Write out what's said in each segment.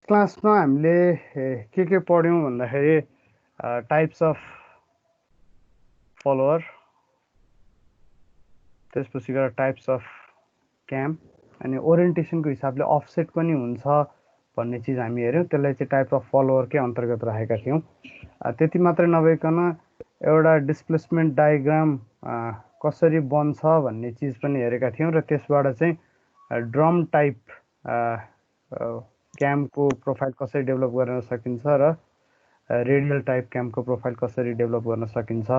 क्लासमा हामीले के पढ्यौं भन्दाखेरि टाइप्स अफ फलोअर, त्यसपछि गएर टाइप्स अफ क्याम, अनि ओरिएन्टेसनको हिसाबले अफसेट पनि हुन्छ भन्ने चिज हामी हेऱ्यौं। त्यसलाई चाहिँ टाइप अफ फलोअरकै अन्तर्गत राखेका थियौं। त्यति मात्रै नभइकन एउटा डिस्प्लेसमेन्ट डायग्राम कसरी बन्छ भन्ने चिज पनि हेरेका थियौं र त्यसबाट चाहिँ ड्रम टाइप क्यामको प्रोफाइल कसरी डेभलप गर्न सकिन्छ र रेडियल टाइप क्यामको प्रोफाइल कसरी डेभलप गर्न सकिन्छ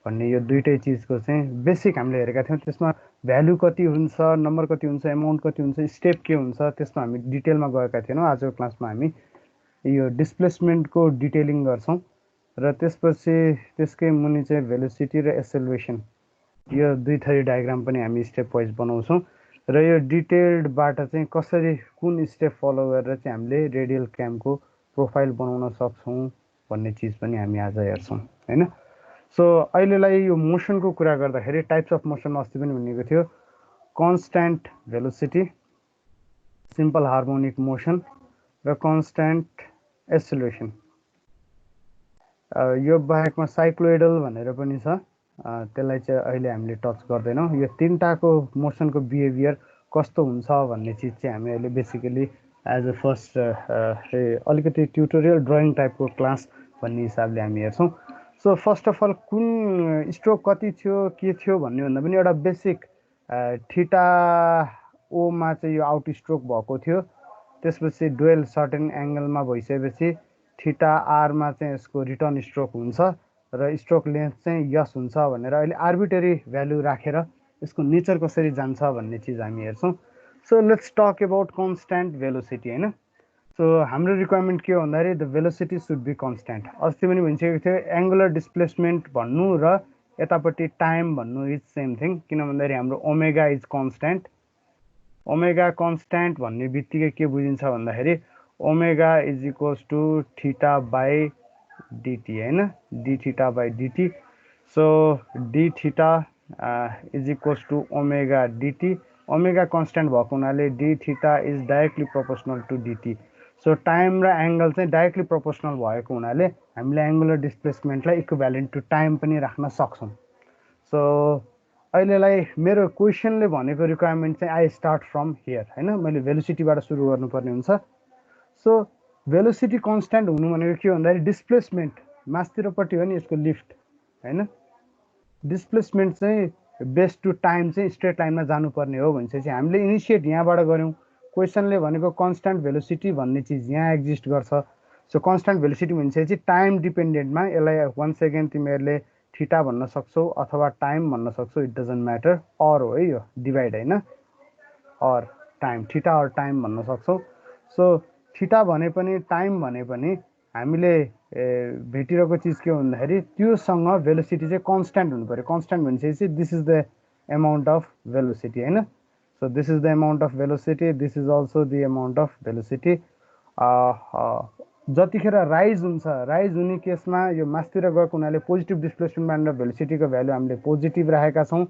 भन्ने यो दुईटै चिजको चाहिँ बेसिक हामीले हेरेका थियौं। त्यसमा भ्यालु कति हुन्छ, नम्बर कति हुन्छ, एमाउन्ट कति हुन्छ, स्टेप के हुन्छ, त्यसमा हामी डिटेलमा गएका थिएनौँ। आजको क्लासमा हामी यो डिस्प्लेसमेन्टको डिटेलिङ गर्छौं र त्यसपछि त्यसकै मुनि चाहिँ भेलोसिटी र एसेलरेसन, यो दुई थरी डायग्राम पनि हामी स्टेप वाइज बनाउँछौं र यो डिटेल्डबाट चाहिँ कसरी कुन स्टेप फलो गरेर चाहिँ हामीले रेडियल क्यामको प्रोफाइल बनाउन सक्छौं भन्ने चिज पनि हामी आज हेर्छौं हैन। सो अहिलेलाई यो मोसनको कुरा गर्दाखेरि टाइप्स अफ मोसनमा अस्ति पनि भनिएको थियो, constant velocity, simple harmonic motion र कन्स्ट्यान्ट एसेलरेसन। यो बाहेकमा साइक्लोइडल भनेर पनि छ, त्यसलाई चाहिँ अहिले हामीले टच गर्दैनौं। यो तीनटाको मोसनको बिहेभियर कस्तो हुन्छ भन्ने चिज चाहिँ हामी अहिले बेसिकली एज अ फर्स्ट अलिकति ट्युटोरियल ड्रइङ टाइपको क्लास भन्ने हिसाबले हामी हेर्छौं। सो फर्स्ट अफ अल कुन स्ट्रोक कति थियो के थियो भन्ने भन्दा पनि एउटा बेसिक थीटा ओ मा चाहिँ यो आउट स्ट्रोक भएको थियो। त्यसपछि डुएल सर्टेन एंगलमा भइसकेपछि थीटा आर मा चाहिँ यसको रिटर्न स्ट्रोक हुन्छ र स्ट्रोक लेन्थ चाहिँ यस हुन्छ भनेर अहिले आर्बिट्रेरी भ्यालु राखेर यसको नेचर कसरी जान्छ भन्ने चिज हामी हेर्छौं। So let's talk about constant velocity हैन। सो हाम्रो रिक्वायरमेन्ट के हो भन्दाखेरि the velocity should be constant. अस्ति पनि भनिसकेको थियो, एंगुलर डिस्प्लेसमेन्ट भन्नु र यतापट्टि टाइम भन्नु इज सेम थिङ, किन भन्दाखेरि हाम्रो omega is constant. Omega constant भन्ने बित्तिकै के बुझिन्छ भन्दाखेरि omega is equals to theta by dt हैन, d theta by dt। So d theta is equals to omega dt। Omega constant भएको हुनाले d theta is directly proportional to dt। So time र angle चाहिँ directly proportional भएको हुनाले हामीले angular डिस्प्लेसमेन्टलाई equivalent to time पनि राख्न सक्छौं। सो अहिलेलाई मेरो क्वेशनले भनेको रिक्वायरमेन्ट चाहिँ आई स्टार्ट फ्रम हियर हैन, मैले भेलोसिटीबाट सुरु गर्नुपर्ने हुन्छ। सो भेलोसिटी कन्स्ट्यान्ट हुनु भनेको के भन्दाखेरि डिस्प्लेसमेन्ट मास्तिरपट्टि हो नि यसको लिफ्ट हैन, डिस्प्लेसमेन्ट चाहिँ बेस टु टाइम चाहिँ स्ट्रेट लाइनमा जानुपर्ने हो भनेपछि हामीले इनिसिएट यहाँबाट गर्यौं। क्वेशनले भनेको कन्स्ट्यान्ट भेलोसिटी भन्ने चिज यहाँ एक्जिस्ट गर्छ। सो कन्स्ट्यान्ट भेलोसिटी भनेपछि टाइम डिपेन्डेन्टमा यसलाई वन्स अगेन तिमीहरूले थीटा भन्न सक्छौ अथवा टाइम भन्न सक्छौ, इट डजन्ट म्याटर। अर हो है यो डिभाइड हैन, or time, theta or time भन्न सक्छौ। सो थीटा भने पनि टाइम भने पनि हामीले भेटिरहेको चिज के हो भन्दाखेरि त्योसँग भेलोसिटी चाहिँ कन्स्ट्यान्ट हुनु पर्यो। कन्स्ट्यान्ट भनेपछि this is the amount of velocity हैन। So this is the amount of velocity, this is also the amount of velocity. जतिखेर राइज हुन्छ, राइज हुने केसमा यो मास्तिर गएको हुनाले पोजिटिभ डिस्प्लेसमेन्ट र भेलोसिटीको भ्यालु हामीले पोजिटिभ राखेका छौं,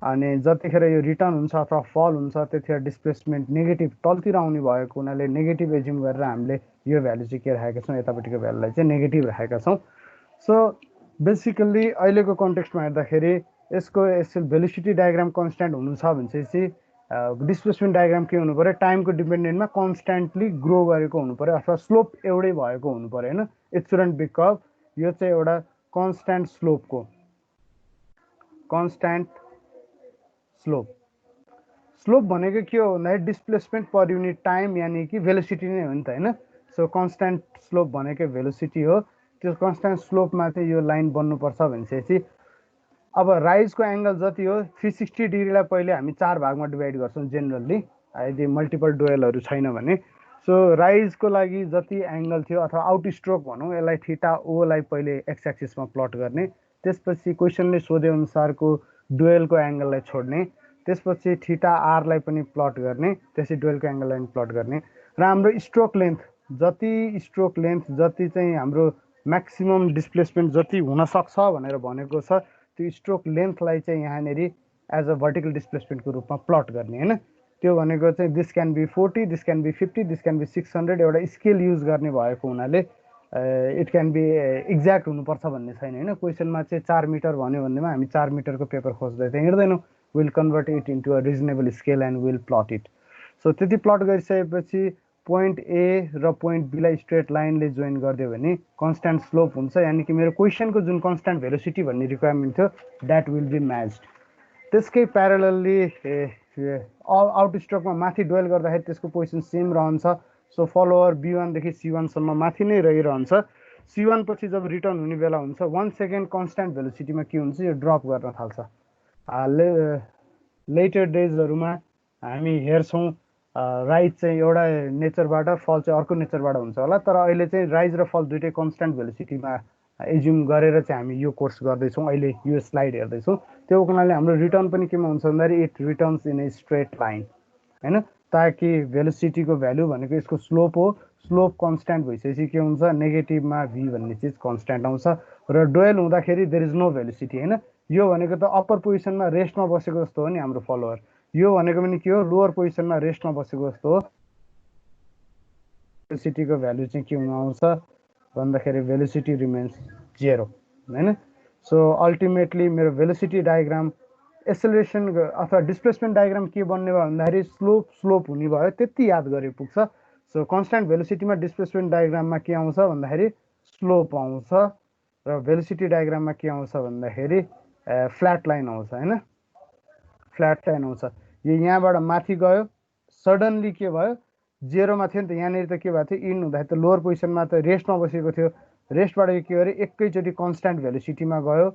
अनि जतिखेर यो रिटर्न हुन्छ अथवा फल हुन्छ त्यतिखेर डिस्प्लेसमेन्ट नेगेटिभ तलतिर आउने भएको हुनाले नेगेटिभ एज्युम गरेर हामीले यो भ्यालु चाहिँ के राखेका छौं, यतापट्टिको भ्यालुलाई चाहिँ नेगेटिभ राखेका छौं। सो बेसिकली अहिलेको कन्टेक्स्टमा हेर्दाखेरि यसको भेलोसिटी डायग्राम कन्स्ट्यान्ट हुनु छ भनेपछि डिस्प्लेसमेन्ट डायग्राम के हुनु पर्यो, टाइमको डिपेन्डेन्टमा कन्स्ट्यान्टली ग्रो गरेको हुनु पर्यो अथवा स्लोप एउटै भएको हुनु पर्यो हैन। इट शुडन्ट बी कर्व, यो चाहिँ एउटा कन्स्ट्यान्ट स्लोपको कन्स्ट्यान्ट स्लोप। स्लोप भनेको के हो भन्दाखेरि डिस्प्लेसमेन्ट पर युनिट टाइम यानी कि भेलोसिटी नै हो नि त हैन। सो कन्स्ट्यान्ट स्लोप भनेको भेलोसिटी हो। त्यो कन्स्ट्यान्ट स्लोपमा चाहिँ यो लाइन बन्नुपर्छ भनेपछि अब राइजको एंगल जति हो 360 डिग्रीलाई पहिले हामी 4 भागमा डिभाइड गर्छौं जेनरली, यदि मल्टिपल डुएलहरु छैन भने। सो राइजको लागि जति एंगल थियो अथवा आउट स्ट्रोक भनौं, यसलाई थीटा ओ लाई पहिले एक्स एक्सिसमा प्लट गर्ने, त्यसपछि क्वेशनले सोधे अनुसारको डुएलको एंगललाई छोड्ने, त्यसपछि थीटा आर लाई पनि प्लट गर्ने, त्यसै डुएलको एंगललाई पनि प्लट गर्ने र हाम्रो स्ट्रोक लेन्थ जति चाहिँ हाम्रो म्याक्सिमम डिस्प्लेसमेन्ट जति हुन सक्छ भनेर भनेको छ, त्यो स्ट्रोक लेन्थलाई चाहिँ यहाँनेरि एज अ भर्टिकल डिस्प्लेसमेन्टको रूपमा प्लट गर्ने हैन। त्यो भनेको चाहिँ this can be 40, this can be 50, this can be 600 एउटा स्केल युज गर्ने भएको हुनाले इट क्यान बी एक्ज्याक्ट हुनुपर्छ भन्ने छैन होइन। क्वेसनमा चाहिँ 4 मिटर भन्यो भन्दैमा हामी 4 मिटरको पेपर खोज्दै चाहिँ हिँड्दैनौँ। Will convert it into a reasonable scale and will plot it. So त्यति प्लट गरिसकेपछि पोइन्ट ए र पोइन्ट बीलाई स्ट्रेट लाइनले जोइन गरिदियो भने कन्स्ट्यान्ट स्लोप हुन्छ, यानि कि मेरो क्वेसनको जुन कन्स्ट्यान्ट भेलोसिटी भन्ने रिक्वायरमेन्ट थियो द्याट विल बी म्याच्ड। त्यसकै प्यारलली आउटस्ट्रोकमा माथि डुवेल गर्दाखेरि त्यसको पोजिसन सेम रहन्छ। सो फलोवर B1देखि C1सम्म माथि नै रहिरहन्छ। C1 पछि जब रिटर्न हुने बेला हुन्छ 1 सेकेन्ड कन्स्ट्यान्ट भेलोसिटीमा के हुन्छ, यो ड्रप गर्न थाल्छ। लेटर डेजहरूमा हामी हेर्छौँ राइज चाहिँ एउटा नेचरबाट, फल चाहिँ अर्को नेचरबाट हुन्छ होला, तर अहिले चाहिँ राइज र फल दुइटै कन्स्ट्यान्ट भेलोसिटीमा एज्युम गरेर चाहिँ हामी यो कोर्स गर्दैछौँ, अहिले यो स्लाइड हेर्दैछौँ। त्यो हुनाले हाम्रो रिटर्न पनि केमा हुन्छ भन्दाखेरि it returns in a straight line होइन, ताकि भेलोसिटीको भ्यालु भनेको यसको स्लोप हो। स्लोप कन्स्ट्यान्ट भइसकेपछि के हुन्छ, नेगेटिभमा भी भन्ने चिज कन्स्ट्यान्ट आउँछ र डुवेल हुँदाखेरि देयर इज नो भेलोसिटी होइन। यो भनेको त अप्पर पोजिसनमा रेस्टमा बसेको जस्तो हो नि हाम्रो फलोवर, यो भनेको पनि के हो, लोवर पोजिसनमा रेस्टमा बसेको जस्तो हो। भेलोसिटीको भ्यालु चाहिँ के हुन आउँछ भन्दाखेरि भेलोसिटी रिमेन्स 0 होइन। सो अल्टिमेटली मेरो भेलोसिटी डायग्राम एक्सेलरेसन अथवा डिस्प्लेसमेन्ट डायग्राम के बन्ने भयो भन्दाखेरि स्लोप हुने भयो, त्यति याद गरे पुग्छ। सो कन्स्ट्यान्ट भेलोसिटीमा डिस्प्लेसमेन्ट डायग्राममा के आउँछ भन्दाखेरि स्लोप आउँछ र भेलोसिटी डायग्राममा के आउँछ भन्दाखेरि फ्ल्याट लाइन आउँछ होइन, फ्ल्याट लाइन आउँछ। यो यहाँबाट माथि गयो, सडनली के भयो, 0मा थियो नि त, यहाँनिर त के भएको थियो, इन हुँदाखेरि त लोवर पोजिसनमा त रेस्टमा बसेको थियो, रेस्टबाट के गऱ्यो एकैचोटि कन्स्ट्यान्ट भेलोसिटीमा गयो,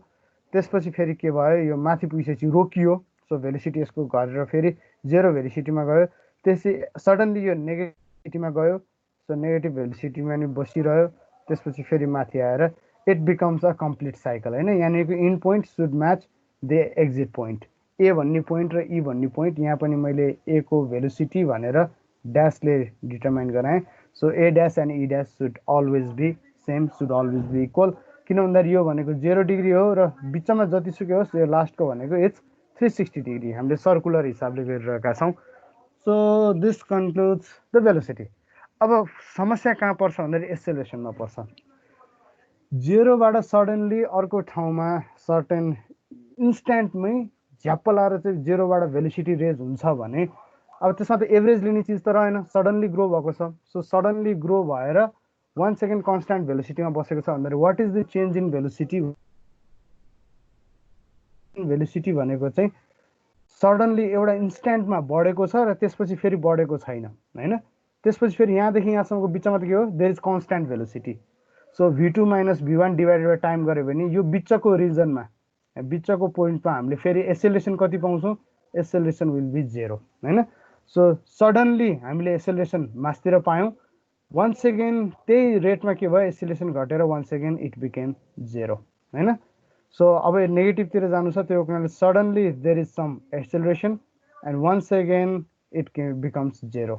त्यसपछि फेरि के भयो, यो माथि पुगिसकेपछि रोकियो। सो भेलोसिटी यसको घटेर फेरि 0 भेलोसिटीमा गयो, त्यसै सडनली यो नेगेटिभमा गयो, सो नेगेटिभ भेलोसिटीमा नि बसिरह्यो, त्यसपछि फेरि माथि आएर it becomes a complete cycle होइन। यहाँनिरको in point should match the exit point. A भन्ने पोइन्ट र ई भन्ने पोइन्ट, यहाँ पनि मैले ए को भेलोसिटी भनेर ड्यासले डिटर्माइन गराएँ। So A dash and E dash should always be same, should always be equal. किन भन्दाखेरि यो भनेको 0 डिग्री हो र बिचमा जतिसुकै होस् यो लास्टको भनेको इट्स 360 डिग्री, हामीले सर्कुलर हिसाबले गरिरहेका छौँ। So this concludes the velocity. अब समस्या कहाँ पर्छ भन्दाखेरि एक्सेलरेसनमा पर्छ। 0बाट सडनली अर्को ठाउँमा सर्टेन इन्स्ट्यान्टमै झ्याप्प लाएर चाहिँ 0बाट भेलोसिटी रेज हुन्छ भने अब त्यसमा त एभरेज लिने चिज त रहेन, सडनली ग्रो भएको छ। सो सडनली ग्रो भएर 1 सेकेन्ड कन्स्ट्यान्ट भेलोसिटीमा बसेको छ भन्दाखेरि what is the change in velocity. Velocity भनेको चाहिँ सडनली एउटा इन्स्ट्यान्टमा बढेको छ र त्यसपछि फेरि बढेको छैन होइन। त्यसपछि फेरि यहाँदेखि यहाँसम्मको बिचमा त के हो, there is constant velocity. So V2 minus V1 divided by time गऱ्यो भने यो बिचको रिजनमा, बिचको पोइन्टमा हामीले फेरि एक्सेलरेसन कति पाउँछौँ, एक्सेलरेसन विल बी 0 होइन। सो सडनली हामीले एक्सेलरेसन मासतिर पायौँ, 1 सेकेन्ड त्यही रेटमा के भयो, एक्सेलरेसन घटेर 1 सेकेन्ड इट बिकेम 0 होइन। सो अब नेगेटिभतिर जानु छ, त्यो कारणले suddenly there is some acceleration and 1 second it becomes 0।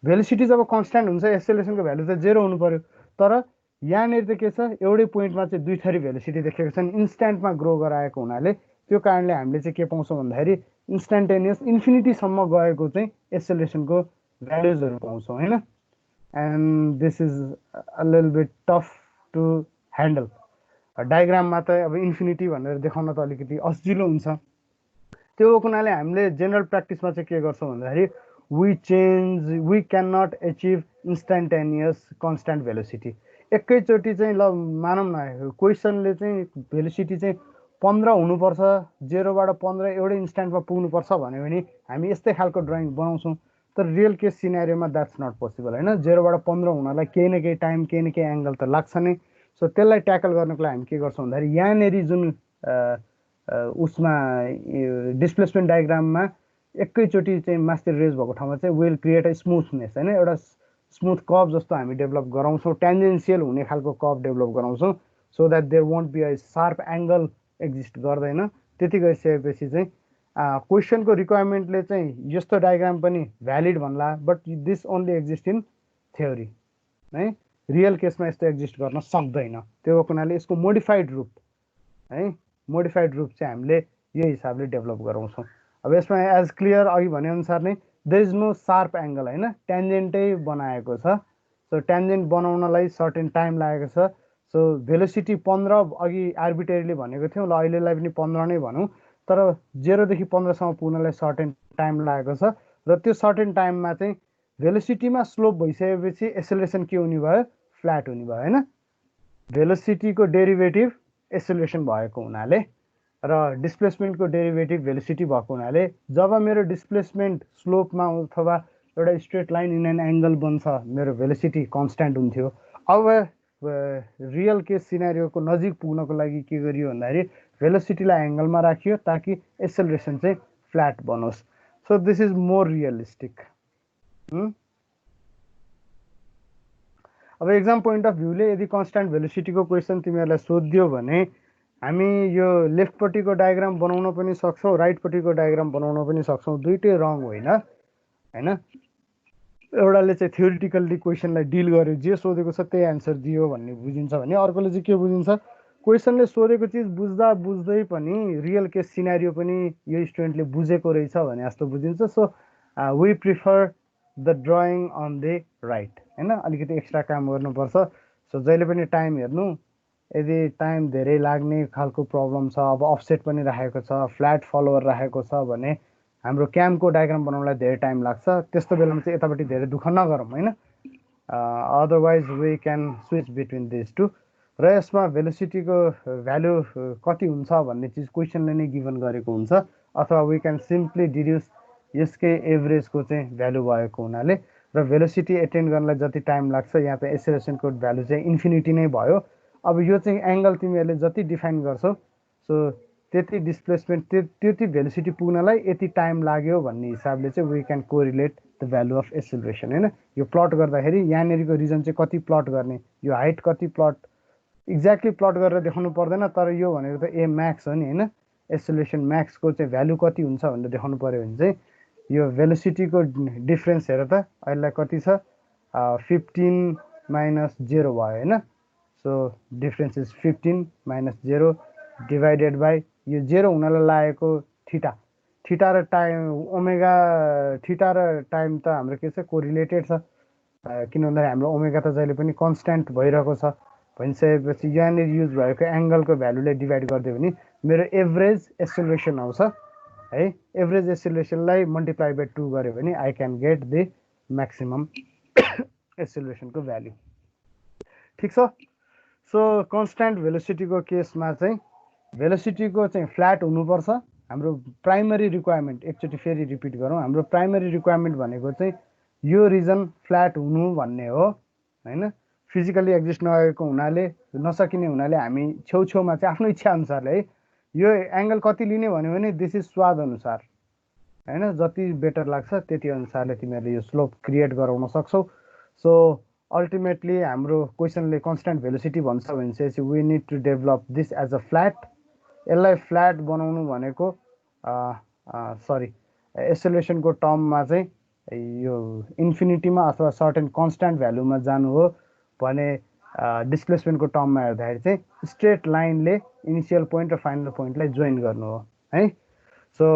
Velocity जब कन्स्ट्यान्ट हुन्छ एक्सेलरेसनको भ्यालु त 0 हुनु पर्यो, तर यहाँनिर त के छ, एउटै पोइन्टमा चाहिँ दुई थरी भेलोसिटी देखेको छन्, इन्स्ट्यान्टमा ग्रो गराएको हुनाले त्यो कारणले हामीले चाहिँ के पाउँछौँ भन्दाखेरि इन्स्ट्यान्टेनियस इन्फिनिटीसम्म गएको चाहिँ एक्सेलरेसनको भ्यालुजहरू पाउँछौँ होइन। And this is a little bit tough to handle. डायग्राममा त अब इन्फिनिटी भनेर देखाउन त अलिकति असजिलो हुन्छ, त्यो हुनाले हामीले जेनरल प्र्याक्टिसमा चाहिँ के गर्छौँ भन्दाखेरि we can not achieve instantaneous constant velocity. एकैचोटि चाहिँ ल मानौँ न क्वेसनले चाहिँ भेलोसिटी चाहिँ 15 हुनुपर्छ, 0बाट 15 एउटै इन्स्ट्यान्टमा पुग्नुपर्छ भन्यो भने हामी यस्तै खालको ड्रइङ बनाउँछौँ, तर रियल केस सिनेरियोमा द्याट्स नट पोसिबल होइन। 0बाट 15 हुनलाई केही न केही टाइम, केही न केही एङ्गल त लाग्छ नै। सो त्यसलाई ट्याकल गर्नको लागि हामी के गर्छौँ भन्दाखेरि यहाँनिर जुन उसमा डिस्प्लेसमेन्ट डायग्राममा एकैचोटि चाहिँ मास्तिर रेज भएको ठाउँमा चाहिँ विल क्रिएट अ स्मुथनेस होइन, एउटा स्मुथ कर्भ जस्तो हामी डेभलप गराउँछौँ, टेन्जेन्सियल हुने खालको कर्भ डेभलप गराउँछौँ, so that there won't be a sharp angle exist गर्दैन। त्यति गरिसकेपछि चाहिँ क्वेसनको रिक्वायरमेन्टले चाहिँ यस्तो डायग्राम पनि भ्यालिड भन्ला, but this only exist in theory है, रियल केसमा यस्तो एक्जिस्ट गर्न सक्दैन। त्यो हुनाले यसको मोडिफाइड रूप है, मोडिफाइड रूप चाहिँ हामीले यो हिसाबले डेभलप गराउँछौँ। अब यसमा एज क्लियर अघि भनेअनुसार नै there is no sharp angle होइन, ट्यान्जेन्टै बनाएको छ। सो ट्यान्जेन्ट बनाउनलाई सर्टेन टाइम लागेको छ। सो भेलोसिटी 15 अघि आर्बिट्रेरीले भनेको थियौँ, ल अहिलेलाई पनि 15 नै भनौँ, तर 0 देखि 15 सम्म पुग्नलाई सर्टेन टाइम लागेको छ। र त्यो सर्टेन टाइममा चाहिँ भेलोसिटीमा स्लोप भइसकेपछि एसेलेरेसन के हुने भयो, फ्ल्याट हुने भयो होइन। भेलोसिटीको डेरिभेटिभ एसेलेरेसन भएको हुनाले र डिस्प्लेसमेन्टको डेरिभेटिभ भेलोसिटी भएको हुनाले जब मेरो डिस्प्लेसमेन्ट स्लोपमा अथवा एउटा straight line in an angle बन्छ, मेरो भेलोसिटी कन्स्ट्यान्ट हुन्थ्यो। अब रियल केस सिनारियोको नजिक पुग्नको लागि के गरियो भन्दाखेरि भेलोसिटीलाई एङ्गलमा राखियो ताकि एसेलेरेसन चाहिँ फ्ल्याट बनोस्। So this is more realistic. अब एक्जाम पोइन्ट अफ भ्यूले यदि कन्स्ट्यान्ट भेलोसिटीको क्वेसन तिमीहरूलाई सोधियो भने हामी यो लेफ्टपट्टिको डायग्राम बनाउन पनि सक्छौँ, राइटपट्टिको डायग्राम बनाउन पनि सक्छौँ, दुइटै रङ होइन होइन। एउटाले चाहिँ थ्योरिटिकल्ली क्वेसनलाई डिल गर्यो, जे सोधेको छ त्यही एन्सर दियो भन्ने बुझिन्छ भने अर्कोले चाहिँ के बुझिन्छ, क्वेसनले सोधेको चिज बुझ्दा बुझ्दै पनि रियल केस सिनारियो पनि यो स्टुडेन्टले बुझेको रहेछ भने जस्तो बुझिन्छ। So we prefer the drawing on the right होइन, अलिकति एक्स्ट्रा काम गर्नुपर्छ। सो जहिले पनि टाइम हेर्नु, यदि टाइम धेरै लाग्ने खालको प्रब्लम छ, अब अफसेट पनि राखेको छ, फ्ल्याट फलोवर राखेको छ भने हाम्रो क्यामको डायग्राम बनाउनलाई धेरै टाइम लाग्छ, त्यस्तो बेलामा चाहिँ यतापट्टि धेरै दुःख नगरौँ होइन। Otherwise we can switch between this two. र यसमा भेलोसिटीको भ्यालु कति हुन्छ भन्ने चिज क्वेसनले नै गिभन गरेको हुन्छ, अथवा वी क्यान सिम्पली डिड्युस यसकै एभरेजको चाहिँ भ्यालु भएको हुनाले। र भेलोसिटी एटेन्ड गर्नलाई जति टाइम लाग्छ, यहाँ त एसेलेरेसनको भ्यालु चाहिँ इन्फिनिटी नै भयो। अब यो चाहिँ एङ्गल तिमीहरूले जति डिफाइन गर्छौ, सो त्यति डिस्प्लेसमेन्ट त्यति भेलोसिटी पुग्नलाई यति टाइम लाग्यो भन्ने हिसाबले चाहिँ we can correlate the value of acceleration होइन। यो प्लट गर्दाखेरि यहाँनिरको रिजन चाहिँ कति प्लट गर्ने, यो हाइट कति प्लट एक्ज्याक्टली प्लट गरेर देखाउनु पर्दैन, तर यो भनेको त ए म्याक्स हो नि होइन। एसेलेरेसन म्याक्सको चाहिँ भ्यालु कति हुन्छ भनेर देखाउनु पऱ्यो भने चाहिँ यो भेलोसिटीको डिफ्रेन्स हेर त, अहिले कति छ, 15 माइनस 0 भयो होइन। So difference is 15 minus 0 divided by यो 0 हुनलाई लागेको थिटा, थिटा र टाइम ओमेगा, थिटा र टाइम त हाम्रो के छ, कोरिलेटेड छ, किन भन्दाखेरि हाम्रो ओमेगा त जहिले पनि कन्स्ट्यान्ट भइरहेको छ भनिसकेपछि यहाँनिर युज भएको एङ्गलको भ्यालुले डिभाइड गरिदियो भने मेरो एभरेज एसेलेरेसन आउँछ है। एभरेज एसेलेरेसनलाई मल्टिप्लाई बाई 2 गऱ्यो भने I can get the maximum एसेलेरेसनको भ्याल्यु। ठिक छ। सो कन्स्ट्यान्ट भेलोसिटीको केसमा चाहिँ भेलोसिटीको चाहिँ फ्ल्याट हुनुपर्छ। हाम्रो प्राइमरी रिक्वायरमेन्ट, एकचोटि फेरि रिपिट गरौँ, हाम्रो प्राइमरी रिक्वायरमेन्ट भनेको चाहिँ यो रिजन फ्ल्याट हुनु भन्ने हो होइन। फिजिकली एक्जिस्ट नगरेको हुनाले, नसकिने हुनाले हामी छेउछेउमा चाहिँ आफ्नो इच्छा अनुसारले है, यो एङ्गल कति लिने भन्यो भने दिस इज स्वाद अनुसार होइन, जति बेटर लाग्छ त्यति अनुसारले तिमीहरूले यो स्लोप क्रिएट गराउन सक्छौ। सो अल्टिमेटली हाम्रो क्वेसनले कन्स्ट्यान्ट भेलोसिटी भन्छ भने चाहिँ we need to develop this as a flat. यसलाई फ्ल्याट बनाउनु भनेको सरी एसेलेरेसनको टर्ममा चाहिँ यो इन्फिनिटीमा अथवा सर्टेन कन्स्ट्यान्ट भ्यालुमा जानु हो भने डिस्प्लेसमेन्टको टर्ममा हेर्दाखेरि चाहिँ स्ट्रेट लाइनले इनिसियल पोइन्ट र फाइनल पोइन्टलाई जोइन गर्नु हो है। So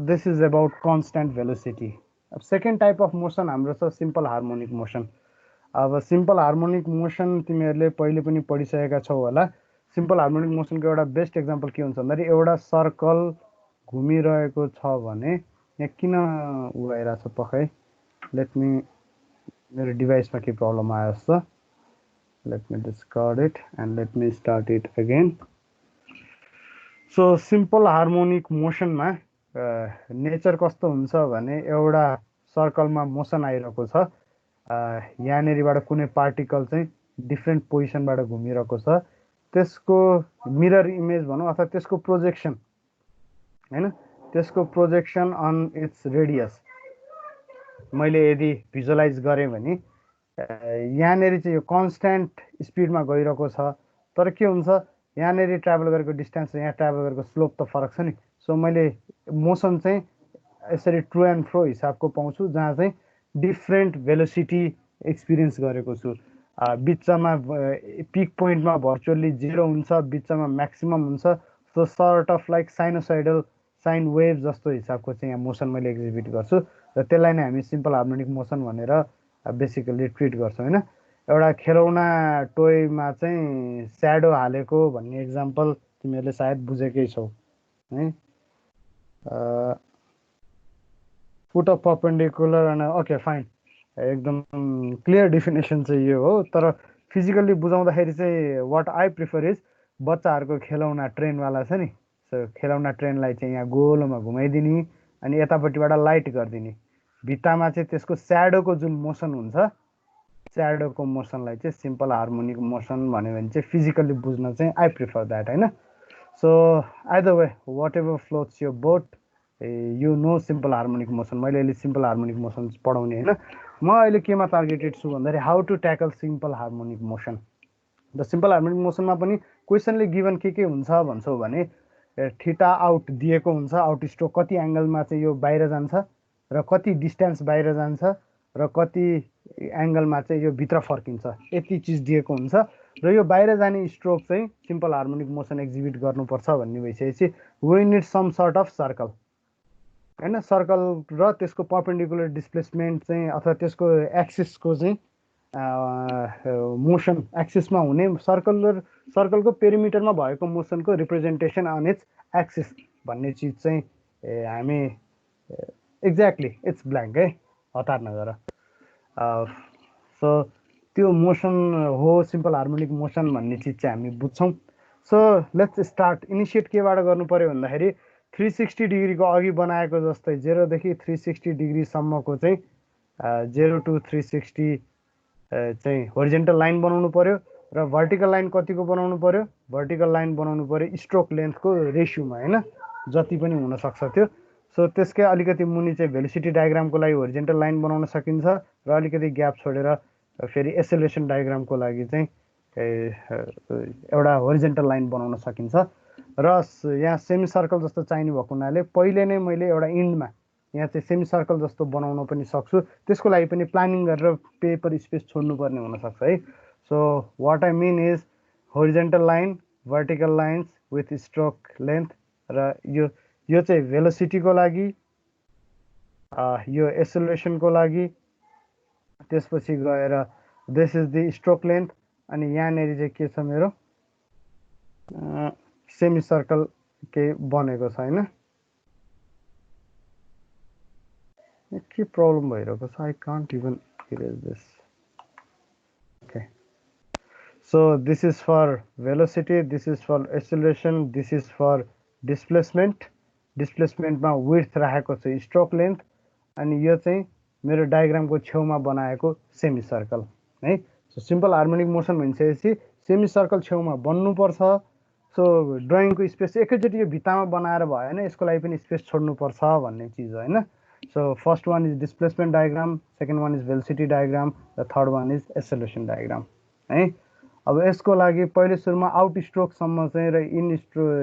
this is about constant velocity. अब सेकेन्ड टाइप अफ मोसन हाम्रो छ सिम्पल हार्मोनिक मोसन। अब सिम्पल हार्मोनिक मोसन तिमीहरूले पहिले पनि पढिसकेका छौ होला। सिम्पल हार्मोनिक मोसनको एउटा बेस्ट एक्जाम्पल के हुन्छ भन्दाखेरि एउटा सर्कल घुमिरहेको छ भने यहाँ किन उ आइरहेको छ पखै, लेट मी, मेरो डिभाइसमा के प्रब्लम आयो जस्तो, let me discard it and let me start it again. So simple harmonic motion मा नेचर कस्तो हुन्छ भने एउटा सर्कलमा मोसन आइरहेको छ, यहाँनिरबाट कुनै पार्टिकल चाहिँ डिफ्रेन्ट पोजिसनबाट घुमिरहेको छ, त्यसको मिरर इमेज भनौँ अथवा त्यसको प्रोजेक्सन होइन, त्यसको प्रोजेक्सन अन इट्स रेडियस मैले यदि भिजुअलाइज गरेँ भने यहाँनिर चाहिँ यो कन्स्ट्यान्ट स्पिडमा गइरहेको छ, तर के हुन्छ यहाँनिर ट्राभल गरेको डिस्टेन्स र यहाँ ट्राभल गरेको स्लोप त फरक छ नि। सो मैले मोसन चाहिँ यसरी ट्रु एन्ड फ्रो हिसाबको पाउँछु जहाँ चाहिँ डिफ्रेन्ट भेलोसिटी एक्सपिरियन्स गरेको छु। बिचमा पिक पोइन्टमा भर्चुअल्ली 0 हुन्छ, बिचमा म्याक्सिमम हुन्छ। So sort of like sinusoidal sine wave जस्तो हिसाबको चाहिँ यहाँ मोसन मैले एक्जिबिट गर्छु। र त्यसलाई नै हामी सिम्पल हार्मोनिक मोसन भनेर बेसिकली ट्रिट गर्छौँ होइन। एउटा खेलौना टोयमा चाहिँ स्याडो हालेको भन्ने इक्जाम्पल तिमीहरूले सायद बुझेकै छौ है। Put a perpendicular and okay fine, एकदम क्लियर डेफिनेसन चाहिँ यो हो। तर फिजिकल्ली बुझाउँदाखेरि चाहिँ वाट आई प्रिफर इज बच्चाहरूको खेलौना ट्रेनवाला छ नि, सो खेलौना ट्रेनलाई चाहिँ यहाँ गोलोमा घुमाइदिने अनि यतापट्टिबाट लाइट गरिदिने, भित्तामा चाहिँ त्यसको स्याडोको जुन मोसन हुन्छ स्याडोको मोसनलाई चाहिँ सिम्पल हार्मोनिक मोसन भन्यो भने चाहिँ फिजिकल्ली बुझ्न चाहिँ आई प्रिफर द्याट होइन। So either way whatever floats यो boat, you know simple harmonic motion. मैले अहिले सिम्पल हार्मोनिक मोसन पढाउने होइन। म अहिले केमा टार्गेटेड छु भन्दाखेरि how to tackle simple harmonic motion. र सिम्पल हार्मोनिक मोसनमा पनि क्वेसनले गिभन के हुन्छ भन्छौ भने थीटा आउट दिएको हुन्छ, आउट स्ट्रोक कति एङ्गलमा चाहिँ यो बाहिर जान्छ र कति डिस्टेन्स बाहिर जान्छ र कति एङ्गलमा चाहिँ यो भित्र फर्किन्छ, यति चिज दिएको हुन्छ। र यो बाहिर जाने स्ट्रोक चाहिँ सिम्पल हार्मोनिक मोसन एक्जिबिट गर्नुपर्छ भन्ने भइसकेपछि we need some sort of circle होइन। सर्कल र त्यसको पर्पेन्डिकुलर डिस्प्लेसमेन्ट चाहिँ अथवा त्यसको एक्सिसको चाहिँ मोसन एक्सिसमा हुने सर्कलको पेरिमिटरमा भएको मोसनको रिप्रेजेन्टेसन अन इट्स एक्सिस भन्ने चिज चाहिँ हामी एक्ज्याक्टली इट्स ब्ल्याङ्क है, हतार नगर। सो त्यो मोसन हो सिम्पल हार्मोनिक मोसन भन्ने चिज चाहिँ हामी बुझ्छौँ। So let's start. इनिसिएट केबाट गर्नु पऱ्यो भन्दाखेरि 360 डिग्रीको अघि बनाएको जस्तै 0 देखि 360 डिग्रीसम्मको चाहिँ 0 to 360 चाहिँ होरिजेन्टल लाइन बनाउनु पर्यो र भर्टिकल लाइन कतिको बनाउनु पर्यो, भर्टिकल लाइन बनाउनु पर्यो स्ट्रोक लेन्थको रेसियोमा होइन, जति पनि हुनसक्छ त्यो। सो त्यसकै अलिकति मुनि चाहिँ भेलोसिटी डायग्रामको लागि होरिजेन्टल लाइन बनाउन सकिन्छ र अलिकति ग्याप छोडेर फेरि एसेलेरेसन डायग्रामको लागि चाहिँ एउटा होरिजेन्टल लाइन बनाउन सकिन्छ। र यहाँ सेमी सर्कल जस्तो चाहिने भएको हुनाले पहिले नै मैले एउटा इन्डमा यहाँ चाहिँ सेमी सर्कल जस्तो बनाउन पनि सक्छु, त्यसको लागि पनि प्लानिङ गरेर पेपर स्पेस छोड्नुपर्ने हुनसक्छ है। So what I mean is horizontal line, vertical lines with stroke length र यो चाहिँ भेलोसिटीको लागि, यो एसेलेरेसनको लागि, त्यसपछि गएर this is the stroke length अनि यहाँनिर चाहिँ के छ मेरो सेमी सर्कल केही बनेको छ होइन। के प्रब्लम भइरहेको छ, I can't even erase this. Okay, so this is for velocity, this is for acceleration, this is for displacement. डिस्प्लेसमेन्टमा विड्थ राखेको छ स्ट्रोक लेन्थ अनि यो चाहिँ मेरो डायग्रामको छेउमा बनाएको सेमी सर्कल है। सो सिम्पल हार्मोनिक मोसन भनिसकेपछि सेमी सर्कल छेउमा बन्नुपर्छ। सो ड्रइङको स्पेस एकैचोटि यो भित्तामा बनाएर भएन, यसको लागि पनि स्पेस छोड्नुपर्छ भन्ने चिज होइन। So first one is displacement diagram, second one is velocity diagram र थर्ड वान इज एसेलेरेसन डायग्राम है। अब यसको लागि पहिले सुरुमा आउट स्ट्रोकसम्म चाहिँ र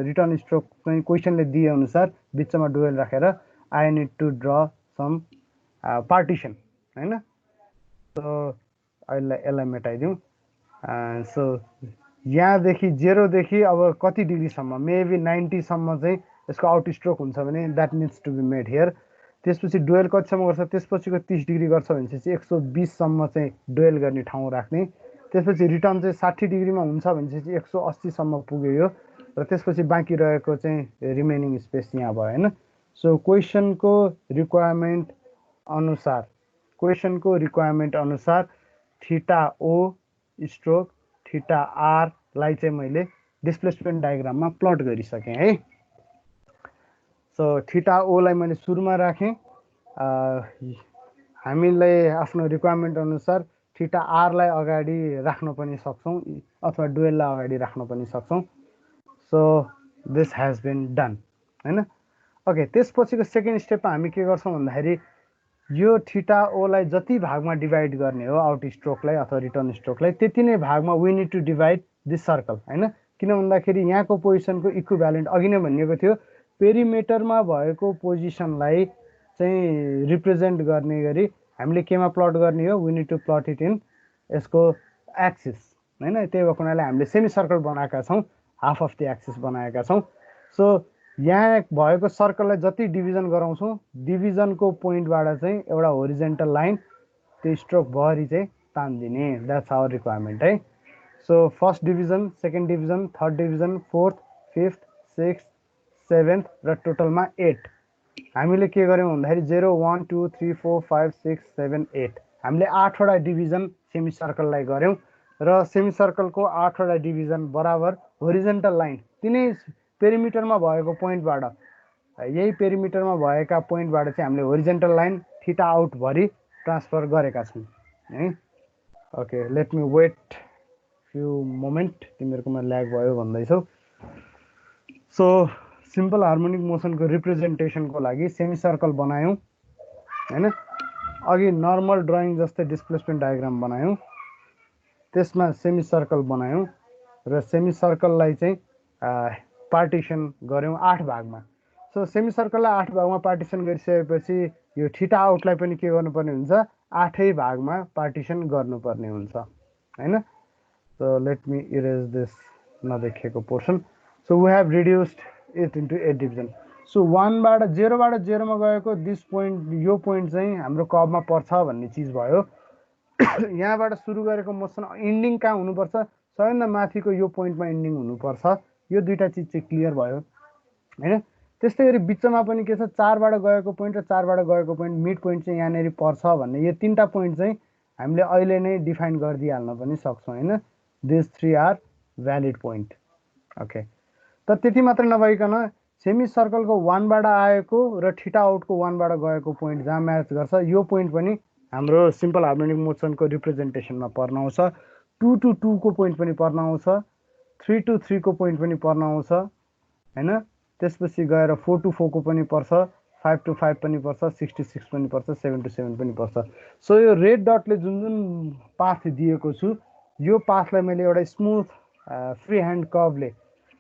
रिटर्न स्ट्रोक चाहिँ क्वेसनले दिए अनुसार बिचमा डुवेल राखेर I need to draw some partition होइन। सो यसलाई मेटाइदिउँ। सो यहाँदेखि 0देखि अब कति डिग्रीसम्म, मेबी 90सम्म चाहिँ यसको आउट स्ट्रोक हुन्छ भने that needs to be made here. त्यसपछि डुवेल कतिसम्म गर्छ, त्यसपछिको 30 डिग्री गर्छ भनेपछि 120सम्म चाहिँ डुवेल गर्ने ठाउँ राख्ने। त्यसपछि रिटर्न चाहिँ 60 डिग्रीमा हुन्छ भनेपछि 180सम्म पुग्यो यो र त्यसपछि बाँकी रहेको चाहिँ रिमेनिङ स्पेस यहाँ भयो होइन। सो क्वेसनको रिक्वायरमेन्ट अनुसार थीटा ओ स्ट्रोक थीटा आरलाई चाहिँ मैले डिस्प्लेसमेन्ट डायग्राममा प्लट गरिसकेँ है। सो थीटा ओलाई मैले सुरुमा राखेँ। हामीले आफ्नो रिक्वायरमेन्ट अनुसार थीटा आरलाई अगाडि राख्न पनि सक्छौँ अथवा डुवेललाई अगाडि राख्न पनि सक्छौँ। So this has been done होइन। ओके, त्यसपछिको सेकेन्ड स्टेपमा हामी के गर्छौँ भन्दाखेरि यो थीटा ओलाई जति भागमा डिभाइड गर्ने हो आउट स्ट्रोकलाई अथवा रिटर्न स्ट्रोकलाई त्यति नै भागमा we need to divide this circle होइन। किन भन्दाखेरि यहाँको पोजिसनको इक्विभ्यालेन्ट अघि नै भनिएको थियो, पेरिमिटरमा भएको पोजिसनलाई चाहिँ रिप्रेजेन्ट गर्ने गरी हामीले केमा प्लट गर्ने हो, we need to plot it in यसको एक्सिस होइन। त्यही भएको हुनाले हामीले सेमी सर्कल बनाएका छौँ, हाफ अफ द एक्सिस बनाएका छौँ। सो यहाँ भएको सर्कललाई जति डिभिजन गराउँछौँ डिभिजनको पोइन्टबाट चाहिँ एउटा होरिजेन्टल लाइन त्यो स्ट्रोक भरि चाहिँ तान्दिने, द्याट्स आवर रिक्वायरमेन्ट है। So first division, second division, third division, fourth, fifth, sixth, seventh र टोटलमा 8 हामीले के गर्यौँ भन्दाखेरि 0 1 2 3 4 5 6 7 8 हामीले 8वटा डिभिजन सेमी सर्कललाई गऱ्यौँ र सेमी सर्कलको 8वटा डिभिजन बराबर होरिजेन्टल लाइन तिनै पेरिमिटरमा भएको पोइन्टबाट, यही पेरिमिटरमा भएका पोइन्टबाट चाहिँ हामीले होरिजेन्टल लाइन थीटा आउट भरि ट्रान्सफर गरेका छौँ है। Okay, let me wait few moment, तिमीहरूकोमा ल्याग भयो भन्दैछौ। सो सिम्पल हार्मोनिक मोसनको रिप्रेजेन्टेसनको लागि सेमी सर्कल बनायौँ हैन, अघि नर्मल ड्रइङ जस्तै डिस्प्लेसमेन्ट डायग्राम बनायौँ, त्यसमा सेमी सर्कल बनायौँ र सेमी सर्कललाई चाहिँ पार्टिसन गऱ्यौँ 8 भागमा। सो सेमी सर्कललाई 8 भागमा पार्टिसन गरिसकेपछि यो थीटा आउटलाई पनि के गर्नुपर्ने हुन्छ, 8 भागमा पार्टिसन गर्नुपर्ने हुन्छ हैन। So let me erase this नदेखेको portion. So we have reduced it into 8 division. So 0बाट 0मा गएको दिस पोइन्ट, यो पोइन्ट चाहिँ हाम्रो कबमा पर्छ भन्ने चिज भयो। यहाँबाट सुरु गरेको मोसन इन्डिङ कहाँ हुनुपर्छ, सबैभन्दा माथिको यो पोइन्टमा इन्डिङ हुनुपर्छ। यो दुईटा चिज चाहिँ क्लियर भयो हैन। त्यस्तै गरी बिचमा पनि के छ, 4बाट गएको पोइन्ट र 4बाट गएको पोइन्ट मिड पोइन्ट चाहिँ यहाँनिर पर्छ भन्ने यो तीनटा पोइन्ट चाहिँ हामीले अहिले नै डिफाइन गरिदिइहाल्न पनि सक्छौँ हैन। This 3 are valid point. Okay, त त्यति मात्र नभइकन सेमी सर्कलको 1बाट आएको र थीटा आउटको 1बाट गएको पोइन्ट जहाँ म्याच गर्छ यो पोइन्ट पनि हाम्रो सिम्पल हार्मोनिक मोसनको रिप्रेजेन्टेसनमा पर्न आउँछ। 2 to 2 को पोइन्ट पनि पर्न आउँछ, 3 to 3 को पोइन्ट पनि पर्न आउँछ हैन। त्यसपछि गएर 4 to 4 को पनि पर्छ, 5 to 5 पनि पर्छ, 6 to 6 पनि पर्छ, 7 to 7 पनि पर्छ। सो यो रेड डटले जुन जुन पाथ दिएको छु यो पाथलाई मैले एउटा स्मुथ फ्री ह्यान्ड कर्भले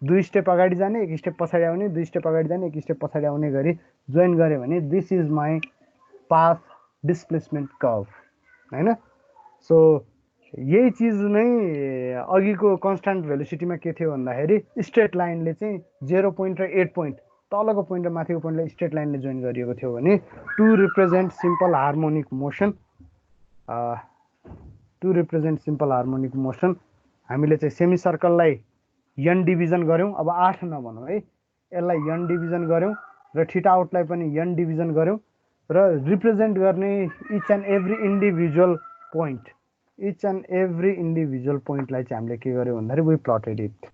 2 स्टेप अगाडि जाने, 1 स्टेप पछाडि आउने, 2 स्टेप अगाडि जाने, 1 स्टेप पछाडि आउने गरी जोइन गरे भने this is my path displacement curve हैन। सो यही चिज नै अघिको कन्स्ट्यान्ट भेलोसिटीमा के थियो भन्दाखेरि स्ट्रेट लाइनले चाहिँ 0 पोइन्ट र 8 पोइन्ट, तलको पोइन्ट र माथिको पोइन्टलाई स्ट्रेट लाइनले जोइन गरिएको थियो भने to represent simple harmonic motion हामीले चाहिँ सेमी सर्कललाई n डिभिजन गऱ्यौँ। अब 8 नभनौँ है, यसलाई n डिभिजन गऱ्यौँ र थीटा आउटलाई पनि n डिभिजन गऱ्यौँ र रिप्रेजेन्ट गर्ने इच एन्ड एभ्री इन्डिभिजुअल पोइन्टलाई चाहिँ हामीले के गर्यौँ भन्दाखेरि वी प्लटेड इट।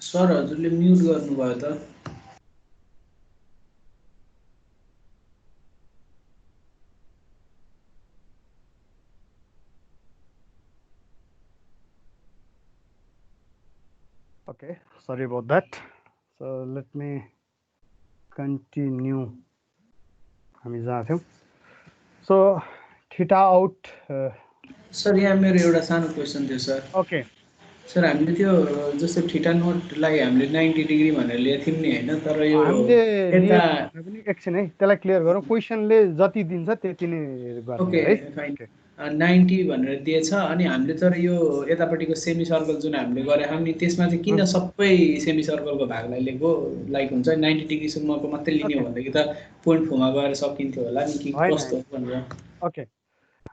सर हजुरले म्युट गर्नुभयो त। Okay, sorry about that. So let me continue. हामी जहाँ थियौँ। सो थीटा आउट सर यहाँ मेरो एउटा सानो क्वेसन थियो सर। ओके सर हामीले त्यो जस्तो थीटा नोटलाई हामीले 90 डिग्री भनेर लिएको थियौँ नि हैन, तर यो हामीले यता पनि एकछिन है त्यसलाई क्लियर गरौँ। क्वेसनले जति दिन्छ त्यति नै गर्ने ओके है। फाइन 90 भनेर दिएछ अनि हामीले तर यो यतापट्टिको सेमी सर्कल जुन हामीले गरेका छौँ नि त्यसमा चाहिँ किन सबै सेमी सर्कलको भागलाई लिएको, लाइक हुन्छ 90 डिग्रीसम्मको मात्रै लिने हो भनेदेखि त पोइन्ट फोमा गएर सकिन्थ्यो होला नि कि कस्तो भनेर। ओके,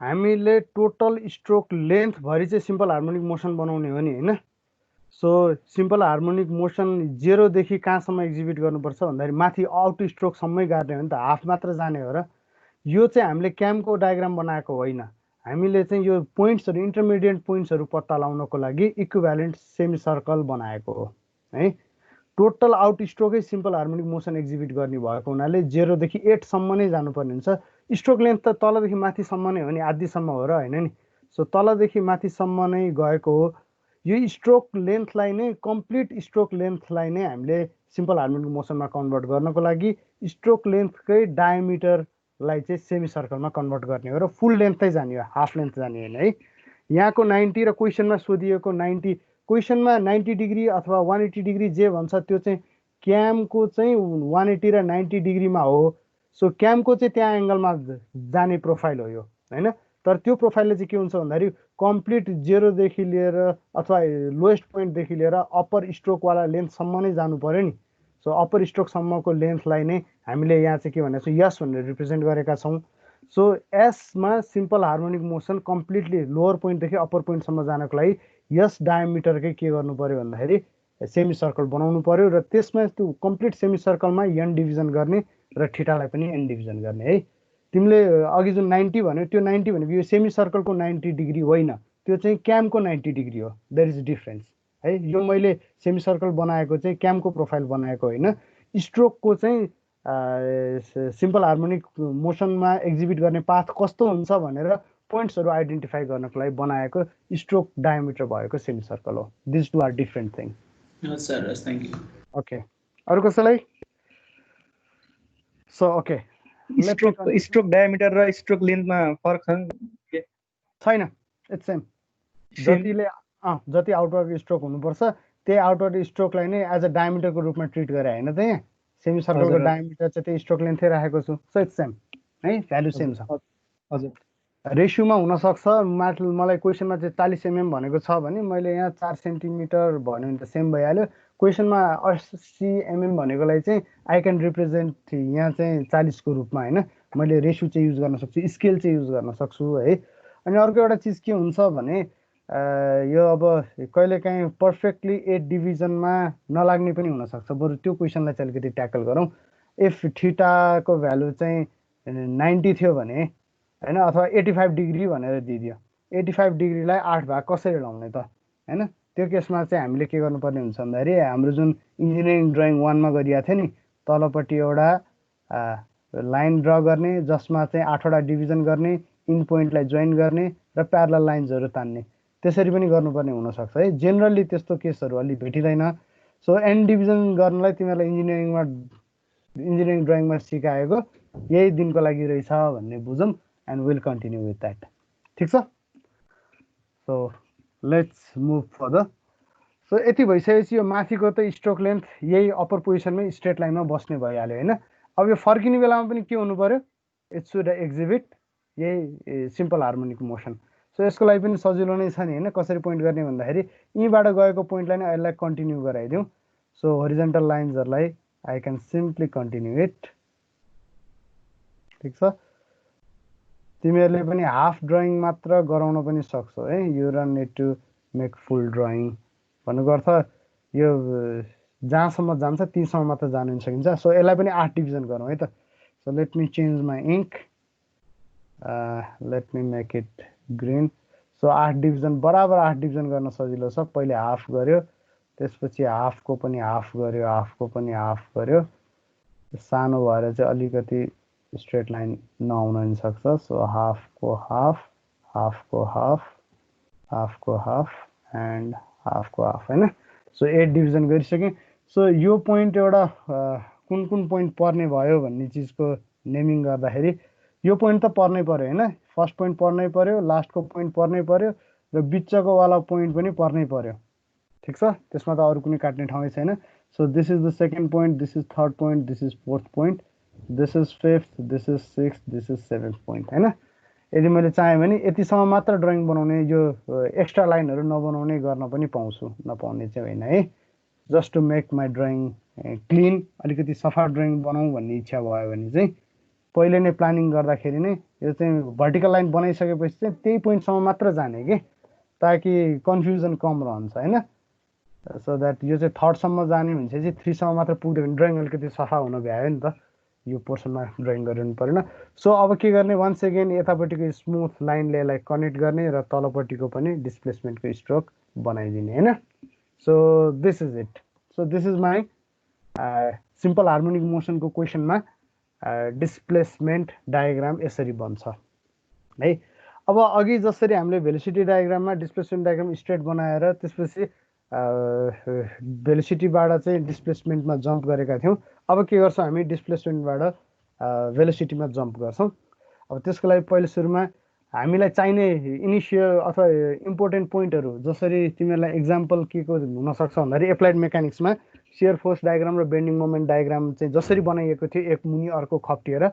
हामीले टोटल स्ट्रोक लेन्थ भरि चाहिँ सिम्पल हार्मोनिक मोसन बनाउने हो नि हैन। सो सिम्पल हार्मोनिक मोसन 0 देखि कहाँसम्म एक्जिक्युट गर्नुपर्छ भन्दाखेरि माथि आउट स्ट्रोकसम्मै गाड्ने हो नि त, हाफ मात्र जाने हो र। यो चाहिँ हामीले क्यामको डायग्राम बनाएको होइन, हामीले चाहिँ यो पोइन्ट्सहरू इन्टरमिडिएट पोइन्ट्सहरू पत्ता लगाउनको लागि इक्विभ्यालेन्ट सेमी सर्कल बनाएको हो है। टोटल आउट स्ट्रोकै सिम्पल हार्मोनिक मोसन एक्जिक्युट गर्ने भएको हुनाले 0 देखि 8 सम्म नै जानुपर्ने हुन्छ। स्ट्रोक लेन्थ त तलदेखि माथिसम्म नै हो नि, आधीसम्म हो र होइन नि। सो तलदेखि माथिसम्म नै गएको हो। यो स्ट्रोक लेन्थलाई नै कम्प्लिट स्ट्रोक लेन्थलाई नै हामीले सिम्पल हार्मोनिक मोसनमा कन्भर्ट गर्नको लागि स्ट्रोक लेन्थकै डायमिटरलाई चाहिँ सेमी सर्कलमा कन्भर्ट गर्ने हो र फुल लेन्थै जाने हो, हाफ लेन्थ जाने होइन है। यहाँको 90 र क्वेसनमा सोधिएको 90, क्वेसनमा 90 डिग्री अथवा 180 डिग्री जे भन्छ त्यो चाहिँ क्यामको चाहिँ 180 र 90 डिग्रीमा हो। सो क्यामको चाहिँ त्यहाँ एङ्गलमा जाने प्रोफाइल हो यो होइन। तर त्यो प्रोफाइलले चाहिँ के हुन्छ भन्दाखेरि कम्प्लिट 0देखि लिएर अथवा लोएस्ट पोइन्टदेखि लिएर अप्पर स्ट्रोकवाला लेन्थसम्म नै जानु पर्यो नि। सो अप्पर स्ट्रोकसम्मको लेन्थलाई नै हामीले यहाँ चाहिँ के भनेको छ यस भनेर रिप्रेजेन्ट गरेका छौँ। सो एसमा simple harmonic motion completely lower पोइन्टदेखि अप्पर पोइन्टसम्म जानको लागि यस डायमिटरकै के गर्नु पर्यो भन्दाखेरि सेमी सर्कल बनाउनु पर्यो र त्यसमा त्यो कम्प्लिट सेमी सर्कलमा एन डिभिजन गर्ने र ठिटालाई पनि एन डिभिजन गर्ने है। तिमीले अघि जुन 90 भन्यो त्यो 90 भनेको यो सेमी सर्कलको 90 डिग्री होइन, त्यो चाहिँ क्यामको 90 डिग्री हो। देयर इज डिफरेन्स है। यो मैले सेमी सर्कल बनाएको चाहिँ क्यामको प्रोफाइल बनाएको होइन, स्ट्रोकको चाहिँ सिम्पल हार्मोनिक मोसनमा एक्जिबिट गर्ने पाथ कस्तो हुन्छ भनेर पोइन्ट्सहरू आइडेन्टिफाई गर्नको लागि बनाएको स्ट्रोक डायमिटर भएको सेमी सर्कल हो। This two are different thing. Sir thank you. Okay, अरू कसैलाई? सो ओके, स्ट्रोक डायमिटर र स्ट्रोक लेन्थमा फरक छैन, इट्स सेम। जति आउटवर्ड स्ट्रोक हुनुपर्छ त्यही आउटवर्ड स्ट्रोकलाई नै एज अ डायमिटरको रूपमा ट्रिट गरे होइन त। यहाँ सेमी सर्कलको डायमिटर चाहिँ त्यही स्ट्रोक लेन्थै राखेको छु। सो इट्स सेम है, भ्यालु सेम छ। हजुर, रेसियोमा हुनसक्छ। मलाई क्वेसनमा चाहिँ 40 mm भनेको छ भने मैले यहाँ 4 सेन्टिमिटर भन्यो भने त सेम भइहाल्यो। क्वेसनमा 80 mm भनेकोलाई चाहिँ आई क्यान रिप्रेजेन्ट यहाँ चाहिँ 40 को रूपमा होइन, मैले रेसियो चाहिँ युज गर्न सक्छु, स्केल चाहिँ युज गर्न सक्छु है। अनि अर्को एउटा चिज के हुन्छ भने यो अब कहिलेकाहीँ पर्फेक्टली 8 डिभिजनमा नलाग्ने पनि हुनसक्छ। बरु त्यो क्वेसनलाई चाहिँ अलिकति ट्याकल गरौँ। इफ थीटाको भ्यालु चाहिँ 90 थियो भने होइन, अथवा 85 डिग्री भनेर दिइदियो, 85 डिग्रीलाई 8 भाग कसरी लाउने त होइन। त्यो केसमा चाहिँ हामीले के गर्नुपर्ने हुन्छ भन्दाखेरि हाम्रो जुन इन्जिनियरिङ ड्रइङ 1मा गरिएको थियो नि, तलपट्टि एउटा लाइन ड्र गर्ने जसमा चाहिँ 8वटा डिभिजन गर्ने, इन पोइन्टलाई जोइन गर्ने र प्यारलल लाइन्सहरू तान्ने, त्यसरी पनि गर्नुपर्ने हुनसक्छ है। जेनरली त्यस्तो केसहरू अलि भेटिँदैन। सो एन डिभिजन गर्नलाई तिमीहरूलाई इन्जिनियरिङ ड्रइङमा सिकाएको यही दिनको लागि रहेछ भन्ने बुझौँ। And will continue with that, ठिक छ। So let's move further. So यति भइसकेपछि यो माथिको त स्ट्रोक लेन्थ यही अप्पर पोजिसनमै स्ट्रेट लाइनमा बस्ने भइहाल्यो होइन। अब यो फर्किने बेलामा पनि के हुनु पर्यो, इट सुड एक्जिबिट यही सिम्पल हार्मोनिक मोसन। सो यसको लागि पनि सजिलो नै छ नि होइन। कसरी पोइन्ट गर्ने भन्दाखेरि यहीँबाट गएको पोइन्टलाई नै यसलाई कन्टिन्यू गराइदिउँ। सो होरिजेन्टल लाइन्सहरूलाई I can simply continue it, ठिक छ। तिमीहरूले पनि हाफ ड्रइङ मात्र गराउन पनि सक्छौ है। You don't need to make full drawing भन्नुको अर्थ यो जहाँसम्म जान्छ त्यहीँसम्म मात्र जानु सकिन्छ। सो यसलाई पनि 8 डिभिजन गरौँ है त। So let me change my ink, let me make it green. So 8 division बराबर 8 डिभिजन गर्न सजिलो छ। पहिले हाफ गऱ्यो, त्यसपछि हाफको पनि हाफ गऱ्यो, हाफको पनि हाफ गऱ्यो। सानो भएर चाहिँ अलिकति स्ट्रेट लाइन नआउन पनि सक्छ। सो हाफको हाफ, हाफको हाफ, हाफको हाफ एन्ड हाफको हाफ होइन। सो 8 डिभिजन गरिसकेँ। सो यो पोइन्ट एउटा कुन कुन पोइन्ट पर्ने भयो भन्ने चिजको नेमिङ गर्दाखेरि यो पोइन्ट त पर्नै पर्यो होइन। फर्स्ट पोइन्ट पर्नै पर्यो, लास्टको पोइन्ट पर्नै पर्यो र बिचको वाला पोइन्ट पनि पर्नै पर्यो, ठिक छ। त्यसमा त अरू कुनै काट्ने ठाउँै छैन। So this is the second point, this is third point, this is fourth point, this is fifth, this is sixth, this is seventh point होइन। यदि मैले चाहेँ भने यतिसम्म मात्र ड्रइङ बनाउने, यो एक्स्ट्रा लाइनहरू नबनाउने गर्न पनि पाउँछु, नपाउने चाहिँ होइन है। Just to make my drawing clean, अलिकति सफा ड्रइङ बनाऊँ भन्ने इच्छा भयो भने चाहिँ पहिले नै प्लानिङ गर्दाखेरि नै यो चाहिँ भर्टिकल लाइन बनाइसकेपछि चाहिँ त्यही पोइन्टसम्म मात्र जाने कि, ताकि कन्फ्युजन कम रहन्छ होइन। सो द्याट यो चाहिँ थर्डसम्म जाने भने चाहिँ 3सम्म मात्र पुग्यो भने ड्रइङ अलिकति सफा हुन भ्यायो नि त, यो पोर्सनमा ड्रइङ गरिनु परेन। सो अब के गर्ने, वान्स अगेन यतापट्टिको स्मुथ लाइनले यसलाई कनेक्ट गर्ने र तलपट्टिको पनि डिस्प्लेसमेन्टको स्ट्रोक बनाइदिने होइन। So this is it. So this is my simple harmonic मोसनको क्वेसनमा डिस्प्लेसमेन्ट डायग्राम यसरी बन्छ है। अब अघि जसरी हामीले भेलोसिटी डायग्राममा डिस्प्लेसमेन्ट डायग्राम स्ट्रेट बनाएर त्यसपछि भेलोसिटीबाट चाहिँ डिस्प्लेसमेन्टमा जम्प गरेका थियौँ। अब के गर्छौँ हामी, डिस्प्लेसमेन्टबाट भेलोसिटीमा जम्प गर्छौँ। अब त्यसको लागि पहिले सुरुमा हामीलाई चाहिने इनिसियल अथवा इम्पोर्टेन्ट पोइन्टहरू, जसरी तिमीहरूलाई एक्जाम्पल के को हुनसक्छ भन्दाखेरि एप्लाइड मेकानिक्समा सियर फोर्स डायग्राम र बेन्डिङ मोमेन्ट डायग्राम चाहिँ जसरी बनाइएको थियो एक मुनि अर्को खप्टिएर,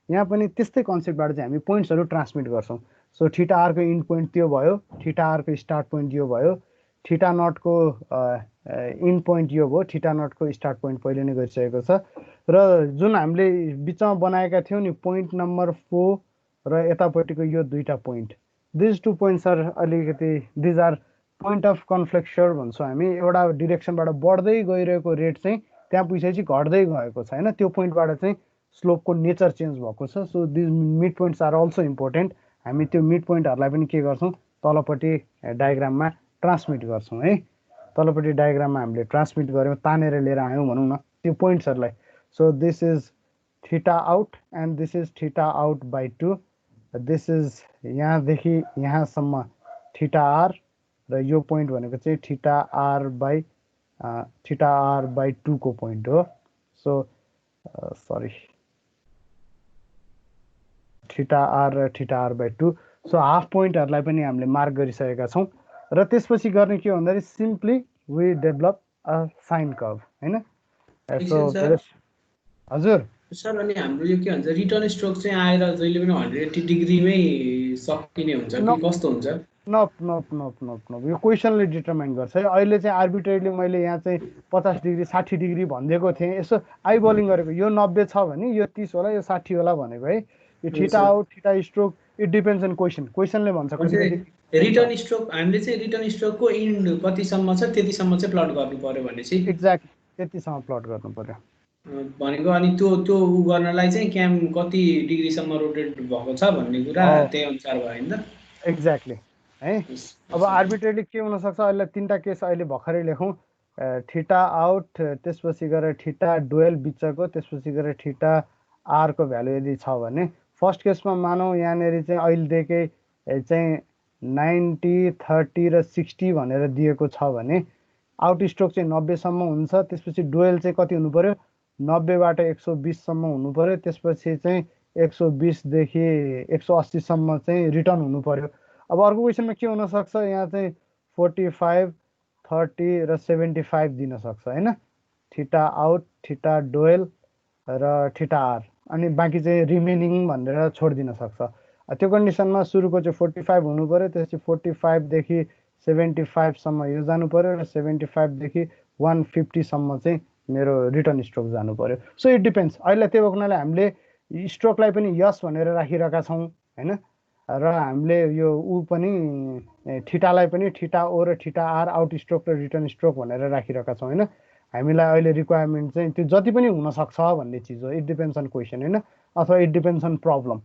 यहाँ पनि त्यस्तै कन्सेप्टबाट चाहिँ हामी पोइन्ट्सहरू ट्रान्समिट गर्छौँ। सो थीटा आरको इन्ड पोइन्ट त्यो भयो, थीटा आरको स्टार्ट पोइन्ट यो भयो, थीटा नटको इन्ड पोइन्ट यो भयो, थीटा नटको स्टार्ट पोइन्ट पहिले नै गरिसकेको छ। र जुन हामीले बिचमा बनाएका थियौँ नि पोइन्ट नम्बर 4 र यतापट्टिको यो दुईटा point, these two points are अलिकति these are point of contraflexure भन्छौँ हामी। एउटा डिरेक्सनबाट बढ्दै गइरहेको रेट चाहिँ त्यहाँ पुगेपछि घट्दै गएको छ होइन, त्यो पोइन्टबाट चाहिँ स्लोपको नेचर चेन्ज भएको छ। So these mid points are also important. हामी त्यो मिड पोइन्टहरूलाई पनि के गर्छौँ, तलपट्टि डायग्राममा ट्रान्समिट गर्छौँ है। तलपट्टि डायग्राममा हामीले ट्रान्समिट गऱ्यौँ, तानेर लिएर आयौँ भनौँ न त्यो पोइन्ट्सहरूलाई। So this is theta out and this is theta out by 2। This is यहाँदेखि यहाँसम्म थीटा आर र यो पोइन्ट भनेको चाहिँ थीटा आर बाई 2 को पोइन्ट हो। सो सरी, थीटा आर र theta R by 2। So half पोइन्टहरूलाई पनि हामीले मार्क गरिसकेका छौँ। र त्यसपछि गर्ने के हो भन्दाखेरि simply we develop a sine curve होइन। सो हजुर सर, अनि हाम्रो यो के भन्छ रिटर्न स्ट्रोक चाहिँ आएर जहिले पनि 180 डिग्रीमै सकिने हुन्छ कि कस्तो हुन्छ? नप नप नप नप नप यो क्वेसनले डिटर्माइन गर्छ है। अहिले चाहिँ आर्बिट्रेरीली मैले यहाँ चाहिँ 50 डिग्री 60 डिग्री भनिदिएको थिएँ, यसो आइबलिङ गरेको, यो 90 छ भने यो 30 होला, यो 60 होला भनेको है। यो theta out theta stroke it depends on क्वेसनले भन्छ। रिटर्न स्ट्रोक हामीले चाहिँ रिटर्न स्ट्रोकको इन्ड कतिसम्म छ त्यतिसम्म चाहिँ प्लट गर्नु पर्यो भनेपछि एक्ज्याक्ट त्यतिसम्म प्लट गर्नु पर्यो भनेको। अनि त्यो उ गर्नलाई चाहिँ क्याम कति डिग्रीसम्म रोटेट भएको छ भन्ने कुरा त्यही अनुसार भयो नि त। एक्ज्याक्टली है। अब आर्बिट्रेरली के हुनसक्छ, अहिले 3टा केस अहिले भर्खरै लेखौँ। थीटा आउट, त्यसपछि गएर थीटा डुएल बिचको, त्यसपछि गएर थीटा आरको भ्यालु यदि छ भने, फर्स्ट केसमा मानौँ यहाँनिर चाहिँ अहिलेदेखि चाहिँ 90 30 र 60 भनेर दिएको छ भने आउट स्ट्रोक चाहिँ 90 सम्म हुन्छ। त्यसपछि डुएल चाहिँ कति हुनु पर्यो, 90 बाट 120 सम्म हुनु पर्यो। त्यसपछि चाहिँ 120 देखि 180 सम्म चाहिँ रिटर्न हुनु पर्यो। अब अर्को क्वेसनमा के हुनसक्छ, यहाँ चाहिँ 45 30 र 75 दिन सक्छ होइन, थीटा आउट थीटा डुएल र थीटा आर, अनि बाँकी चाहिँ रिमेनिङ भनेर छोडिदिन सक्छ। त्यो कन्डिसनमा सुरुको चाहिँ 45 हुनु पर्यो, त्यसपछि 45 देखि 75 सम्म यो जानु पर्यो र 75 देखि 150 सम्म चाहिँ मेरो रिटर्न स्ट्रोक जानु पर्यो। So it depends. अहिले त्यो हुनाले हामीले स्ट्रोकलाई पनि यस भनेर राखिरहेका छौँ होइन, र हामीले यो ऊ पनि थीटालाई पनि थीटा ओ र थीटा आर आउट स्ट्रोक र रिटर्न स्ट्रोक भनेर राखिरहेका छौँ होइन। हामीलाई अहिले रिक्वायरमेन्ट चाहिँ त्यो जति पनि हुनसक्छ भन्ने चिज हो। इट डिपेन्ड्स अन क्वेसन होइन, अथवा इट डिपेन्ड्स अन प्रब्लम।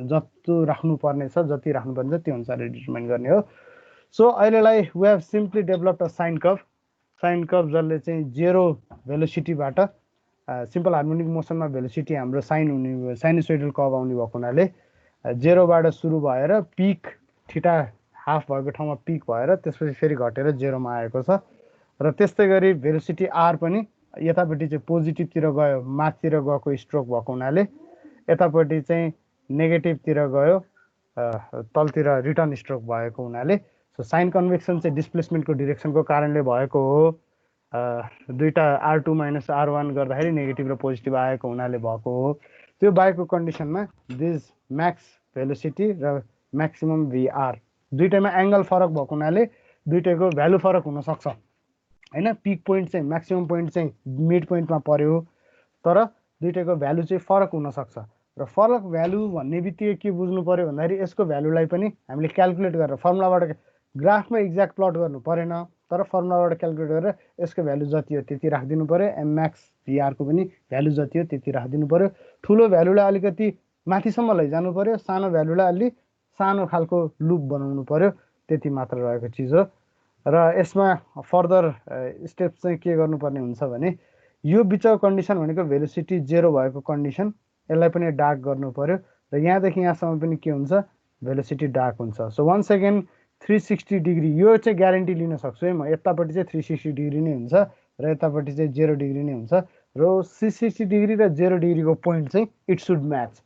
जस्तो राख्नुपर्ने छ, जति राख्नुपर्ने छ त्यो अनुसारले डिटर्माइन गर्ने हो। सो अहिलेलाई we have simply developed a sine curve जसले चाहिँ 0 भेलोसिटीबाट सिम्पल हार्मोनिक मोसनमा भेलोसिटी हाम्रो साइनोसोइडल कर्भ आउने भएको हुनाले 0 बाट सुरु भएर पिक थीटा हाफ भएको ठाउँमा पिक भएर त्यसपछि फेरि घटेर 0 मा आएको छ। र त्यस्तै गरी भेलोसिटी आर पनि यतापट्टि चाहिँ पोजिटिभतिर गयो, माथितिर गएको स्ट्रोक भएको हुनाले, यतापट्टि चाहिँ नेगेटिभतिर गयो, तलतिर रिटर्न स्ट्रोक भएको हुनाले। सो साइन कन्भेक्सन चाहिँ डिस्प्लेसमेन्टको डिरेक्सनको कारणले भएको हो। दुईटा R2 - R1 गर्दाखेरि नेगेटिभ र पोजिटिभ आएको हुनाले भएको हो। त्यो बाहेकको कन्डिसनमा दिस म्याक्स भेलोसिटी र म्याक्सिमम VR दुईटैमा एङ्गल फरक भएको हुनाले दुईटैको भ्यालु फरक हुनसक्छ होइन। पिक पोइन्ट चाहिँ म्याक्सिमम पोइन्ट चाहिँ मिड पोइन्टमा पर्यो, तर दुईटैको भ्यालु चाहिँ फरक हुनसक्छ। र फरक भ्यालु भन्ने बित्तिकै के बुझ्नु पर्यो भन्दाखेरि यसको भ्यालुलाई पनि हामीले क्यालकुलेट गरेर फर्मुलाबाट, ग्राफमा एक्ज्याक्ट प्लट गर्नु परेन, तर फर्मुलाबाट क्यालकुलेट गरेर यसको भ्यालु जति हो त्यति राखिदिनु पर्यो, एमम्याक्स भीआरको पनि भ्यालु जति हो त्यति राखिदिनु पर्यो। ठुलो भ्यालुलाई अलिकति माथिसम्म लैजानु पर्यो, सानो भ्यालुलाई अलि सानो खालको लुप बनाउनु पर्यो, त्यति मात्र रहेको चिज हो। र यसमा फर्दर स्टेप चाहिँ के गर्नुपर्ने हुन्छ भने यो बिचको कन्डिसन भनेको भेलोसिटी 0 भएको कन्डिसन, यसलाई पनि डार्क गर्नु पर्यो र यहाँदेखि यहाँसम्म पनि के हुन्छ, भेलोसिटी डार्क हुन्छ। सो वन्स अगेन 360 डिग्री यो चाहिँ ग्यारेन्टी लिन सक्छु है म, यतापट्टि चाहिँ 360 डिग्री नै हुन्छ र यतापट्टि चाहिँ 0 डिग्री नै हुन्छ। र 360 डिग्री र 0 डिग्रीको पोइन्ट चाहिँ इट सुड म्याच।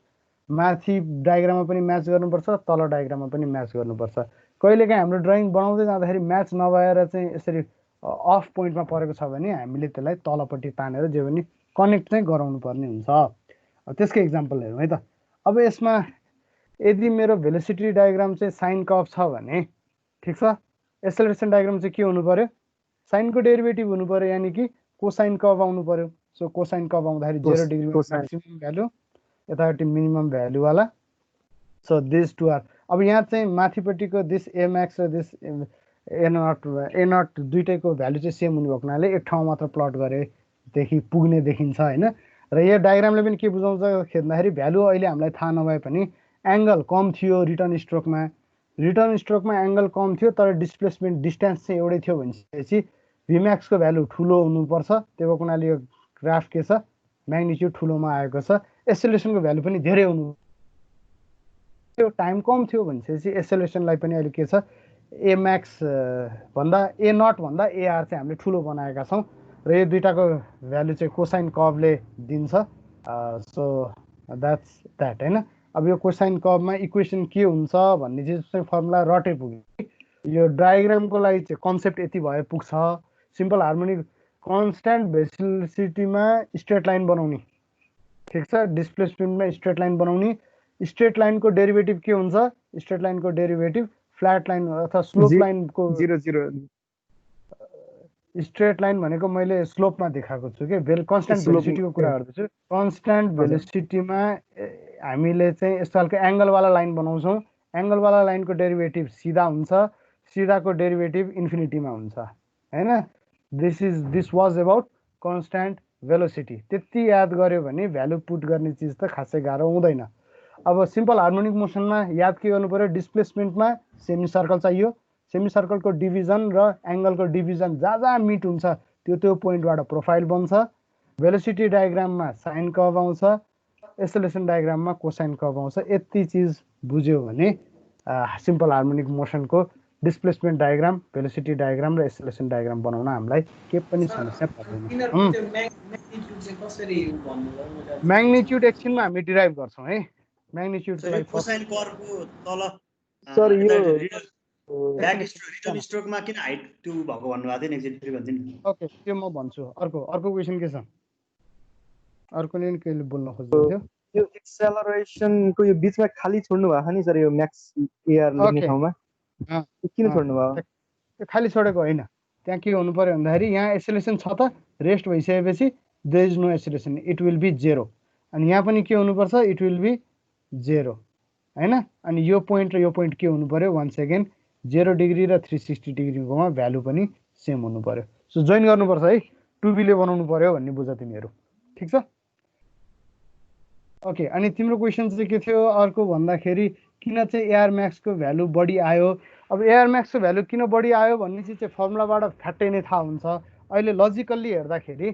माथि डायग्राममा पनि म्याच गर्नुपर्छ, तल डायग्राममा पनि म्याच गर्नुपर्छ। कहिलेकाहीँ हाम्रो ड्रइङ बनाउँदै जाँदाखेरि म्याच नभएर चाहिँ यसरी अफ पोइन्टमा परेको छ भने हामीले त्यसलाई तलपट्टि तानेर जे पनि कनेक्ट चाहिँ गराउनु पर्ने हुन्छ। त्यसको इक्जाम्पल हेरौँ है त। अब यसमा यदि मेरो भेलोसिटी डायग्राम चाहिँ साइन कर्भ छ भने ठिक छ, एक्सेलरेसन डायग्राम चाहिँ के हुनु पर्यो, साइनको डेरिभेटिभ हुनु पर्यो, यानि कि कोसाइन कर्भ आउनु पर्यो। सो कोसाइन कर्भ आउँदाखेरि 0 डिग्री म्याक्सिमम भ्यालु, यतापट्टि मिनिमम भ्यालुवाला। सो दिस टु आर, अब यहाँ चाहिँ माथिपट्टिको दिस ए म्याक्स र दिस ए नट दुइटैको भ्यालु चाहिँ सेम हुने भएको हुनाले एक ठाउँ मात्र प्लट गरेदेखि पुग्ने देखिन्छ होइन। र यो डायग्रामले पनि के बुझाउँछ खेद्दाखेरि भ्यालु अहिले हामीलाई थाहा नभए पनि एङ्गल कम थियो रिटर्न स्ट्रोकमा, एङ्गल कम थियो तर डिस्प्लेसमेन्ट डिस्टेन्स चाहिँ एउटै थियो भनेपछि भिम्याक्सको भ्यालु ठुलो हुनुपर्छ। त्यो भएको हुनाले यो ग्राफ के छ, म्याग्निट्युड ठुलोमा आएको छ। एक्सेलरेसनको भ्यालु पनि धेरै हुनु, त्यो टाइम कम थियो भनेपछि एक्सेलरेसनलाई पनि अहिले के छ, ए म्याक्स भन्दा ए नट भन्दा एआर चाहिँ हामीले ठुलो बनाएका छौँ र यो दुइटाको भ्यालु चाहिँ कोसाइन कर्भले दिन्छ। सो द्याट्स द्याट होइन। अब यो कोसाइन कर्भमा इक्वेसन के हुन्छ भन्ने चाहिँ फर्मुला रटे पुग्यो। यो डायग्रामको लागि चाहिँ कन्सेप्ट यति भए पुग्छ। सिम्पल हार्मोनिक कन्स्ट्यान्ट भेलोसिटीमा स्ट्रेट लाइन बनाउने, ठिक छ, डिस्प्लेसमेन्टमा स्ट्रेट लाइन बनाउने। स्ट्रेट लाइनको डेरिभेटिभ के हुन्छ, स्ट्रेट लाइनको डेरिभेटिभ फ्ल्याट लाइन अथवा स्लोप लाइनको 0 स्ट्रेट लाइन भनेको मैले स्लोपमा देखाएको छु कि कन्स्ट्यान्ट भेलोसिटीको कुरा गर्दैछु। कन्स्ट्यान्ट भेलोसिटीमा हामीले चाहिँ यस्तो खालको एङ्गलवाला लाइन बनाउँछौँ। एङ्गलवाला लाइनको डेरिभेटिभ सिधा हुन्छ, सिधाको डेरिभेटिभ इन्फिनिटीमा हुन्छ होइन। This was about constant velocity. त्यति याद गर्यो भने भ्यालु पुट गर्ने चिज त खासै गाह्रो हुँदैन। अब सिम्पल हार्मोनिक मोसनमा याद के गर्नु पर्यो, डिस्प्लेसमेन्टमा सेमी सर्कल चाहियो, सेमी सर्कलको डिभिजन र एङ्गलको डिभिजन जहाँ मिट हुन्छ त्यो पोइन्टबाट प्रोफाइल बन्छ। भेलोसिटी डायग्राममा साइन कर्भ आउँछ, एक्सेलरेसन डायग्राममा कोसाइन कर्भ आउँछ। यति चिज बुझ्यो भने सिम्पल हार्मोनिक मोसनको डिस्प्लेसमेन्ट डायग्राम, भेलोसिटी डायग्राम र एक्सेलरेसन डायग्राम बनाउन हामीलाई के पनि समस्या पर्दैन। म्याग्निट्युड एकछिनमा हामी डिराइभ गर्छौँ है। म्याग्निट्युडलाई कोसाइन कर्भको तल सर यो रिटर्न स्ट्रोकमा किन हाइट टु भएको भन्नुभएको थियो नि, एकचोटि भनिदिनु नि। ओके, त्यो म भन्छु। अर्को क्वेसन के छ, अर्कोले नि केही बोल्न खोज्दै थियो। यो एक्सेलरेसनको यो बीचमा खाली छोड्नु भएको नि सर, यो म्याक्स एआर लेख्ने ठाउँमा किन छोड्नु भयो? त्यो खाली छोडेको होइन, त्यहाँ के हुनु पर्यो भन्दाखेरि यहाँ एक्सेलरेसन छ त, रेस्ट भइसकेपछि there is no acceleration, it will be 0। अनि यहाँ पनि के हुनुपर्छ, इट विल बी 0 होइन। अनि यो पोइन्ट र यो पोइन्ट के हुनु पर्यो, वान्स अगेन 0 डिग्री र 360 डिग्रीकोमा भ्यालु पनि सेम हुनु पर्यो। सो जोइन गर्नुपर्छ है, 2B ले बनाउनु पर्यो भन्ने बुझ तिमीहरू, ठिक छ। ओके, अनि तिम्रो क्वेसन चाहिँ के थियो अर्को भन्दाखेरि किन चाहिँ एआर म्याक्सको भ्यालु बढी आयो। अब एआर म्याक्सको भ्यालु किन बढी आयो भन्ने चाहिँ फर्मुलाबाट फ्याट्टै नै थाहा हुन्छ। अहिले लजिकल्ली हेर्दाखेरि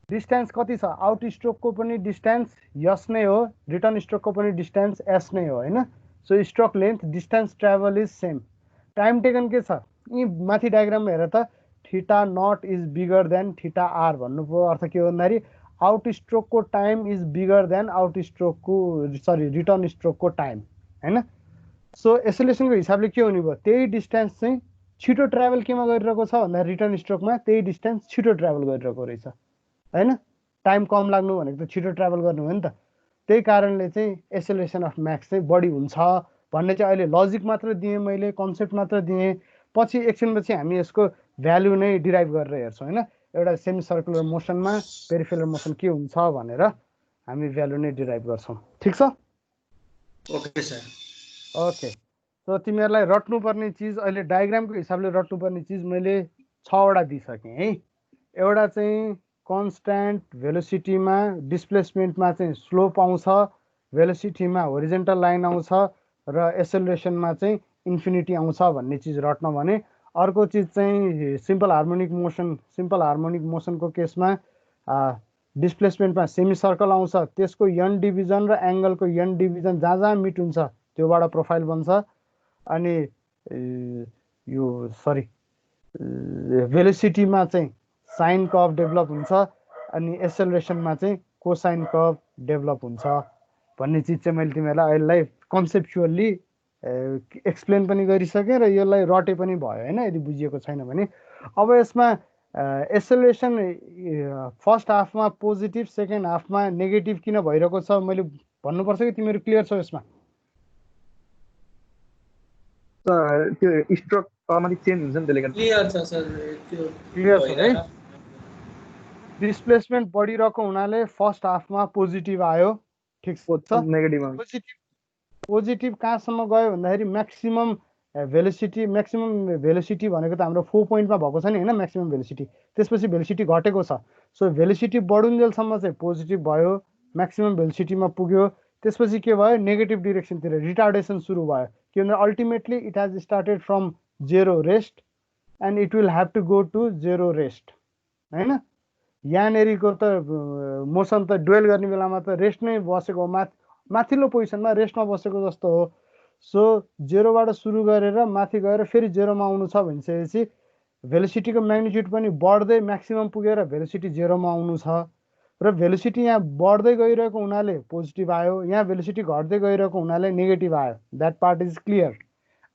डिस्टेन्स कति छ, आउट स्ट्रोकको पनि डिस्टेन्स यस नै हो, रिटर्न स्ट्रोकको पनि डिस्टेन्स एस नै हो होइन। So stroke length distance travel is same. Time taken के छ, यी माथि डायग्राममा हेर त, theta not is bigger than theta R भन्नुको अर्थ के हो भन्दाखेरि आउट स्ट्रोकको time is bigger than return स्ट्रोकको टाइम होइन। सो एक्सेलरेसनको हिसाबले के हुने भयो, त्यही डिस्टेन्स चाहिँ छिटो ट्राभल केमा गरिरहेको छ भन्दा रिटर्न स्ट्रोकमा त्यही डिस्टेन्स छिटो ट्राभल गरिरहेको रहेछ होइन। टाइम कम लाग्नु भनेको त छिटो ट्राभल गर्नु हो नि त। त्यही कारणले चाहिँ एक्सेलरेसन अफ म्याक्स चाहिँ बढी हुन्छ भन्ने चाहिँ अहिले लजिक मात्र दिएँ मैले, कन्सेप्ट मात्र दिएँ। पछि एकछिनपछि हामी यसको भ्यालु नै डिराइभ गरेर हेर्छौँ होइन। एउटा सेमी सर्कुलर मोसनमा पेरिफेरल मोसन के हुन्छ भनेर हामी भ्यालु नै डिराइभ गर्छौँ, ठिक छ। Okay sir. ओके, सो तिमीहरूलाई रट्नुपर्ने चिज अहिले डायग्रामको हिसाबले रट्नुपर्ने चिज मैले 6वटा दिइसकेँ है। एउटा चाहिँ कन्स्ट्यान्ट भेलोसिटीमा डिस्प्लेसमेन्टमा चाहिँ स्लोप आउँछ, भेलोसिटीमा होरिजेन्टल लाइन आउँछ र एक्सेलरेसनमा चाहिँ इन्फिनिटी आउँछ भन्ने चिज रट्न भने। अर्को चिज चाहिँ सिम्पल हार्मोनिक मोसनको केसमा डिस्प्लेसमेन्टमा सेमी सर्कल आउँछ, त्यसको यन डिभिजन र एङ्गलको यन डिभिजन जहाँ मिट हुन्छ त्योबाट प्रोफाइल बन्छ। अनि यो भेलोसिटीमा चाहिँ साइन कर्भ डेभलप हुन्छ, अनि एक्सेलरेसनमा चाहिँ कोसाइन कर्भ डेभलप हुन्छ भन्ने चिज चाहिँ मैले तिमीहरूलाई अहिलेलाई कन्सेप्चुअल्ली एक्सप्लेन पनि गरिसकेँ र यसलाई रटे पनि भयो होइन यदि बुझिएको छैन भने। अब यसमा एसेलेरेसन फर्स्ट हाफमा पोजिटिभ सेकेन्ड हाफमा नेगेटिभ किन भइरहेको छ मैले भन्नुपर्छ कि तिमीहरू क्लियर छौ यसमा? त्यो स्ट्रोक तलमाथि चेन्ज हुन्छ नि त्यसले गर्दा क्लियर छ सर, त्यो क्लियर छ है? डिस्प्लेसमेन्ट बढिरहेको हुनाले फर्स्ट हाफमा पोजिटिभ आयो, ठिक छ। नेगेटिभ पोजिटिभ कहाँसम्म गयो भन्दाखेरि म्याक्सिमम भेलोसिटी भनेको त हाम्रो 4 पोइन्टमा भएको छ नि होइन म्याक्सिमम भेलोसिटी, त्यसपछि भेलोसिटी घटेको छ। सो भेलोसिटी बढुन्जेलसम्म चाहिँ पोजिटिभ भयो, म्याक्सिमम भेलोसिटीमा पुग्यो, त्यसपछि के भयो नेगेटिभ डिरेक्सनतिर रिटार्डेसन सुरु भयो। के भन्दा ultimately it has started from zero rest and it will have to go to zero rest होइन। यहाँनेरिको त मोसन त डुवेल गर्ने बेलामा त रेस्ट नै बसेको, माथिल्लो पोजिसनमा रेस्टमा बसेको जस्तो हो। सो जेरोबाट सुरु गरेर माथि गएर फेरि जेरोमा आउनु छ भनिसकेपछि भेलोसिटीको म्याग्निट्युड पनि बढ्दै म्याक्सिमम पुगेर भेलोसिटी जेरोमा आउनु छ र भेलोसिटी यहाँ बढ्दै गइरहेको हुनाले पोजिटिभ आयो, यहाँ भेलोसिटी घट्दै गइरहेको हुनाले नेगेटिभ आयो। That part is clear.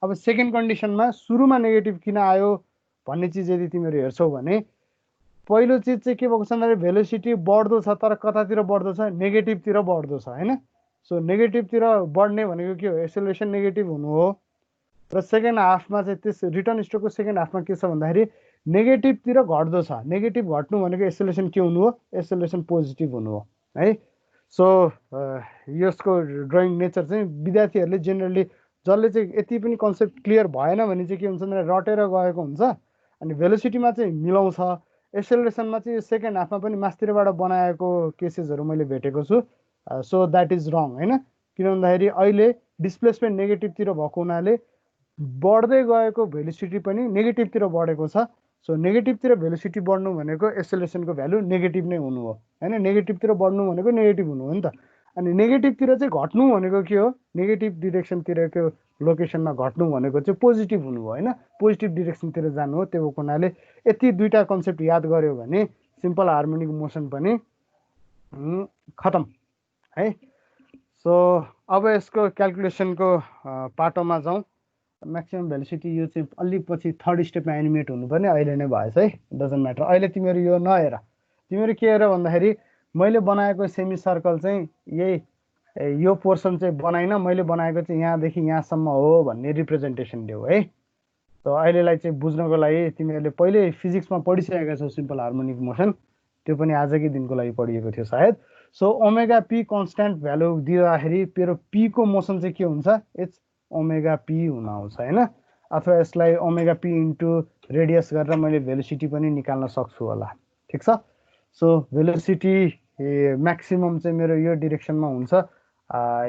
अब सेकेन्ड कन्डिसनमा सुरुमा नेगेटिभ किन आयो भन्ने चिज यदि तिमीहरू हेर्छौ भने पहिलो चिज चाहिँ के भएको छ भन्दाखेरि भेलोसिटी बढ्दो छ तर कतातिर बढ्दो छ नेगेटिभतिर बढ्दो छ होइन। सो नेगेटिभतिर बढ्ने भनेको के हो एसेलेरेसन नेगेटिभ हुनु हो। र सेकेन्ड हाफमा चाहिँ त्यस रिटर्न स्ट्रोकको सेकेन्ड हाफमा के छ भन्दाखेरि नेगेटिभतिर घट्दो छ। नेगेटिभ घट्नु भनेको एसेलेरेसन के हुनु हो एसेलेरेसन पोजिटिभ हुनु हो है। सो यसको ड्रइङ नेचर चाहिँ विद्यार्थीहरूले जेनरली जसले चाहिँ यति पनि कन्सेप्ट क्लियर भएन भने चाहिँ के हुन्छ भने रटेर गएको हुन्छ अनि भेलोसिटीमा चाहिँ मिलाउँछ। एसेलेरेसनमा चाहिँ यो सेकेन्ड हाफमा पनि मास्तिरबाट बनाएको केसेसहरू मैले भेटेको छु। सो द्याट इज रङ होइन। किन भन्दाखेरि अहिले डिस्प्लेसमेन्ट नेगेटिभतिर भएको हुनाले बढ्दै गएको भेलोसिटी पनि नेगेटिभतिर बढेको छ। सो नेगेटिभतिर भेलोसिटी बढ्नु भनेको एसेलेरेसनको भ्यालु नेगेटिभ नै हुनु हो होइन। नेगेटिभतिर बढ्नु भनेको नेगेटिभ हुनु हो नि त। अनि नेगेटिभतिर चाहिँ घट्नु भनेको के हो नेगेटिभ डिरेक्सनतिरको लोकेसनमा घट्नु भनेको चाहिँ पोजिटिभ हुनु हो होइन। पोजिटिभ डिरेक्सनतिर जानु हो। त्यो हुनाले यति दुईवटा कन्सेप्ट याद गऱ्यो भने सिम्पल हार्मोनिक मोसन पनि खतम है। सो अब यसको क्यालकुलेसनको पाटोमा जाउँ। म्याक्सिमम भेलोसिटी यो चाहिँ अलि पछि थर्ड स्टेपमा एनिमेट हुनुपर्ने अहिले नै भएछ है, डजन्ट म्याटर। अहिले तिमीहरू यो नहेर, तिमीहरू के हेर भन्दाखेरि मैले बनाएको सेमी सर्कल चाहिँ यही यो पोर्सन चाहिँ बनाइन, मैले बनाएको चाहिँ यहाँदेखि यहाँसम्म हो भन्ने रिप्रेजेन्टेसन देऊ है। सो अहिलेलाई चाहिँ बुझ्नको लागि तिमीहरूले पहिले फिजिक्समा पढिसकेका छौ सिम्पल हार्मोनिक मोसन, त्यो पनि आजकै दिनको लागि पढिएको थियो सायद। So omega P constant value दिँदाखेरि तेरो पीको मोसन चाहिँ के हुन्छ इट्स ओमेगा पी हुन आउँछ होइन। अथवा यसलाई ओमेगा पी इन्टु रेडियस गरेर मैले भेलोसिटी पनि निकाल्न सक्छु होला, ठिक छ। सो भेलोसिटी म्याक्सिमम चाहिँ मेरो यो डिरेक्सनमा हुन्छ,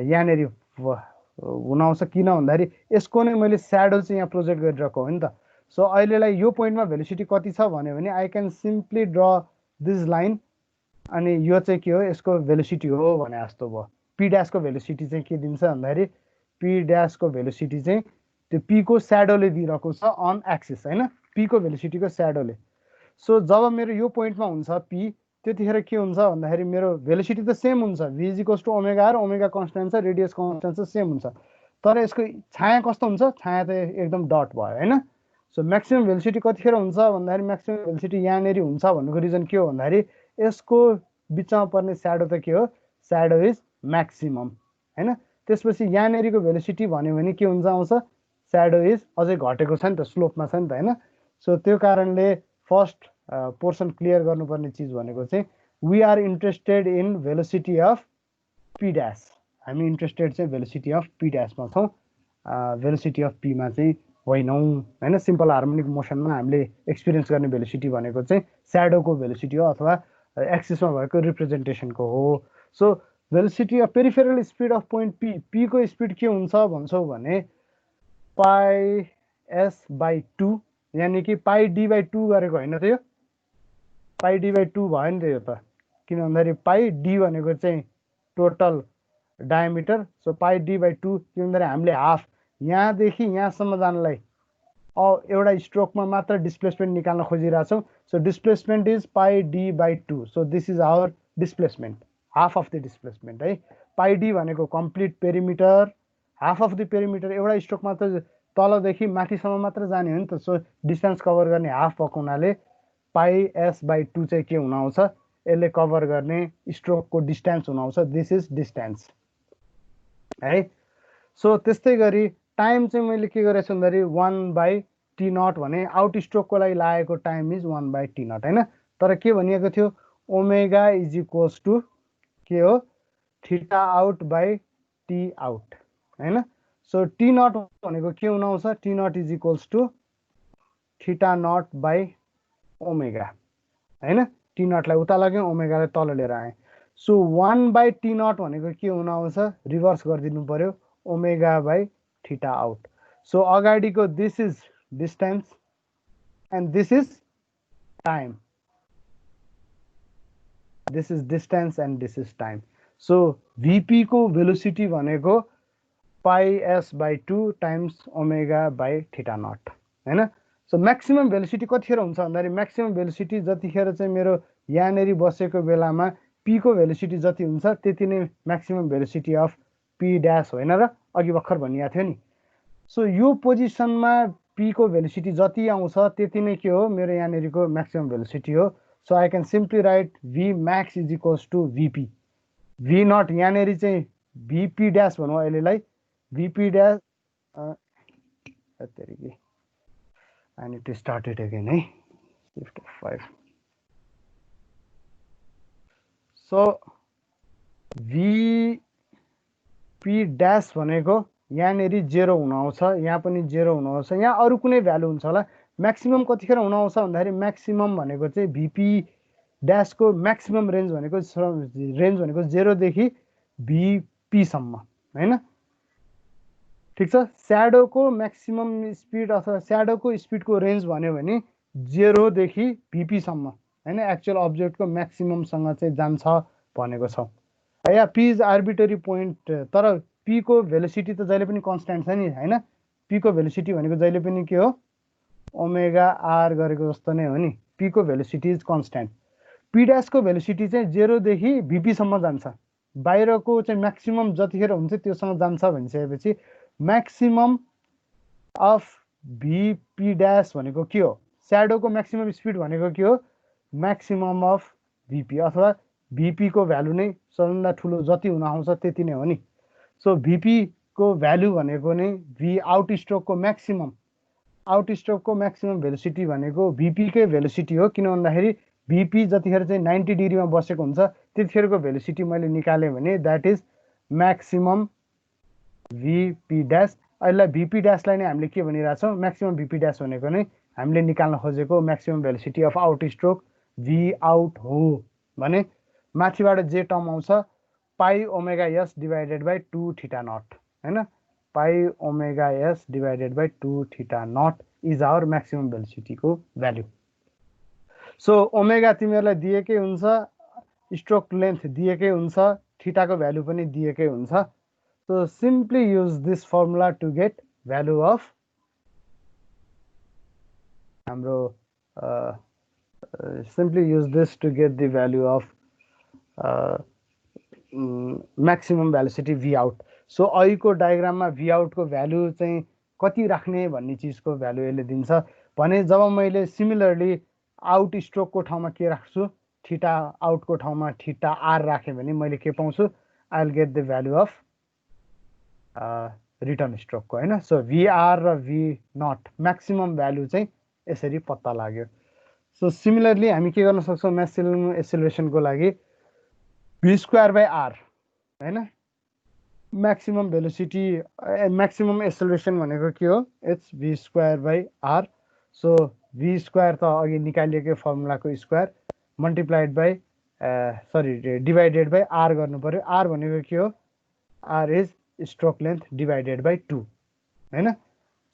यहाँनिर हुन आउँछ। किन भन्दाखेरि यसको नै मैले स्याडो चाहिँ यहाँ प्रोजेक्ट गरिरहेको हो नि त। सो अहिलेलाई यो पोइन्टमा भेलोसिटी कति छ भन्यो भने I can simply draw this line अनि यो चाहिँ के हो यसको भेलोसिटी हो भने जस्तो भयो। पी ड्यासको भेलोसिटी चाहिँ के दिन्छ भन्दाखेरि पी ड्यासको भेलोसिटी चाहिँ त्यो पीको स्याडोले दिइरहेको छ अन एक्सिस होइन, पीको भेलोसिटीको स्याडोले। सो जब मेरो यो पोइन्टमा हुन्छ पी त्यतिखेर के हुन्छ भन्दाखेरि मेरो भेलोसिटी त सेम हुन्छ, v equals to omega r, omega constant छ रेडियस कन्स्ट्यान्ट छ सेम हुन्छ, तर यसको छाया कस्तो हुन्छ छाया त एकदम डट भयो होइन। सो म्याक्सिमम भेलोसिटी कतिखेर हुन्छ भन्दाखेरि म्याक्सिमम भेलोसिटी यहाँनिर हुन्छ भन्नुको रिजन के हो भन्दाखेरि यसको बिचमा पर्ने स्याडो त के हो स्याडो इज म्याक्सिमम होइन। त्यसपछि यहाँनिरको भेलोसिटी भन्यो भने के हुन्छ आउँछ स्याडो इज अझै घटेको छ नि त स्लोपमा छ नि त होइन। सो त्यो कारणले फर्स्ट पोर्सन क्लियर गर्नुपर्ने चिज भनेको चाहिँ we are interested in velocity of P dash. हामी इन्ट्रेस्टेड चाहिँ भेलोसिटी अफ पी ड्यासमा छौँ, भेलोसिटी अफ पीमा चाहिँ होइनौँ होइन। सिम्पल हार्मोनिक मोसनमा हामीले एक्सपिरियन्स गर्ने भेलोसिटी भनेको चाहिँ स्याडोको भेलोसिटी हो अथवा एक्सिसमा भएको रिप्रेजेन्टेसनको हो। So velocity of peripheral speed of point P, पीको स्पिड के हुन्छ भन्छौँ भने पाई एस बाई 2 यानि कि पाई डी बाई 2 गरेको होइन त, यो पाई डी बाई 2 भयो नि त यो त। किन भन्दाखेरि पाई डी भनेको चाहिँ total diameter. So pie D by 2 के भन्दाखेरि हामीले हाफ यहाँदेखि यहाँसम्म जानलाई एउटा स्ट्रोकमा मात्र डिस्प्लेसमेन्ट निकाल्न खोजिरहेछौँ। So displacement is pi D by 2। So this is our displacement half of the displacement है। पाई डी भनेको complete perimeter, half of the perimeter एउटा स्ट्रोकमा त तलदेखि माथिसम्म मात्र जाने हो नि त, सो डिस्टेन्स कभर गर्ने हाफ भएको हुनाले पाई एस बाई 2 चाहिँ के हुन आउँछ, यसले कभर गर्ने स्ट्रोकको डिस्टेन्स हुन आउँछ, दिस इज डिस्टेन्स है। सो त्यस्तै गरी टाइम चाहिँ मैले के गरेको छु भन्दाखेरि 1/t0 भने आउट स्ट्रोकको लागि लागेको टाइम इज 1/t0 होइन। तर के भनिएको थियो, ओमेगा इज इक्वल्स टु के हो, theta out by t out होइन। सो t0 भनेको के हुन आउँछ, t0 is equals to theta naught by omega होइन। t0 लाई उता लाग्यो, ओमेगालाई तल लिएर आएँ। सो 1/t0 भनेको के हुन आउँछ, रिभर्स गरिदिनु पर्यो, omega by theta out. So अगाडिको this is distance and this is time, this is distance and this is time. So VP को भेलोसिटी भनेको pi S by 2 times omega by theta not होइन। So maximum velocity कतिखेर हुन्छ भन्दाखेरि, maximum velocity जतिखेर चाहिँ मेरो यहाँनिर बसेको बेलामा पी को भेलोसिटी जति हुन्छ त्यति नै maximum velocity of P dash होइन र, अघि भर्खर भनिएको थियो नि। सो यो पोजिसनमा पी को भेलोसिटी जति आउँछ त्यति नै के हो, मेरो यहाँनिरको म्याक्सिमम भेलोसिटी हो। So I can simply write V max is equals to VP, V not यहाँनिर चाहिँ भिपी ड्यास भनौँ अहिलेलाई, VP dash I need to start it again है, shift F5। So VP dash भनेको यहाँनिर 0 हुन आउँछ, यहाँ पनि 0 हुन आउँछ, यहाँ अरू कुनै भ्यालु हुन्छ होला। म्याक्सिमम कतिखेर हुन आउँछ भन्दाखेरि, म्याक्सिमम भनेको चाहिँ भिपी ड्यासको म्याक्सिमम रेन्ज भनेको 0 देखि भिपीसम्म होइन, ठिक छ। स्याडोको म्याक्सिमम स्पिड अथवा स्याडोको स्पिडको रेन्ज भन्यो भने 0 देखि भिपीसम्म होइन, एक्चुअल अब्जेक्टको म्याक्सिममसँग चाहिँ जान्छ भनेको छ। या पी इज आर्बिटरी पोइन्ट, तर पी को भेलोसिटी त जहिले पनि कन्स्ट्यान्ट छ नि होइन। पी को भेलोसिटी भनेको जहिले पनि के हो, ओमेगा आर गरेको जस्तो नै हो नि, पी को भेलोसिटी इज कन्स्ट्यान्ट। पी ड्यासको भेलोसिटी चाहिँ 0 देखि भिपीसम्म जान्छ, बाहिरको चाहिँ म्याक्सिमम जतिखेर हुन्छ त्योसँग जान्छ भनिसकेपछि म्याक्सिमम अफ भिपी ड्यास भनेको के हो, स्याडोको म्याक्सिमम स्पिड भनेको के हो, म्याक्सिमम अफ भिपी अथवा भिपी को भ्यालु नै सबभन्दा ठुलो जति हुन आउँछ त्यति नै हो नि। सो भिपी को भ्यालु भनेको नै भी आउट स्ट्रोकको म्याक्सिमम, आउट स्ट्रोकको म्याक्सिमम भेलोसिटी भनेको भिपी कै भेलोसिटी हो, किन भन्दाखेरि भिपी जतिखेर चाहिँ 90 डिग्रीमा बसेको हुन्छ त्यतिखेरको भेलोसिटी मैले निकालेँ भने that is maximum VP dash. अहिले भिपी ड्यासलाई नै हामीले के भनिरहेछौँ, म्याक्सिमम भिपी ड्यास भनेको नै हामीले निकाल्न खोजेको maximum velocity of out stroke V out हो भने माथिबाट जे टर्म आउँछ pi omega S divided by 2 theta not होइन, pi omega S divided by 2 theta not is our maximum भेलोसिटीको भ्याल्यु। सो ओमेगा तिमीहरूलाई दिएकै हुन्छ, स्ट्रोक लेन्थ दिएकै हुन्छ, थीटाको भ्यालु पनि दिएकै हुन्छ। So simply use this formula to get value of simply use this to get the value of maximum velocity V out. So अहिलेको डायग्राममा V out को भ्यालु चाहिँ कति राख्ने भन्ने चिजको भ्यालु यसले दिन्छ भने, जब मैले सिमिलरली आउट स्ट्रोकको ठाउँमा के राख्छु, थीटा आउटको ठाउँमा थीटा आर राखेँ भने मैले के पाउँछु, I will get the value of return स्ट्रोकको होइन। सो भिआर र भी नट म्याक्सिमम भ्यालु चाहिँ यसरी पत्ता लाग्यो। सो सिमिलरली हामी के गर्न सक्छौँ, म्याक्सिमम एक्सेलरेसनको लागि भी स्क्वायर बाई आर होइन, म्याक्सिमम भेलोसिटी म्याक्सिमम एक्सेलरेसन भनेको के हो, it's V square by R. So V square त अघि निकालिएकै फर्मुलाको square multiplied by divided by R गर्नु पर्यो। आर भनेको के हो, R is stroke length divided by 2 होइन।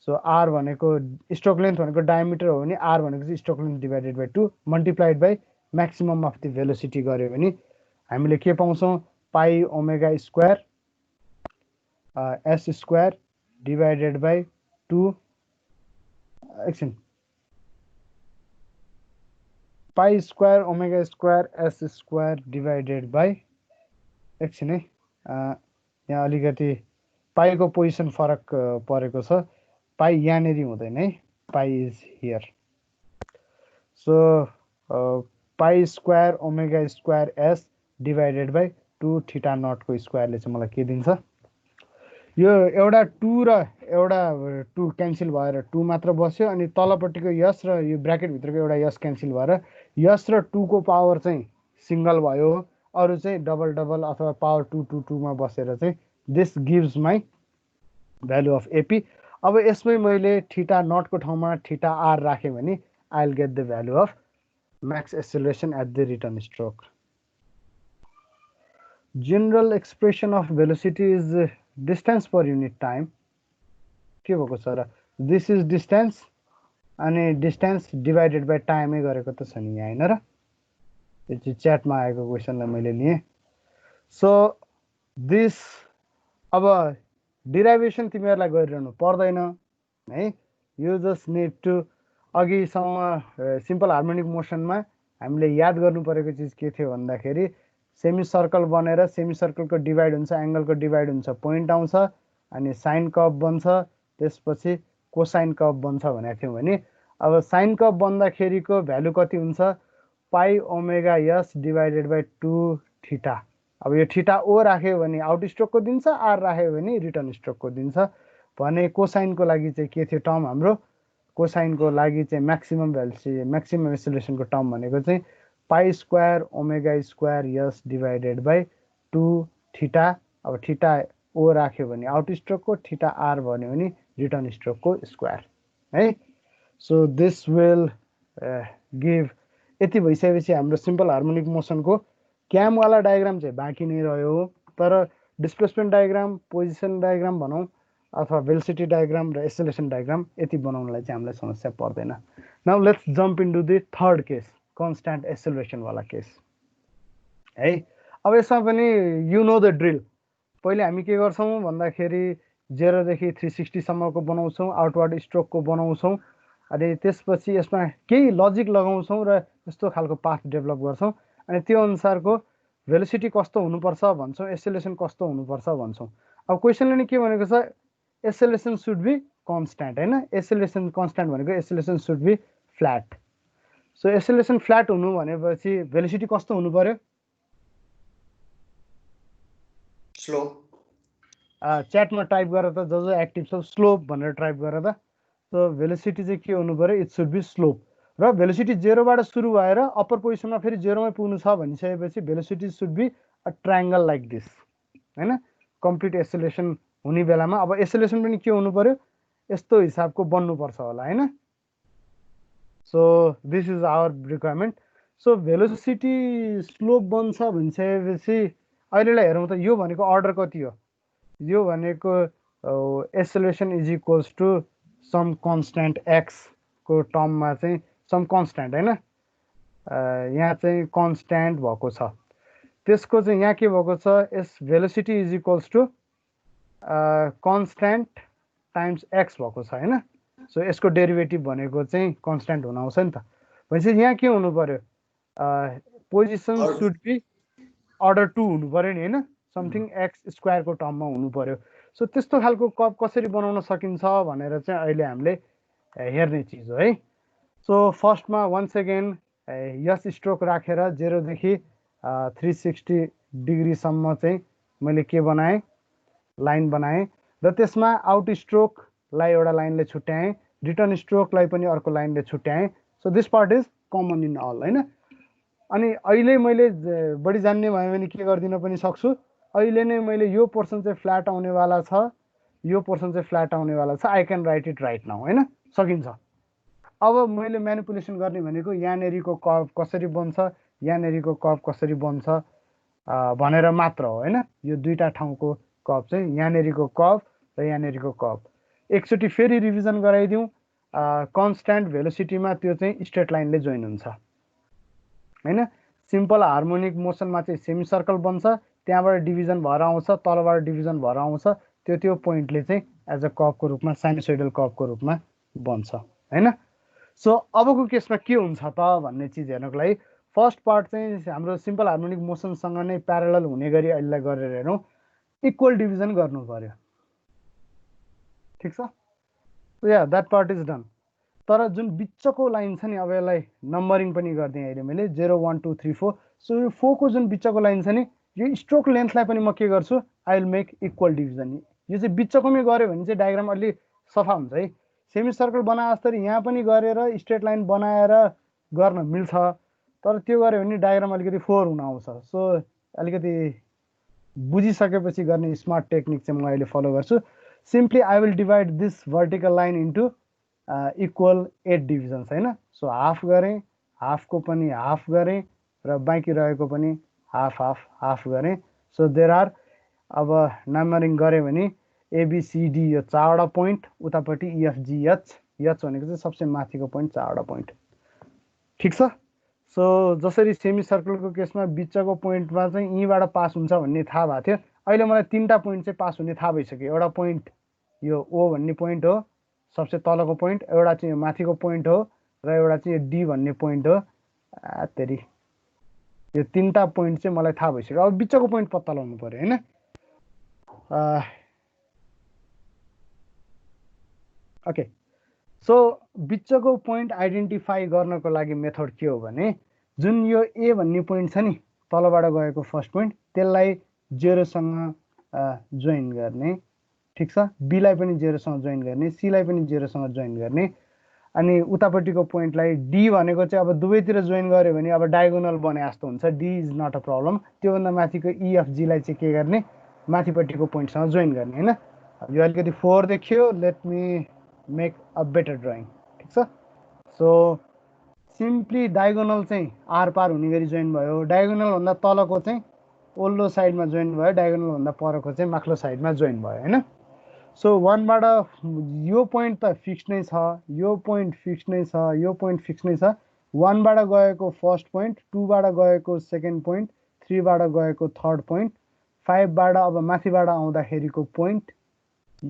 सो आर भनेको स्ट्रोक लेन्थ भनेको डायमिटर हो भने आर भनेको चाहिँ stroke length divided by 2 multiplied by maximum of the velocity गऱ्यो भने हामीले के पाउँछौँ, पाई omega square S square divided by 2 एकछिन पाई square omega square S square divided by एकछिन है, यहाँ अलिकति पाईको पोजिसन फरक परेको छ। पाई यहाँनिर हुँदैन है, pi is here. So pi square omega square S divided by 2 theta नटको स्क्वायरले चाहिँ मलाई के दिन्छ, यो एउटा 2 र एउटा 2 क्यान्सल भएर 2 मात्र बस्यो, अनि तलपट्टिको यस र यो ब्राकेटभित्रको एउटा यस क्यान्सल भएर यस र 2 को पावर चाहिँ सिङ्गल भयो, अरू चाहिँ डबल डबल अथवा पावर 2 2 2 मा बसेर चाहिँ this gives my value of AP. अब यसमै मैले थीटा नटको ठाउँमा थीटा आर राखेँ भने I will get the value of max acceleration at the return stroke. General expression of velocity is distance per unit time. के भएको छ र, दिस इज डिस्टेन्स अनि डिस्टेन्स डिभाइडेड बाई टाइमै गरेको त छ नि यहाँ, होइन र? यो चाहिँ च्याटमा आएको क्वेसनलाई मैले लिएँ। सो दिस अब डिराइभेसन तिमीहरूलाई गरिरहनु पर्दैन है, यु जस्ट निड टु अघिसम्म सिम्पल हार्मोनिक मोसनमा हामीले याद गर्नु परेको चिज के थियो भन्दाखेरि सेमी सर्कल बनेर सेमी सर्कलको डिभाइड हुन्छ, एङ्गलको डिभाइड हुन्छ, पोइन्ट आउँछ, अनि साइन कर्भ बन्छ, त्यसपछि कोसाइन कर्भ बन्छ भनेको थियौँ भने अब साइन कर्भ बन्दाखेरिको भ्यालु कति हुन्छ, पाई omega yes divided by 2 theta. अब यो थीटा ओ राख्यो भने आउट स्ट्रोकको दिन्छ, आर राख्यो भने रिटर्न स्ट्रोकको दिन्छ भने कोसाइनको लागि चाहिँ के थियो टर्म हाम्रो, कोसाइनको लागि चाहिँ म्याक्सिमम भ्यालु म्याक्सिमम एक्सेलरेसनको टर्म भनेको चाहिँ पाई square omega square yes divided by 2 theta. अब थीटा ओ राख्यो भने आउट स्ट्रोकको, थीटा आर भन्यो भने रिटर्न स्ट्रोकको स्क्वायर है। सो दिस विल गिभ, यति भइसकेपछि हाम्रो सिम्पल हार्मोनिक मोसनको क्यामवाला डायग्राम चाहिँ बाँकी नै रह्यो, तर डिस्प्लेसमेन्ट डायग्राम, पोजिसन डायग्राम भनौँ अथवा भेलोसिटी डायग्राम र एक्सेलरेसन डायग्राम यति बनाउनलाई चाहिँ हामीलाई समस्या पर्दैन। Now let's jump into the third case, constant एक्सेलरेसनवाला केस है। अब यसमा पनि यु नो द ड्रिल। पहिले हामी के गर्छौँ भन्दाखेरि 0 देखि 360 सम्मको बनाउँछौँ, आउटवर्ड स्ट्रोकको बनाउँछौँ, अनि त्यसपछि यसमा केही लजिक लगाउँछौँ र यस्तो खालको पाथ डेभलप गर्छौँ, अनि त्यो अनुसारको भेलोसिटी कस्तो हुनुपर्छ भन्छौँ, एक्सेलरेसन कस्तो हुनुपर्छ भन्छौँ। अब क्वेसनले नि के भनेको छ, एक्सेलरेसन सुड बी कन्स्ट्यान्ट होइन, एक्सेलरेसन कन्स्ट्यान्ट भनेको acceleration should be flat. So acceleration flat हुनु भनेपछि भेलोसिटी कस्तो हुनु पर्यो, स्लो। च्याटमा टाइप गरेर त जो एक्टिभ छ स्लोप भनेर टाइप गरेर त। सो भेलोसिटी चाहिँ के हुनु पर्यो, इट सुड बी स्लोप। र भेलोसिटी 0 बाट सुरु भएर अप्पर पोजिसनमा फेरि 0 मै पुग्नु छ भनिसकेपछि velocity should be a triangle like this होइन, कम्प्लिट एक्सेलरेसन हुने बेलामा। अब एक्सेलरेसन पनि के हुनु पर्यो, यस्तो हिसाबको बन्नुपर्छ होला होइन। So this is our requirement. So velocity slope बन्छ भनिसकेपछि अहिलेलाई हेरौँ त, यो भनेको अर्डर कति हो, यो भनेको acceleration is equals to some constant x को टर्ममा चाहिँ सम कन्स्ट्यान्ट होइन, यहाँ चाहिँ कन्स्ट्यान्ट भएको छ, त्यसको चाहिँ यहाँ के भएको छ, यस velocity is equals to constant times X भएको छ होइन। सो यसको डेरिभेटिभ भनेको चाहिँ कन्स्ट्यान्ट हुन आउँछ नि त, भनेपछि यहाँ के हुनु पर्यो, पोजिसन सुड बी अर्डर 2 हुनु पर्यो नि होइन, समथिङ एक्स स्क्वायरको टर्ममा हुनु पर्यो। सो त्यस्तो खालको कप कसरी बनाउन सकिन्छ भनेर चाहिँ अहिले हामीले हेर्ने चिज हो है। सो फर्स्टमा वान्स अगेन यस स्ट्रोक राखेर 0 देखि 360 डिग्रीसम्म चाहिँ मैले के बनाएँ, लाइन बनाएँ, र त्यसमा आउट स्ट्रोकलाई एउटा लाइनले छुट्याएँ, रिटर्न स्ट्रोकलाई पनि अर्को लाइनले छुट्याएँ। So this part is common in all होइन। अनि अहिले मैले बढी जान्ने भयो भने के गरिदिन पनि सक्छु, अहिले नै मैले यो पोर्सन चाहिँ फ्ल्याट आउनेवाला छ, यो पोर्सन चाहिँ फ्ल्याट आउनेवाला छ, I can write it right now होइन, सकिन्छ। अब मैले म्यानिपुलेसन गर्ने भनेको यहाँनेरिको कर्भ कसरी बन्छ, यहाँनेरिको कर्भ कसरी बन्छ भनेर मात्र हो होइन। यो दुईटा ठाउँको कर्भ चाहिँ यहाँनेरिको कर्भ र यहाँनेरिको कर्भ एकचोटि फेरि रिभिजन गराइदिउँ। कन्स्ट्यान्ट भेलोसिटीमा त्यो चाहिँ स्ट्रेट लाइनले जोइन हुन्छ होइन। सिम्पल हार्मोनिक मोसनमा चाहिँ सेमी सर्कल बन्छ, त्यहाँबाट डिभिजन भएर आउँछ, तलबाट डिभिजन भएर आउँछ, त्यो पोइन्टले चाहिँ एज अ कर्भको रूपमा साइनोसोइडल कर्भको रूपमा बन्छ होइन। सो अबको केसमा के हुन्छ त भन्ने चिज हेर्नको लागि फर्स्ट पार्ट चाहिँ हाम्रो सिम्पल हार्मोनिक मोसनसँग नै प्यारलल हुने गरी अहिलेलाई गरेर हेरौँ इक्वल डिभिजन गर्नु पर्यो ठिक छ या द्याट पार्ट इज डन तर जुन बिचको लाइन छ नि अब यसलाई नम्बरिङ पनि गरिदिएँ अहिले मैले 0 1 2 3 4 सो यो 4 को जुन बिचको लाइन छ नि यो स्ट्रोक लेन्थलाई पनि म के गर्छु I will make equal division यो चाहिँ बिचकोमै गऱ्यो भने चाहिँ डायग्राम अलि सफा हुन्छ है सेमी सर्कल बनाए जस्तै यहाँ पनि गरेर स्ट्रेट लाइन बनाएर गर्न मिल्छ तर त्यो गर्यो भने डायग्राम अलिकति फोहोर हुन आउँछ सो अलिकति बुझिसकेपछि गर्ने स्मार्ट टेक्निक चाहिँ म अहिले फलो गर्छु simply I will divide this vertical line into equal 8 डिभिजन्स हैन सो हाफ गरेँ हाफको पनि हाफ गरेँ र बाँकी रहेको पनि हाफ हाफ हाफ गरेँ सो देयर आर अब नम्बरिङ गऱ्यो भने एबिसिडी यो 4वटा पोइन्ट उतापट्टि इएफजिएच एच भनेको चाहिँ सबसे माथिको पोइन्ट 4वटा पोइन्ट ठिक छ सो जसरी सेमी सर्कलको केसमा बिचको पोइन्टमा चाहिँ यहीँबाट पास हुन्छ भन्ने थाहा भएको थियो अहिले मलाई 3टा पोइन्ट चाहिँ पास हुने थाहा भइसक्यो एउटा पोइन्ट यो ओ भन्ने पोइन्ट हो सबसे तलको पोइन्ट एउटा चाहिँ यो माथिको पोइन्ट हो र एउटा चाहिँ यो डी भन्ने पोइन्ट हो तेरी यो 3टा पोइन्ट चाहिँ मलाई थाहा भइसक्यो अब बिचको पोइन्ट पत्ता लगाउनु पर्यो हैन ओके सो बिचको पोइन्ट आइडेन्टिफाई गर्नको लागि मेथड के हो भने जुन यो ए भन्ने पोइन्ट छ नि तलबाट गएको फर्स्ट पोइन्ट त्यसलाई 0 सँग जोइन गर्ने ठिक छ बी लाई पनि 0 सँग जोइन गर्ने सी लाई पनि 0 सँग जोइन गर्ने अनि उतापट्टिको पोइन्टलाई डी भनेको चाहिँ अब दुवैतिर जोइन गर्यो भने अब डायगोनल बने जस्तो हुन्छ D is not a problem त्योभन्दा माथिको इएफजी लाई चाहिँ के गर्ने माथिपट्टिको पोइन्टसँग जोइन गर्ने हैन यो अलिकति फोहोर देखियो late me make a better drying ठिक छ सो सिम्पली डायगोनल चाहिँ आर पार हुने गरी जोइन भयो डायगोनल भन्दा तलको चाहिँ ओल्लो साइडमा जोइन भयो डायगोनल भन्दा परको चाहिँ माथिल्लो साइडमा जोइन भयो हैन सो 1 बाट यो पोइन्ट त फिक्स नै छ यो पोइन्ट फिक्स नै छ यो पोइन्ट फिक्स नै छ 1 बाट गएको फर्स्ट पोइन्ट 2 बाट गएको सेकेन्ड पोइन्ट 3 बाट गएको थर्ड पोइन्ट 5 बाट अब माथिबाट आउँदाखेरिको पोइन्ट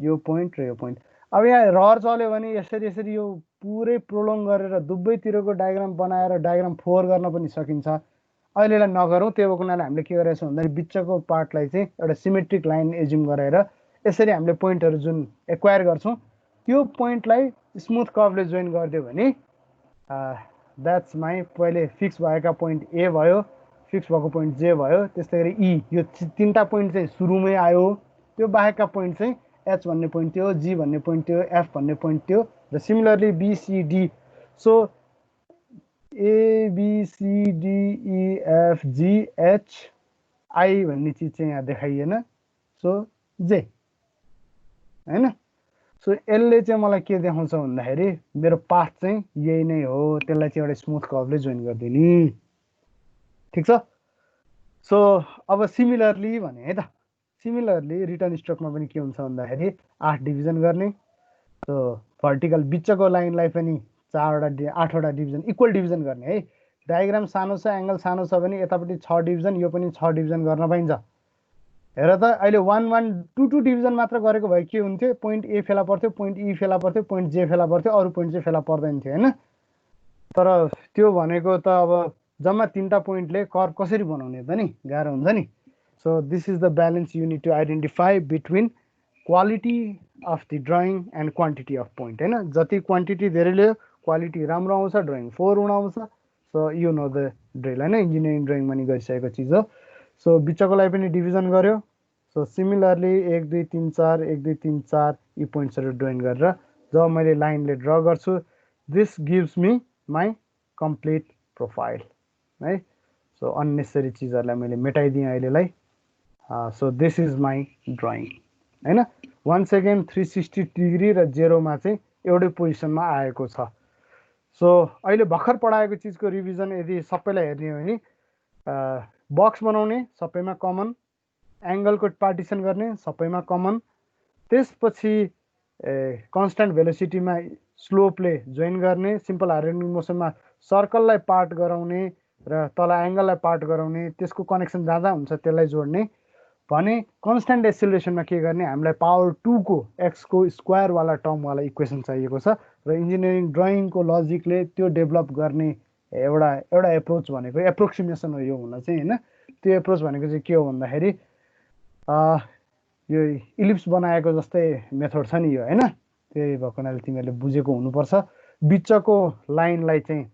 यो पोइन्ट र यो पोइन्ट अब यहाँ रहर चल्यो भने यसरी यसरी यो पुरै प्रोलोङ गरेर दुवैतिरको डायग्राम बनाएर डायग्राम फोहोर गर्न पनि सकिन्छ अहिलेलाई नगरौँ त्यो हुनाले हामीले के गरेका छौँ भन्दाखेरि बिचको पार्टलाई चाहिँ एउटा सिमेट्रिक लाइन एज्युम गरेर यसरी हामीले पोइन्टहरु जुन एक्वायर गर्छौं त्यो पोइन्टलाई स्मुथ कर्वले जोइन गरिदियो भने द्याट्स माई पहिले फिक्स भएका पोइन्ट ए भयो फिक्स भएको पोइन्ट जे भयो त्यस्तै गरी ई यो 3टा पोइन्ट चाहिँ सुरुमै आयो त्यो बाहेकका पोइन्ट चाहिँ एच भन्ने पोइन्ट थियो जी भन्ने पोइन्ट थियो एफ भन्ने पोइन्ट थियो र similarly B C D so A B C D E F G H I भन्ने चिज चाहिँ यहाँ देखाइएन सो जे हैन सो यसले चाहिँ मलाई के देखाउँछ भन्दाखेरि मेरो पाथ चाहिँ यही नै हो त्यसलाई चाहिँ एउटा स्मुथ कर्वले जोइन गर्दिनी ठीक छ सो अब सिमिलरली भने है त सिमिलरली रिटर्न स्ट्रोकमा पनि के हुन्छ भन्दाखेरि 8 डिभिजन गर्ने सो भर्टिकल बिचको लाइनलाई पनि 8वटा डिभिजन इक्वल डिभिजन गर्ने है डायग्राम सानो छ एंगल सानो छ भने यतापट्टि 6 डिभिजन यो पनि 6 डिभिजन गर्न पाइन्छ हेर त अहिले 1 1 2 2 डिभिजन मात्र गरेको भए के हुन्थ्यो पोइन्ट ए फेला पर्थ्यो पोइन्ट ई फेला पर्थ्यो पोइन्ट जे फेला पर्थ्यो अरु पोइन्ट चाहिँ फेला पर्दैन थियो हैन तर त्यो भनेको त अब जम्मा 3टा पोइन्टले कर्व कसरी बनाउने त नि गाह्रो हुन्छ नि so this is the balance you need to identify between quality of the drawing and quantity of point हैन जति क्वान्टिटी धेरै लियो क्वालिटी राम्रो आउँछ ड्राइङ 4 हुन आउँछ so you know the drill हैन इन्जिनियरिङ ड्राइङमा नि गरिसकेको चिज हो सो बिचकोलाई पनि डिभिजन गर्यो सो सिमिलरली 1 2 3 4 1 2 3 4 यी पोइन्ट्सहरु ड्राइङ गरेर जब मैले लाइनले ड्रा गर्छु this gives me my complete profile है सो अननेसेसरी चिजहरुलाई मैले मेटाइदिएँ अहिलेलाई so this is my drying हैन वन्स अगेन 360 डिग्री र 0 मा चाहिँ एउटै पोजिसनमा आएको छ सो अहिले भर्खर पढाएको चिजको रिभिजन यदि सबैलाई हेर्ने हो भने बक्स बनाउने सबैमा कमन एंगलको पार्टिसन गर्ने सबैमा कमन त्यसपछि कन्स्टेन्ट भेलोसिटीमा स्लोपले जोइन गर्ने सिम्पल हार्मोनिक मोसनमा सर्कललाई पार्ट गराउने र तल एंगललाई पार्ट गराउने त्यसको कनेक्सन जहाँ हुन्छ त्यसलाई जोड्ने भने कन्स्टेन्ट एक्सेलरेसनमा के गर्ने हामीलाई पावर 2 को x को स्क्वायर वाला टर्म वाला इक्वेसन चाहिएको छ र इन्जिनियरिङ ड्राइङको लजिकले त्यो डेभलप गर्ने एउटा एउटा एप्रोच भनेको एप्रोक्सिमेसन हो यो हुन चाहिँ होइन। त्यो एप्रोच भनेको चाहिँ के हो भन्दाखेरि यो इलिप्स बनाएको जस्तै मेथड छ नि यो होइन। त्यही भएको हुनाले तिमीहरूले बुझेको हुनुपर्छ। बिचको लाइनलाई चाहिँ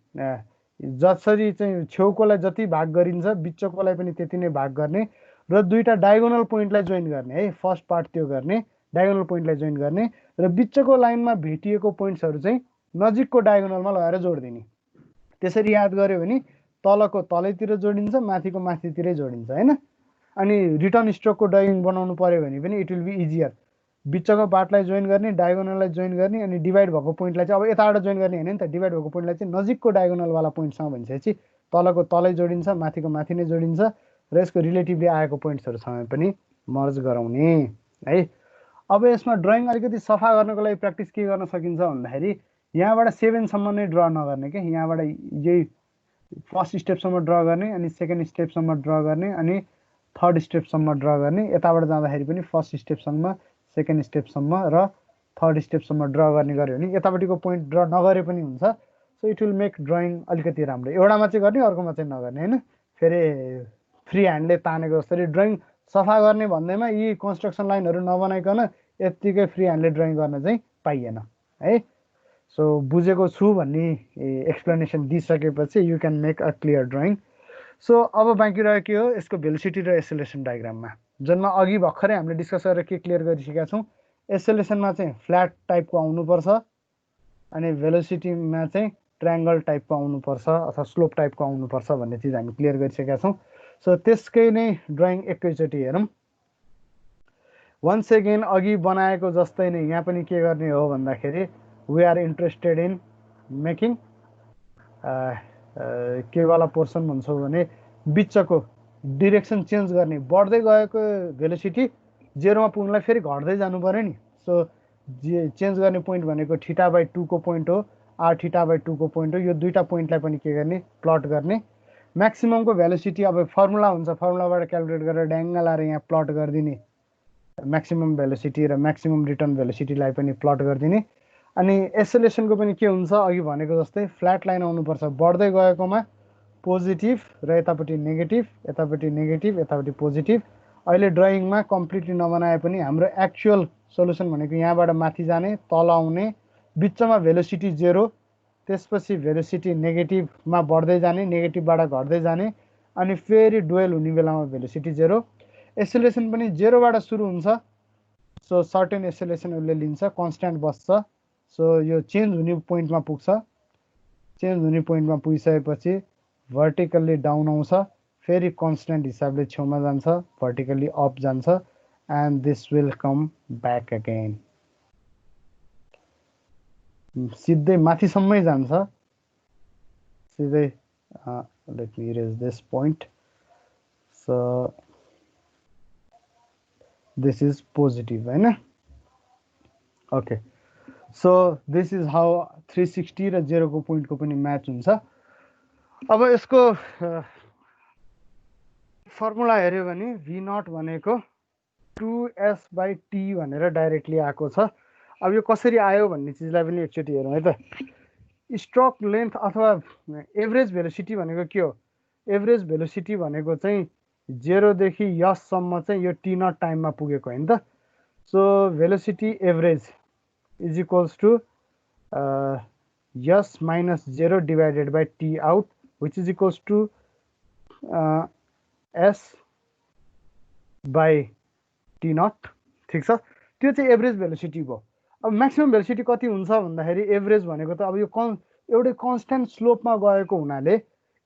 जसरी चाहिँ छेउकोलाई जति भाग गरिन्छ बिचकोलाई पनि त्यति नै भाग गर्ने र दुईटा डायगोनल पोइन्टलाई जोइन गर्ने है। फर्स्ट पार्ट त्यो गर्ने, डायगोनल पोइन्टलाई जोइन गर्ने र बिचको लाइनमा भेटिएको पोइन्ट्सहरू चाहिँ नजिकको डायगोनलमा लगाएर जोडिदिने। त्यसरी याद गऱ्यो भने तलको तलैतिर जोडिन्छ, माथिको माथितिरै जोडिन्छ होइन। अनि रिटर्न स्ट्रोकको ड्रइङ बनाउनु पर्यो भने पनि इट विल बी इजियर। बिचको पार्टलाई जोइन गर्ने, डायगोनललाई जोइन गर्ने, अनि डिभाइड भएको पोइन्टलाई चाहिँ अब यताबाट जोइन गर्ने होइन नि त, डिभाइड भएको पोइन्टलाई चाहिँ नजिकको डायगोनलवाला पोइन्टसँग भनिसकेपछि तलको तलै जोडिन्छ, माथिको माथि नै जोडिन्छ र यसको रिलेटिभली आएको पोइन्ट्सहरूसँग पनि मर्ज गराउने है। अब यसमा ड्रइङ अलिकति सफा गर्नको लागि प्र्याक्टिस के गर्न सकिन्छ भन्दाखेरि यहाँबाट 7सम्म नै ड्र नगर्ने क्या। यहाँबाट यही फर्स्ट स्टेपसम्म ड्र गर्ने, अनि सेकेन्ड स्टेपसम्म ड्र गर्ने, अनि थर्ड स्टेपसम्म ड्र गर्ने। यताबाट जाँदाखेरि पनि फर्स्ट स्टेपसम्म, सेकेन्ड स्टेपसम्म र थर्ड स्टेपसम्म ड्र गर्ने गऱ्यो भने यतापट्टिको पोइन्ट ड्र नगरे पनि हुन्छ। So it will make drawing अलिकति राम्रो। एउटामा चाहिँ गर्ने, अर्कोमा चाहिँ नगर्ने होइन। फेरि फ्री ह्यान्डले तानेको जसरी ड्रइङ सफा गर्ने भन्दैमा यी कन्स्ट्रक्सन लाइनहरू नबनाइकन यत्तिकै फ्री ह्यान्डले ड्रइङ गर्न चाहिँ पाइएन है। सो बुझेको छु भन्ने एक्सप्लेनेसन दिइसकेपछि you can make a clear drawing. So अब बाँकी रह्यो के हो, यसको भेलोसिटी र एसेलेरेसन डायग्राममा, जुनमा अघि भर्खरै हामीले डिस्कस गरेर के क्लियर गरिसकेका छौँ। एसेलेरेसनमा चाहिँ फ्ल्याट टाइपको आउनुपर्छ, अनि भेलोसिटीमा चाहिँ ट्रायङ्गल टाइपको आउनुपर्छ अथवा स्लोप टाइपको आउनुपर्छ भन्ने चिज हामी क्लियर गरिसकेका छौँ। सो त्यसकै नै ड्रइङ एकैचोटि हेरौँ। वन्स अगेन अघि बनाएको जस्तै नै यहाँ पनि के गर्ने हो भन्दाखेरि we are interested in making के वाला पोर्सन भन्छौँ भने बिचको डिरेक्सन चेन्ज गर्ने। बढ्दै गएको भेलोसिटी जेरोमा पुग्नलाई फेरि घट्दै जानु पऱ्यो नि। सो चेन्ज गर्ने पोइन्ट भनेको θ/2 को पोइन्ट हो, r θ/2 को पोइन्ट हो। यो दुईटा पोइन्टलाई पनि के गर्ने, प्लट गर्ने। म्याक्सिममको भेलोसिटी अब फर्मुला हुन्छ, फर्मुलाबाट क्यालकुलेट गरेर ड्याङ्ग लाएर यहाँ प्लट गरिदिने म्याक्सिमम भेलोसिटी र म्याक्सिमम रिटर्न भेलोसिटीलाई पनि प्लट गरिदिने। अनि एसेलेरेसनको पनि के हुन्छ, अघि भनेको जस्तै फ्ल्याट लाइन आउनुपर्छ। बढ्दै गएकोमा पोजिटिभ र यतापट्टि नेगेटिभ, यतापट्टि नेगेटिभ, यतापट्टि पोजिटिभ। अहिले ड्रइङमा कम्प्लिटली नबनाए पनि हाम्रो एक्चुअल सोल्युसन भनेको यहाँबाट माथि जाने, तल आउने, बिचमा भेलोसिटी 0, त्यसपछि भेलोसिटी नेगेटिभमा बढ्दै जाने, नेगेटिभबाट घट्दै जाने, अनि फेरि डुवेल हुने बेलामा भेलोसिटी 0। एसेलेरेसन पनि 0बाट सुरु हुन्छ। सो सर्टेन एसेलेरेसन उसले लिन्छ, कन्स्ट्यान्ट बस्छ। सो यो चेन्ज हुने पोइन्टमा पुग्छ, चेन्ज हुने पोइन्टमा पुगिसकेपछि भर्टिकल्ली डाउन आउँछ, फेरि कन्स्ट्यान्ट हिसाबले छेउमा जान्छ, भर्टिकल्ली अप जान्छ, and this will come back again. सिधै माथिसम्मै जान्छ, सिधै। Let me erase this point. So this is positive होइन। Okay, so this is how 360 र 0 को पोइन्टको पनि म्याच हुन्छ। अब यसको फर्मुला हेऱ्यो भने v0 भनेको 2s/t भनेर डाइरेक्टली आएको छ। अब यो कसरी आयो भन्ने चिजलाई पनि एकचोटि हेरौँ है त। स्ट्रोक लेन्थ अथवा एभरेज भेलोसिटी भनेको के हो, एभरेज भेलोसिटी भनेको चाहिँ 0 देखि यससम्म चाहिँ यो t0 टाइममा पुगेको होइन त। So velocity average is equals to s minus 0 divided by t out, which is equals to s by t naught। ठिक छ, त्यो चाहिँ एभरेज भेलोसिटी भयो। अब म्याक्सिमम भेलोसिटी कति हुन्छ भन्दाखेरि एभरेज भनेको त अब यो एउटै कन्स्ट्यान्ट स्लोपमा गएको हुनाले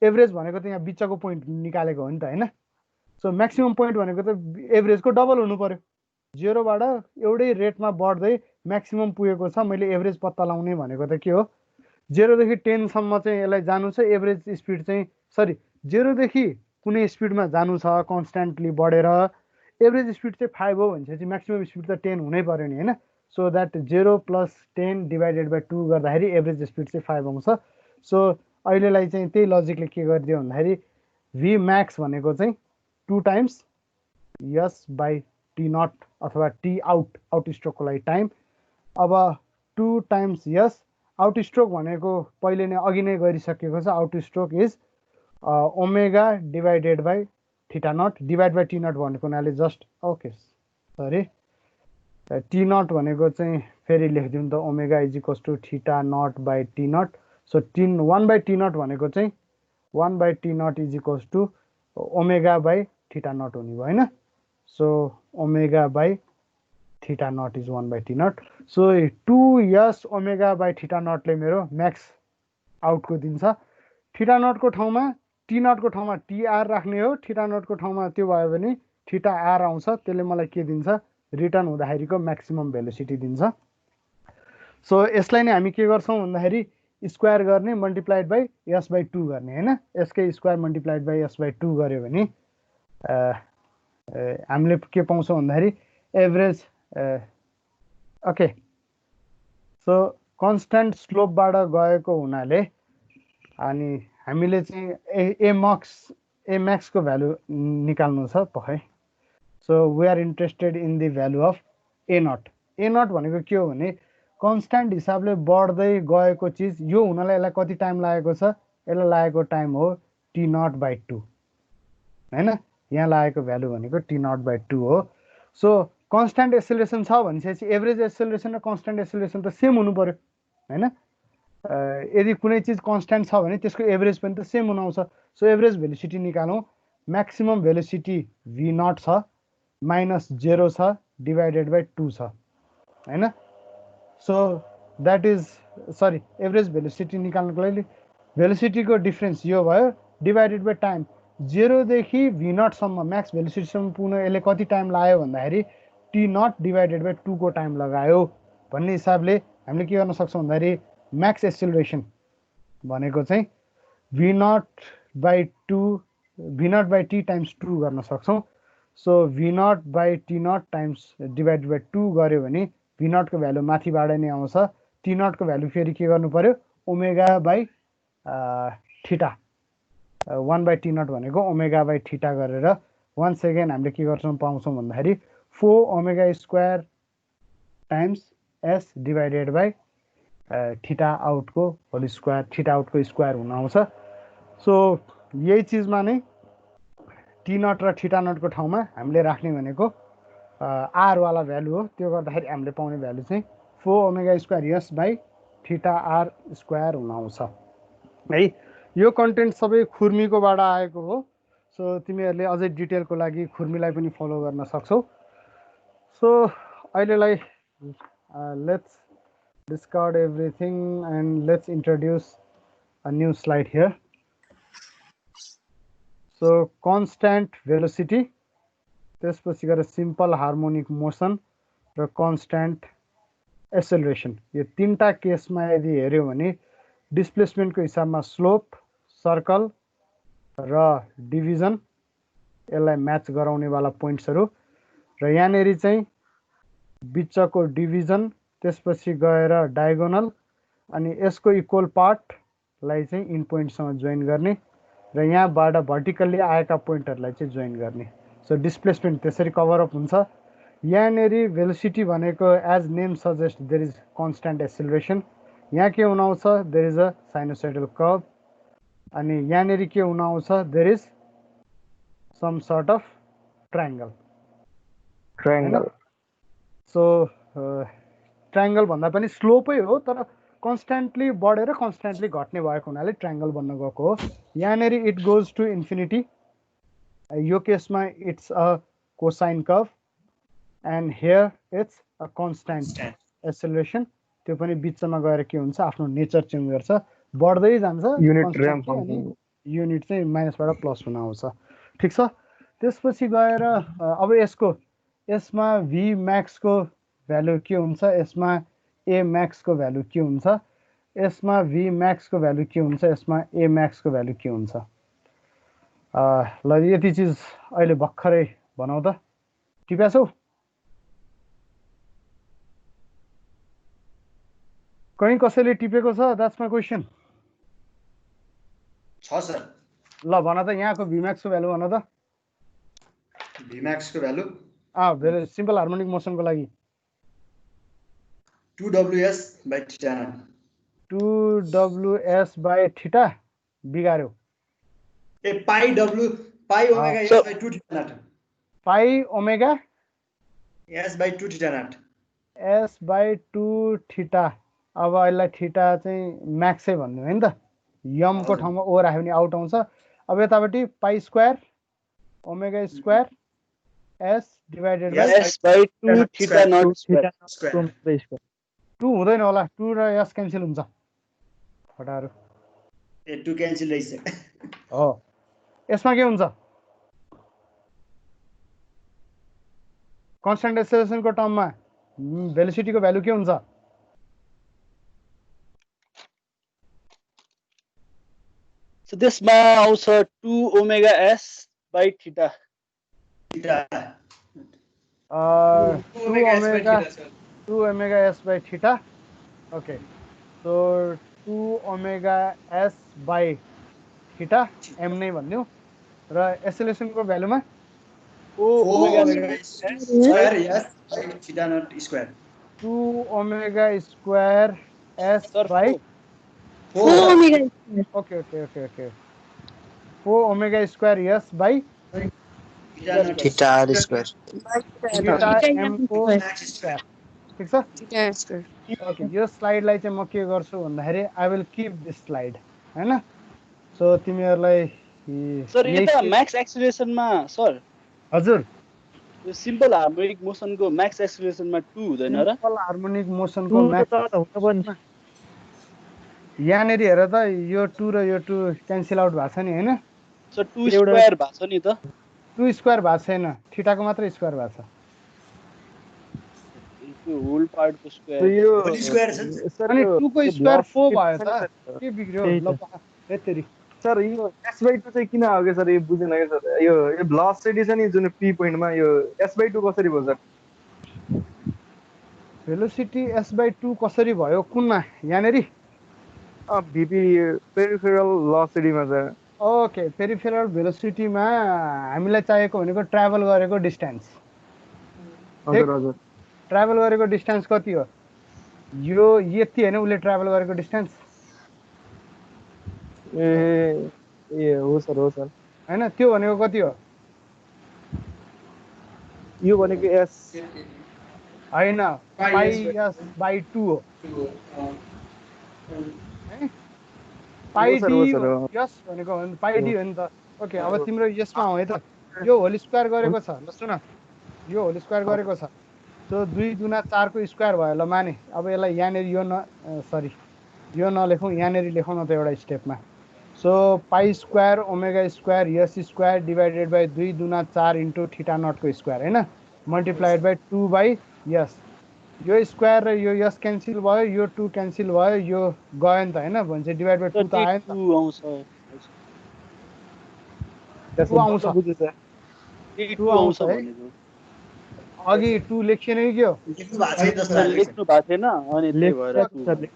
एभरेज भनेको त यहाँ बिचको पोइन्ट निकालेको हो नि त होइन। सो म्याक्सिमम पोइन्ट भनेको त एभरेजको डबल हुनु पर्यो। 0बाट एउटै रेटमा बढ्दै म्याक्सिमम पुगेको छ, मैले एभरेज पत्ता लगाउने भनेको त के हो, 0 देखि 10 सम्म चाहिँ यसलाई जानु छ, एभरेज स्पिड चाहिँ सरी 0 देखि कुनै स्पिडमा जानु छ कन्स्ट्यान्टली बढेर, एभरेज स्पिड चाहिँ 5 हो भनेपछि म्याक्सिमम स्पिड त 10 हुनै पर्यो नि होइन। सो द्याट 0 + 10 डिभाइडेड बाई 2 गर्दाखेरि एभरेज स्पिड चाहिँ 5 आउँछ। सो अहिलेलाई चाहिँ त्यही लजिकले के गरिदियो भन्दाखेरि v max भनेको चाहिँ 2 टाइम्स s/t0 अथवा t out, आउट स्ट्रोकको लागि टाइम। अब 2 टाइम्स s आउट स्ट्रोक भनेको पहिले नै अघि नै गरिसकेको छ out stroke is omega divided by theta naught divide by T not भनेको हुनाले just okay sorry t not भनेको चाहिँ फेरि लेखिदिउँ त omega is equals to theta naught by T naught so 1 by T not भनेको चाहिँ 1 by T naught is equals to omega by theta naught हुने भयो होइन so omega by theta not is 1 by T naught so 2s omega by theta नटले मेरो Max आउटको दिन्छ theta नटको ठाउँमा T नटको ठाउँमा टीआर राख्ने हो थीटा नटको ठाउँमा त्यो भयो भने थीटा आर आउँछ त्यसले मलाई के दिन्छ रिटर्न हुँदाखेरिको म्याक्सिमम भेलोसिटी दिन्छ सो यसलाई नै हामी के गर्छौँ भन्दाखेरि स्क्वायर गर्ने मल्टिप्लाइड बाई एस बाई 2 गर्ने होइन यसकै square multiplied by S by 2 गऱ्यो भने हामीले के पाउँछौँ भन्दाखेरि एभरेज ओके सो कन्स्ट्यान्ट स्लोपबाट गएको हुनाले अनि हामीले चाहिँ ए म्याक्सको भ्यालु निकाल्नु छ पखै so we are interested in the value of A not भनेको के हो भने कन्स्ट्यान्ट हिसाबले बढ्दै गएको चिज यो हुनलाई यसलाई कति टाइम लागेको छ यसलाई लागेको टाइम हो टी नट बाई 2 होइन यहाँ लागेको भ्यालु भनेको टी नट बाई 2 हो सो कन्स्ट्यान्ट एसेलेरेसन छ भनेपछि एभरेज एसेलेरेसन र कन्स्ट्यान्ट एसेलेरेसन त सेम हुनु पर्यो होइन यदि कुनै चिज कन्स्ट्यान्ट छ भने त्यसको एभरेज पनि त सेम हुन आउँछ सो एभरेज भेलोसिटी निकालौँ म्याक्सिमम भेलोसिटी भी नट छ माइनस 0 छ डिभाइडेड बाई 2 छ होइन so that is sorry average velocity निकाल्नुको लागि भेलोसिटीको डिफ्रेन्स यो भयो डिभाइडेड बाई टाइम 0 देखि भी नटसम्म म्याक्स भेलोसिटीसम्म पुग्न यसले कति टाइम लाग्यो भन्दाखेरि टी नट डिभाइडेड बाई 2 को टाइम लगायो भन्ने हिसाबले हामीले के गर्न सक्छौँ भन्दाखेरि म्याक्स एक्सेलरेसन भनेको चाहिँ v naught by t times 2 गर्न सक्छौँ so v naught by T naught times divided by 2 गऱ्यो भने भी नटको भ्यालु माथिबाट नै आउँछ टी नटको भ्यालु फेरि के गर्नु पर्यो omega by theta 1 by T not भनेको ओमेगा बाई थीटा गरेर वान सेकेन्ड हामीले के गर्छौँ पाउँछौँ भन्दाखेरि 4 omega square times S divided by theta आउटको होल स्क्वायर थीटा आउटको स्क्वायर हुन आउँछ सो यही चिजमा नै टी नट र थीटा नटको ठाउँमा हामीले राख्ने भनेको आरवाला भ्यालु हो त्यो गर्दाखेरि हामीले पाउने भ्यालु चाहिँ 4 omega square s by theta r square हुन आउँछ है यो कन्टेन्ट सबै खुर्मीकोबाट आएको हो सो तिमीहरूले अझै डिटेलको लागि खुर्मीलाई पनि फलो गर्न सक्छौ सो अहिलेलाई let's discard everything and let's introduce a new slide here so constant velocity त्यसपछि गएर सिम्पल हार्मोनिक मोसन र कन्स्ट्यान्ट एसेलरेसन यो तीनटा केसमा यदि हेऱ्यो भने डिस्प्लेसमेन्टको हिसाबमा स्लोप सर्कल र डिभिजन यसलाई म्याच गराउनेवाला पोइन्ट्सहरू र यहाँनेरि चाहिँ बिचको डिभिजन त्यसपछि गएर डायगोनल अनि यसको इक्वल पार्टलाई चाहिँ इन पोइन्टसँग जोइन गर्ने र यहाँबाट भर्टिकल्ली आएका पोइन्टहरूलाई चाहिँ जोइन गर्ने सो डिस्प्लेसमेन्ट त्यसरी कभर अप हुन्छ यहाँनेरि भेलोसिटी भनेको as name suggest there is constant acceleration यहाँ के हुन आउँछ there is a sinusoidal curve अनि यहाँनेरि के हुन आउँछ there is some sort of triangle so triangle भन्दा पनि स्लोपै हो तर कन्स्ट्यान्टली बढेर कन्स्ट्यान्टली घट्ने भएको हुनाले ट्रायङ्गल बन्न गएको हो यहाँनेरि इट गोज टु इन्फिनिटी यो केसमा it's a cosine curve and here it's a constant acceleration त्यो पनि बिचमा गएर के हुन्छ आफ्नो नेचर चेन्ज गर्छ बढ्दै जान्छ युनिट चाहिँ माइनसबाट प्लस हुन आउँछ ठिक छ त्यसपछि गएर अब यसमा भी म्याक्सको भ्यालु के हुन्छ यसमा ए म्याक्सको भ्यालु के हुन्छ यसमा भी म्याक्सको भ्यालु के हुन्छ यसमा ए म्याक्सको भ्यालु के हुन्छ ल यति चिज अहिले भर्खरै बनाऊ त टिप्या छौ कहीँ कसैले टिपेको छ द्याट्स माई क्वेसन छ सर ल भन त यहाँको भीम्याक्सको भ्यालु भन त भीम्याक्सको भ्यालु सिम्पल हार्मोनिक मोसनको लागि 2ws/θ 2ws by theta बिगार्यो ए pi omega S by 2 theta naught pi omega S by 2 theta naught s by 2 theta अब यसलाई थीटा चाहिँ म्याक्सै भन्नु है नि त यमको ठाउँमा ओ राख्यो भने आउट आउँछ अब यतापट्टि pi square omega square s divided by s by 2 theta not square. 2 हुँदैन होला 2 र s क्यान्सल हुन्छ फटाहरू ए 2 क्यान्सल रहेछ हो यसमा के हुन्छ कन्स्ट्यान्ट एक्सेलरेसनको टर्ममा भेलोसिटीको भ्यालु के हुन्छ So त्यसमा आउँछ 2 omega s by theta. 2 omega s by theta okay so 2 omega s by theta m नै भन्दियौ र एक्सेलरेसनको भ्यालुमा omega square s by theta naught square 2 omega square s by 4 omega okay 4 omega square s by theta r square theta m को square ठीक छ theta square okay यो स्लाइडलाई चाहिँ म के गर्छु भन्दाखेरि I will keep this slide हैन सो तिमीहरुलाई सर यता म्याक्स एक्सेलरेसनमा सर हजुर यो सिम्पल हार्मोनिक मोसनको म्याक्स एक्सेलरेसनमा 2 हुँदैन र सिम्पल हार्मोनिक मोसनको म्याक्स यहाँनेरि हेर त यो 2 र यो 2 क्यान्सल आउट भएको छ नि हैन सर 2 स्क्वायर भएको छ नि त 2 स्क्वायर भएको छैन थीटाको मात्र स्क्वायर भएको छ यो होल पार्टको स्क्वायर होल स्क्वायर छ अनि 2 को स्क्वायर 4 भयो त के बिग्र्यो ल यतरी सर यो s by 2 चाहिँ किन आयो के सर यो बुझेन के सर यो भेलोसिटी छ नि जुन p पोइन्टमा यो s by 2 कसरी भयो सर भेलोसिटी s by 2 कसरी भयो कुनमा यहाँनेरि vp पेरिफेरल भेलोसिटीमा सर ओके पेरिफेरल भेलोसिटीमा हामीलाई चाहिएको भनेको ट्राभल गरेको डिस्टेन्स हजुर हजुर ट्राभल गरेको डिस्टेन्स कति हो यो यति हैन उले ट्राभल गरेको डिस्टेन्स ए हो सर हैन त्यो भनेको कति हो यो भनेको s हैन पाई s by 2 हो पाई डी यस भनेको पाई डी हो नि त ओके अब तिम्रो यसमा हो है त यो होल स्क्वायर गरेको छ ल सुन यो होल स्क्वायर गरेको छ सो 2 गुना 4 को स्क्वायर भयो ल माने अब यसलाई यहाँनेरि यो न सरी यो नलेखौँ यहाँनेरि लेखौँ न त एउटा स्टेपमा so pi square omega square S square divided by 2 गुना 4 इन्टु थीटा नट को स्क्वायर हैन मल्टिप्लाइड बाई 2 बाई यस यो स्क्वायर र यो यस क्यान्सल भयो यो 2 क्यान्सल भयो यो गयो नि त हैन भन्छ डिवाइड बाइ 2 त आयो नि त 2 आउँछ त्यसो आउँछ बुझ्छु सर 2 आउँछ भनेको अघि 2 लेखिएन कि के हो लेख्नु भएको छैन जस्तो लाग्छ लेख्नु भएको थिएन अनि त्यही भएर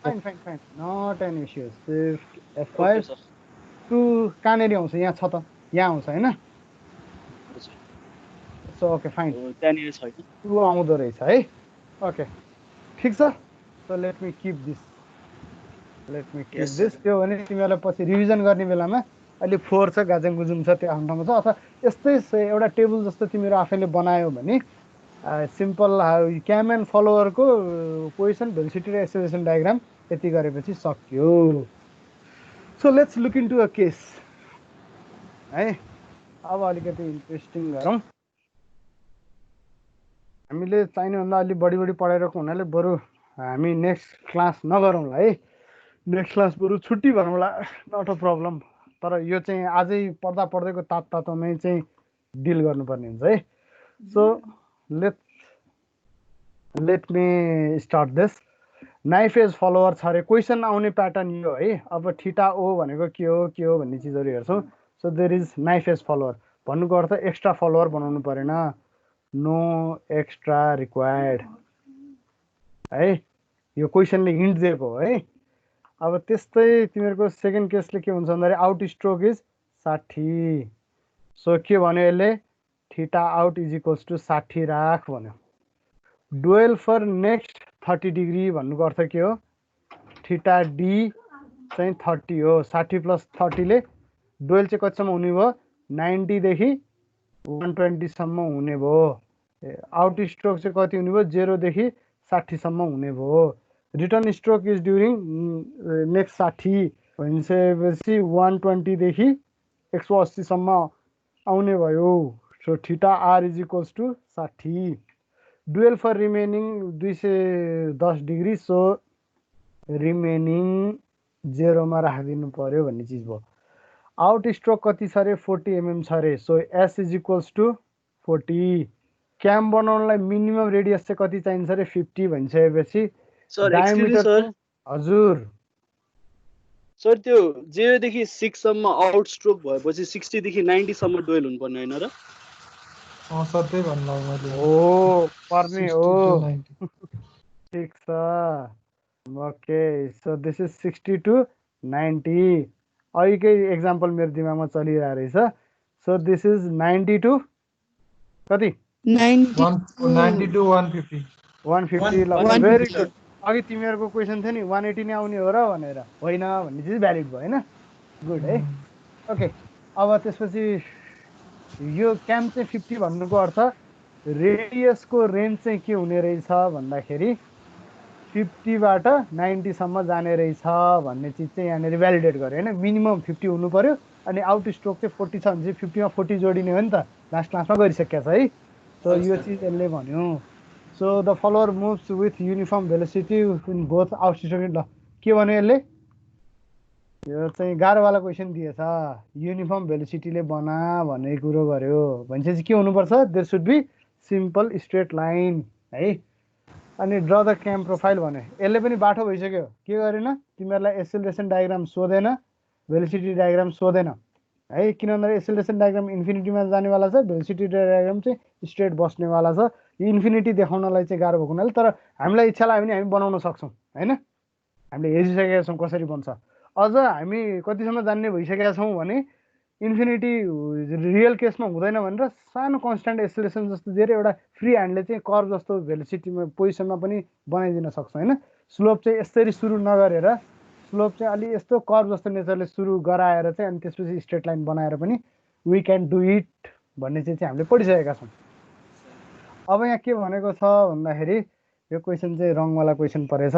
fine not an issue shift F5 2 कहाँनेरि आउँछ यहाँ छ त यहाँ आउँछ हैन सो ओके फाइन त्यहाँनिर छैन 2 आउँदो रहेछ है ओके ठीक छ so let me keep this त्यो भने तिमीहरुलाई पछि रिभिजन गर्ने बेलामा अहिले 4 छ गाजङ गुजुङ छ त्यो आफ्नो ठाउँमा छ अथवा यस्तै एउटा टेबल जस्तो तिमीहरु आफैले बनायो भने सिम्पल क्याम एन्ड फलोवरको पोजिसन भेलोसिटी र एक्सेलरेसन डायग्राम यति गरेपछि सक्यो so let's look into a case है अब अलिकति इन्ट्रेस्टिङ गरौँ हामीले चाहिने भन्दा अलि बढी पढाइरहेको हुनाले बरु हामी नेक्स्ट क्लास नगरौँला है नेक्स्ट क्लास बरु छुट्टी भनौँला नट अ प्रब्लम तर यो चाहिँ आजै पढ्दाको तातोमै चाहिँ डिल गर्नुपर्ने हुन्छ है so let me start this knife edge follower छ अरे क्वेसन आउने प्याटर्न यो है अब थीटा ओ भनेको के हो भन्ने चिजहरू हेर्छौँ so there is knife edge follower भन्नुको अर्थ एक्स्ट्रा फलोवर बनाउनु परेन नो एक्स्ट्रा रिक्वायर्ड है यो क्वेसनले हिन्ट दिएको हो है अब त्यस्तै तिमीहरूको सेकेन्ड केसले के हुन्छ भन्दाखेरि आउट स्ट्रोक इज 60 सो के भन्यो यसले theta out is equals to 60 राख भन्यो डुएल फर नेक्स्ट 30 डिग्री भन्नुको अर्थ के हो थीटा डी चाहिँ 30 हो 60 + 30 ले डुएल चाहिँ कतिसम्म हुने भयो 90 देखि 120 सम्म हुने भयो आउट स्ट्रोक चाहिँ कति हुने भयो 0 देखि 60 सम्म हुने भयो return stroke is during next 60 भनिसकेपछि 120 देखि 180 सम्म आउने भयो so theta r is equals to 60 dwell for remaining 210 degree so remaining 0 मा राखिदिनु पर्यो भन्ने चिज भयो आउट स्ट्रोक कति छ अरे 40 mm छ अरे so S is equals to 40 cam बनाउनलाई मिनिमम रेडियस चाहिँ कति चाहिन्छ अरे 50 भनिसकेपछि डायमिटर हजुर सर त्यो 0 देखि 6 सम्म आउट स्ट्रोक भएपछि 60 देखि 90 सम्म डुएल हुनुपर्ने हैन र सर त्यही भन्नु मैले हो पर्ने हो ठिक छ okay so this is 60 to 90 अहिलेकै एक्जाम्पल मेरो दिमागमा चलिरहेको रहेछ सो दिस इज 90 to कति 90 to 150 150 भेरी गुड अघि तिमीहरूको क्वेसन थियो नि 180 नै आउने हो र भनेर होइन भन्ने चिज भ्यालिड भयो होइन गुड है ओके अब त्यसपछि यो क्याम चाहिँ 50 भन्नुको अर्थ रेडियसको रेन्ज चाहिँ के हुने रहेछ भन्दाखेरि 50 बाट 90 सम्म जाने रहेछ भन्ने चिज चाहिँ यहाँनिर भ्यालिडेट गर्यो होइन मिनिमम 50 हुनु पर्यो अनि आउट स्ट्रोक चाहिँ 40 छ भने चाहिँ 50 मा 40 जोडिने हो नि त लास्ट क्लासमा गरिसकेको छ है सो यो चिज यसले भन्यो so the follower moves with uniform velocity in both out stroke ल के भन्यो यसले यो चाहिँ गाह्रोवाला क्वेसन दिएछ युनिफर्म भेलोसिटीले बना भन्ने कुरो गर्यो भनेपछि के हुनुपर्छ there should be simple straight line है अनि ड्र द क्याम प्रोफाइल भन्यो यसले पनि बाटो भइसक्यो के गरेन तिमीहरूलाई एक्सेलरेसन डायग्राम सोधेन भेलोसिटी डायग्राम सोधेन है किन भन्दा एक्सेलरेसन डायग्राम इन्फिनिटीमा जानेवाला छ भेलोसिटी डायग्राम चाहिँ स्ट्रेट बस्नेवाला छ यो इन्फिनिटी देखाउनलाई चाहिँ गाह्रो भएको हुनाले तर हामीलाई इच्छा लाग्यो भने हामी बनाउन सक्छौँ होइन हामीले हेरिसकेका छौँ कसरी बन्छ अझ हामी कतिसम्म जान्ने भइसकेका छौँ भने इन्फिनिटी रियल केसमा हुँदैन भनेर सानो कन्स्ट्यान्ट एक्सेलरेसन जस्तो दिएर एउटा फ्री ह्यान्डले चाहिँ कर्भ जस्तो भेलोसिटीमा पोजिसनमा पनि बनाइदिन सक्छ होइन स्लोप चाहिँ यसरी सुरु नगरेर स्लोप चाहिँ अलि यस्तो कर्भ जस्तो नेचरले सुरु गराएर चाहिँ अनि त्यसपछि स्ट्रेट लाइन बनाएर पनि वी क्यान डु इट भन्ने चाहिँ हामीले पढिसकेका छौँ अब यहाँ के भनेको छ भन्दाखेरि यो क्वेसन चाहिँ रङवाला क्वेसन परेछ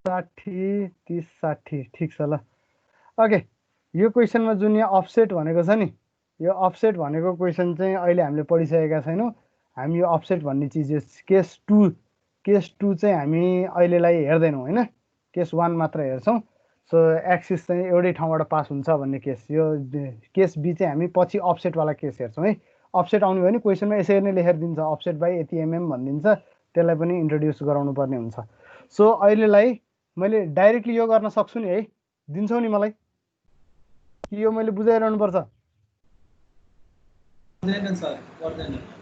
60 30 60 ठिक छ ल ओके यो क्वेसनमा जुन यहाँ अफसेट भनेको छ नि यो अफसेट भनेको क्वेसन चाहिँ अहिले हामीले पढिसकेका छैनौँ हामी यो अफसेट भन्ने चिज यो केस 2 चाहिँ हामी अहिलेलाई हेर्दैनौँ होइन केस 1 मात्र हेर्छौँ सो एक्सिस चाहिँ एउटै ठाउँबाट पास हुन्छ भन्ने केस यो केस बी चाहिँ हामी पछि अफसेटवाला केस हेर्छौँ है अफसेट आउने भयो भने क्वेसनमा यसरी नै लेखेर दिन्छ अफसेट बाई यति एमएम भनिदिन्छ त्यसलाई पनि इन्ट्रोड्युस गराउनु पर्ने हुन्छ सो अहिलेलाई मैले डाइरेक्टली यो गर्न सक्छु नि है दिन्छौ नि मलाई कि यो मैले बुझाइरहनु पर्छ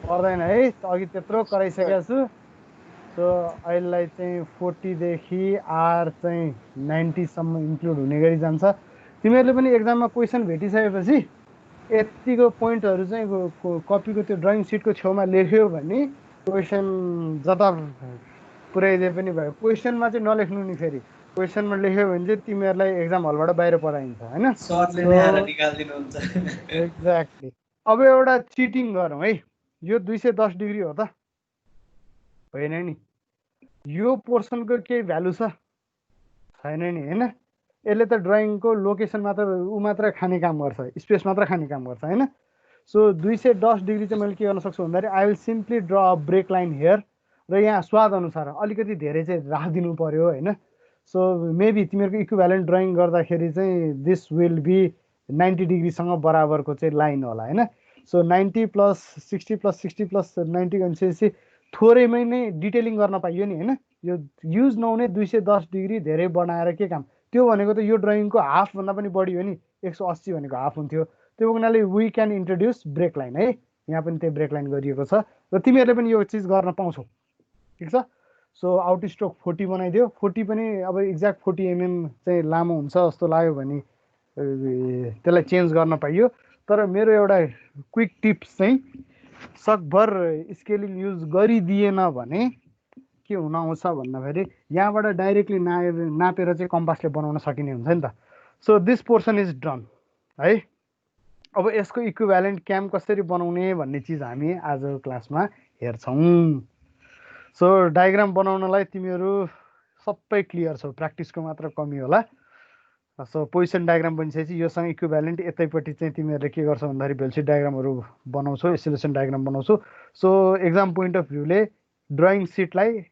पर्दैन है अघि त्यत्रो कराइसकेको छु सो अहिलेलाई चाहिँ 40 देखि आर चाहिँ 90 सम्म इन्क्लुड हुने गरी जान्छ तिमीहरूले पनि एक्जाममा क्वेसन भेटिसकेपछि यतिको पोइन्टहरू चाहिँ कपीको त्यो ड्रइङ सिटको छेउमा लेख्यो भने क्वेसन जता पुऱ्याइदिए पनि भयो क्वेसनमा चाहिँ नलेख्नु नि फेरि क्वेसनमा लेख्यो भने चाहिँ तिमीहरूलाई एक्जाम हलबाट बाहिर पठाइन्छ होइन एक्ज्याक्टली अब एउटा चिटिङ गरौँ है यो 210 डिग्री हो त होइन नि यो पोर्सनको केही भ्यालु छ छैन नि होइन यसले त ड्रइङको लोकेसन मात्र ऊ मात्र खाने काम गर्छ स्पेस मात्र खाने काम गर्छ होइन सो 210 डिग्री चाहिँ मैले के गर्न सक्छु भन्दाखेरि I will simply draw a break line here र यहाँ स्वाद अनुसार अलिकति धेरै चाहिँ राखिदिनु पर्यो होइन सो मेबी तिमीहरूको इक्विभ्यालेन्ट ड्रइङ गर्दाखेरि चाहिँ दिस विल बी 90 डिग्रीसँग बराबरको चाहिँ लाइन होला होइन सो 90 + 60 + 60 + 90 भनेपछि थोरैमै नै डिटेलिङ गर्न पाइयो नि होइन यो युज नहुने 210 डिग्री धेरै बनाएर के काम त्यो भनेको त यो ड्रइङको हाफभन्दा पनि बढी हो नि 180 भनेको हाफ हुन्थ्यो त्यो हुनाले we can introduce break line है यहाँ पनि त्यही ब्रेक लाइन गरिएको छ र तिमीहरूले पनि यो चिज गर्न पाउँछौ ठिक छ सो आउट स्ट्रोक 40 बनाइदियो 40 पनि अब एक्ज्याक्ट 40 mm चाहिँ लामो हुन्छ जस्तो लाग्यो भने त्यसलाई चेन्ज गर्न पाइयो तर मेरो एउटा क्विक टिप्स चाहिँ सकभर स्केलिङ युज गरिदिएन भने के हुन आउँछ भन्दाखेरि यहाँबाट डाइरेक्टली नापेर चाहिँ कम्पासले बनाउन सकिने हुन्छ नि त। So this portion is done है। अब यसको इक्विभ्यालेन्ट क्याम कसरी बनाउने भन्ने चिज हामी आजको क्लासमा हेर्छौँ। सो डायग्राम बनाउनलाई तिमीहरू सबै क्लियर छौ, प्र्याक्टिसको मात्र कमी होला। सो पोजिसन डायग्राम बनिसकेपछि योसँग इक्विभ्यालेन्ट यतैपट्टि चाहिँ तिमीहरूले के गर्छौ भन्दाखेरि भेलोसिटी डायग्रामहरू बनाउँछौ, एसिलेसन डायग्राम बनाउँछौ। सो एक्जाम पोइन्ट अफ भ्यूले ड्रइङ सिटलाई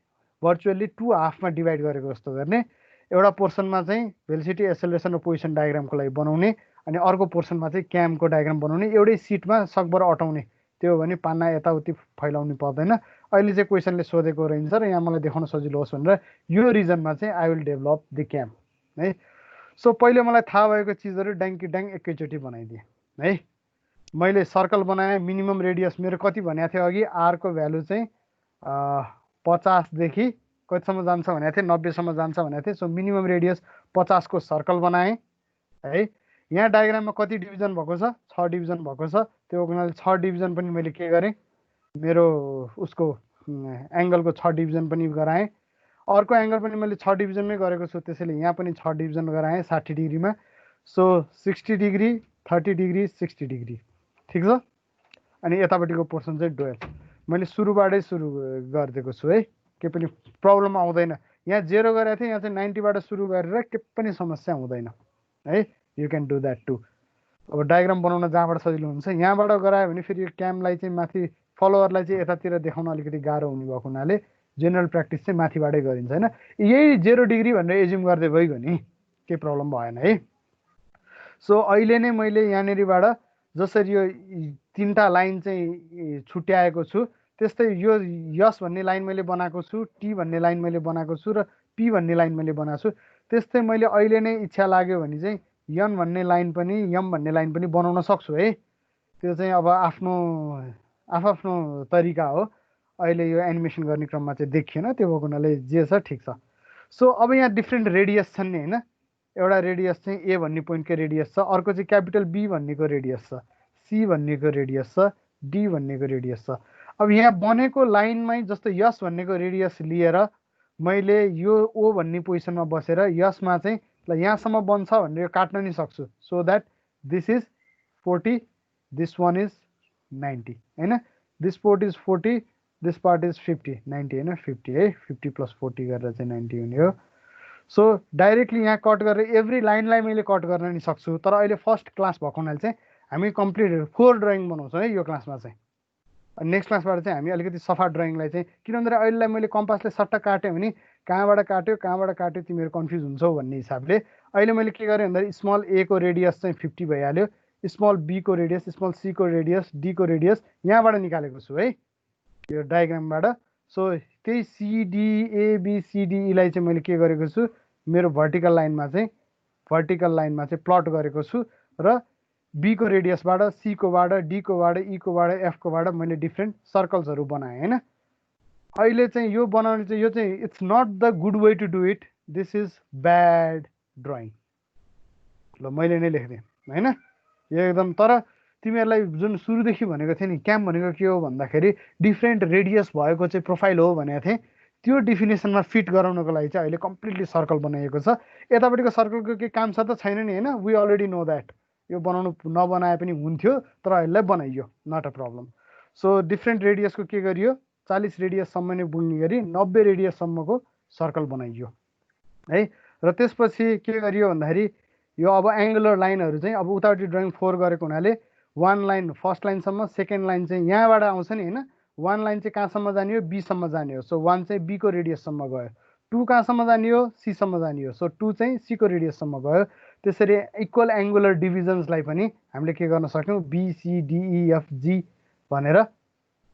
भर्चुअली 2 हाफमा डिभाइड गरेको जस्तो गर्ने। एउटा पोर्सनमा चाहिँ भेलोसिटी एसिलेसन र पोजिसन डायग्रामको लागि बनाउने, अनि अर्को पोर्सनमा चाहिँ क्यामको डायग्राम बनाउने। एउटै सिटमा सकभर अटाउने, त्यो हो भने पाना यताउति फैलाउनु पर्दैन। अहिले चाहिँ क्वेसनले सोधेको रहन्छ र यहाँ मलाई देखाउन सजिलो होस् भनेर यो रिजनमा चाहिँ आई विल डेभलप द क्याम है। सो पहिले मलाई थाहा भएको चिजहरू ड्याङ्की ड्याङ एकैचोटि बनाइदिएँ है। मैले सर्कल बनाएँ, मिनिमम रेडियस मेरो कति भनेको थिएँ अघि, आरको भ्यालु चाहिँ 50 देखि कतिसम्म जान्छ भनेको थिएँ, 90 सम्म जान्छ भनेको थिएँ। सो मिनिमम रेडियस 50 को सर्कल बनाएँ है। यहाँ डायग्राममा कति डिभिजन भएको छ, 6 डिभिजन भएको छ। त्यो हुनाले 6 डिभिजन पनि मैले के गरेँ, मेरो उसको एङ्गलको 6 डिभिजन पनि गराएँ। अर्को एङ्गल पनि मैले 6 डिभिजनमै गरेको छु, त्यसैले यहाँ पनि 6 डिभिजन गराएँ 60 डिग्रीमा। सो 60 डिग्री, 30 डिग्री, 60 डिग्री, ठिक छ। अनि यतापट्टिको पोर्सन चाहिँ डोयल मैले सुरुबाटै सुरु गरिदिएको छु है, के पनि प्रब्लम आउँदैन। यहाँ 0 गरेको थिएँ, यहाँ चाहिँ 90बाट सुरु गरेर के पनि समस्या हुँदैन है। You can do that too. अब डायग्राम बनाउन जहाँबाट सजिलो हुन्छ यहाँबाट गरायो भने फेरि यो क्यामलाई चाहिँ माथि फलोवरलाई चाहिँ यतातिर देखाउन अलिकति गाह्रो हुने भएको हुनाले जेनरल प्र्याक्टिस चाहिँ माथिबाटै गरिन्छ होइन। यही 0 डिग्री भनेर एज्युम गर्दै गइगयो नि केही प्रब्लम भएन है। सो अहिले नै मैले यहाँनिरबाट जसरी यो 3टा लाइन चाहिँ छुट्याएको छु, त्यस्तै यो यस भन्ने लाइन मैले बनाएको छु, टी भन्ने लाइन मैले बनाएको छु र पी भन्ने लाइन मैले बनाएको छु। त्यस्तै मैले अहिले नै इच्छा लाग्यो भने चाहिँ यन भन्ने लाइन पनि यम भन्ने लाइन पनि बनाउन सक्छु है। त्यो चाहिँ अब आफ्नो तरिका हो। अहिले यो एनिमेसन गर्ने क्रममा चाहिँ देखिएन, त्यो भएको हुनाले जे छ ठिक छ। सो अब यहाँ डिफ्रेन्ट रेडियस छन् नि होइन। एउटा रेडियस चाहिँ ए भन्ने पोइन्टको रेडियस छ, अर्को चाहिँ क्यापिटल बी भन्नेको रेडियस छ, सी भन्नेको रेडियस छ, डी भन्नेको रेडियस छ। अब यहाँ बनेको लाइनमै जस्तो यस भन्नेको रेडियस लिएर मैले यो ओ भन्ने पोजिसनमा बसेर यसमा चाहिँ ल यहाँसम्म बन्छ भनेर काट्न नि सक्छु। So that this is 40, this one is 90 होइन। This port is 40, this part is 50, 90 होइन 50 है। 50 + 40 गरेर चाहिँ 90 हुने हो। सो डाइरेक्टली यहाँ कट गरेर एभ्री लाइनलाई मैले कट गर्न नि सक्छु। तर अहिले फर्स्ट क्लास भएको हुनाले चाहिँ हामी कम्प्लिट 4 ड्रइङ बनाउँछौँ है यो क्लासमा चाहिँ। नेक्स्ट क्लासबाट चाहिँ हामी अलिकति सफा ड्रइङलाई चाहिँ, किन भन्दाखेरि अहिलेलाई मैले कम्पासले सट्ट काट्यो भने कहाँबाट काट्यो तिमीहरू कन्फ्युज हुन्छौ भन्ने हिसाबले अहिले मैले के गरेँ भन्दाखेरि स्मल ए को रेडियस चाहिँ 50 भइहाल्यो, स्मल बी को रेडियस, स्मल सी को रेडियस, डी को रेडियस यहाँबाट निकालेको छु है यो डायग्रामबाट। सो त्यही सिडिएबिसिडिईलाई चाहिँ मैले के गरेको छु, मेरो भर्टिकल लाइनमा चाहिँ प्लट गरेको छु र बी को रेडियसबाट, सी कोबाट, डी कोबाट, ई कोबाट, एफ कोबाट मैले डिफ्रेन्ट सर्कल्सहरू बनाएँ होइन। अहिले चाहिँ यो बनाउने चाहिँ यो चाहिँ it's not the good way to do it, this is bad drawing. ल मैले नै लेखिदिएँ होइन यो एकदम। तर तिमीहरूलाई जुन सुरुदेखि भनेको थिएँ नि क्याम भनेको के हो भन्दाखेरि डिफ्रेन्ट रेडियस भएको चाहिँ प्रोफाइल हो भनेको थिएँ। त्यो डिफिनेसनमा फिट गराउनको लागि चाहिँ अहिले कम्प्लिटली सर्कल बनाइएको छ। यतापट्टिको सर्कलको केही काम छ त छैन नि होइन, वी अलरेडी नो द्याट। यो बनाउनु नबनाए पनि हुन्थ्यो तर अहिले बनाइयो, not a problem. So different रेडियसको के गरियो, 40 रेडियससम्म नै बुझ्ने गरी 90 रेडियससम्मको सर्कल बनाइयो है। र त्यसपछि के गरियो भन्दाखेरि यो अब एङ्गुलर लाइनहरू चाहिँ अब उतापट्टि ड्रइङ 4 गरेको हुनाले 1 लाइन फर्स्ट लाइनसम्म, सेकेन्ड लाइन चाहिँ यहाँबाट आउँछ नि होइन। 1 लाइन चाहिँ कहाँसम्म जाने हो, बीसम्म जाने हो। सो 1 चाहिँ बी को रेडियससम्म गयो, 2 कहाँसम्म जाने हो, सीसम्म जाने हो। सो 2 चाहिँ सी को रेडियससम्म गयो। त्यसरी इक्वल एङ्गुलर डिभिजन्सलाई पनि हामीले के गर्न सक्यौँ, बिसिडिइएफजी भनेर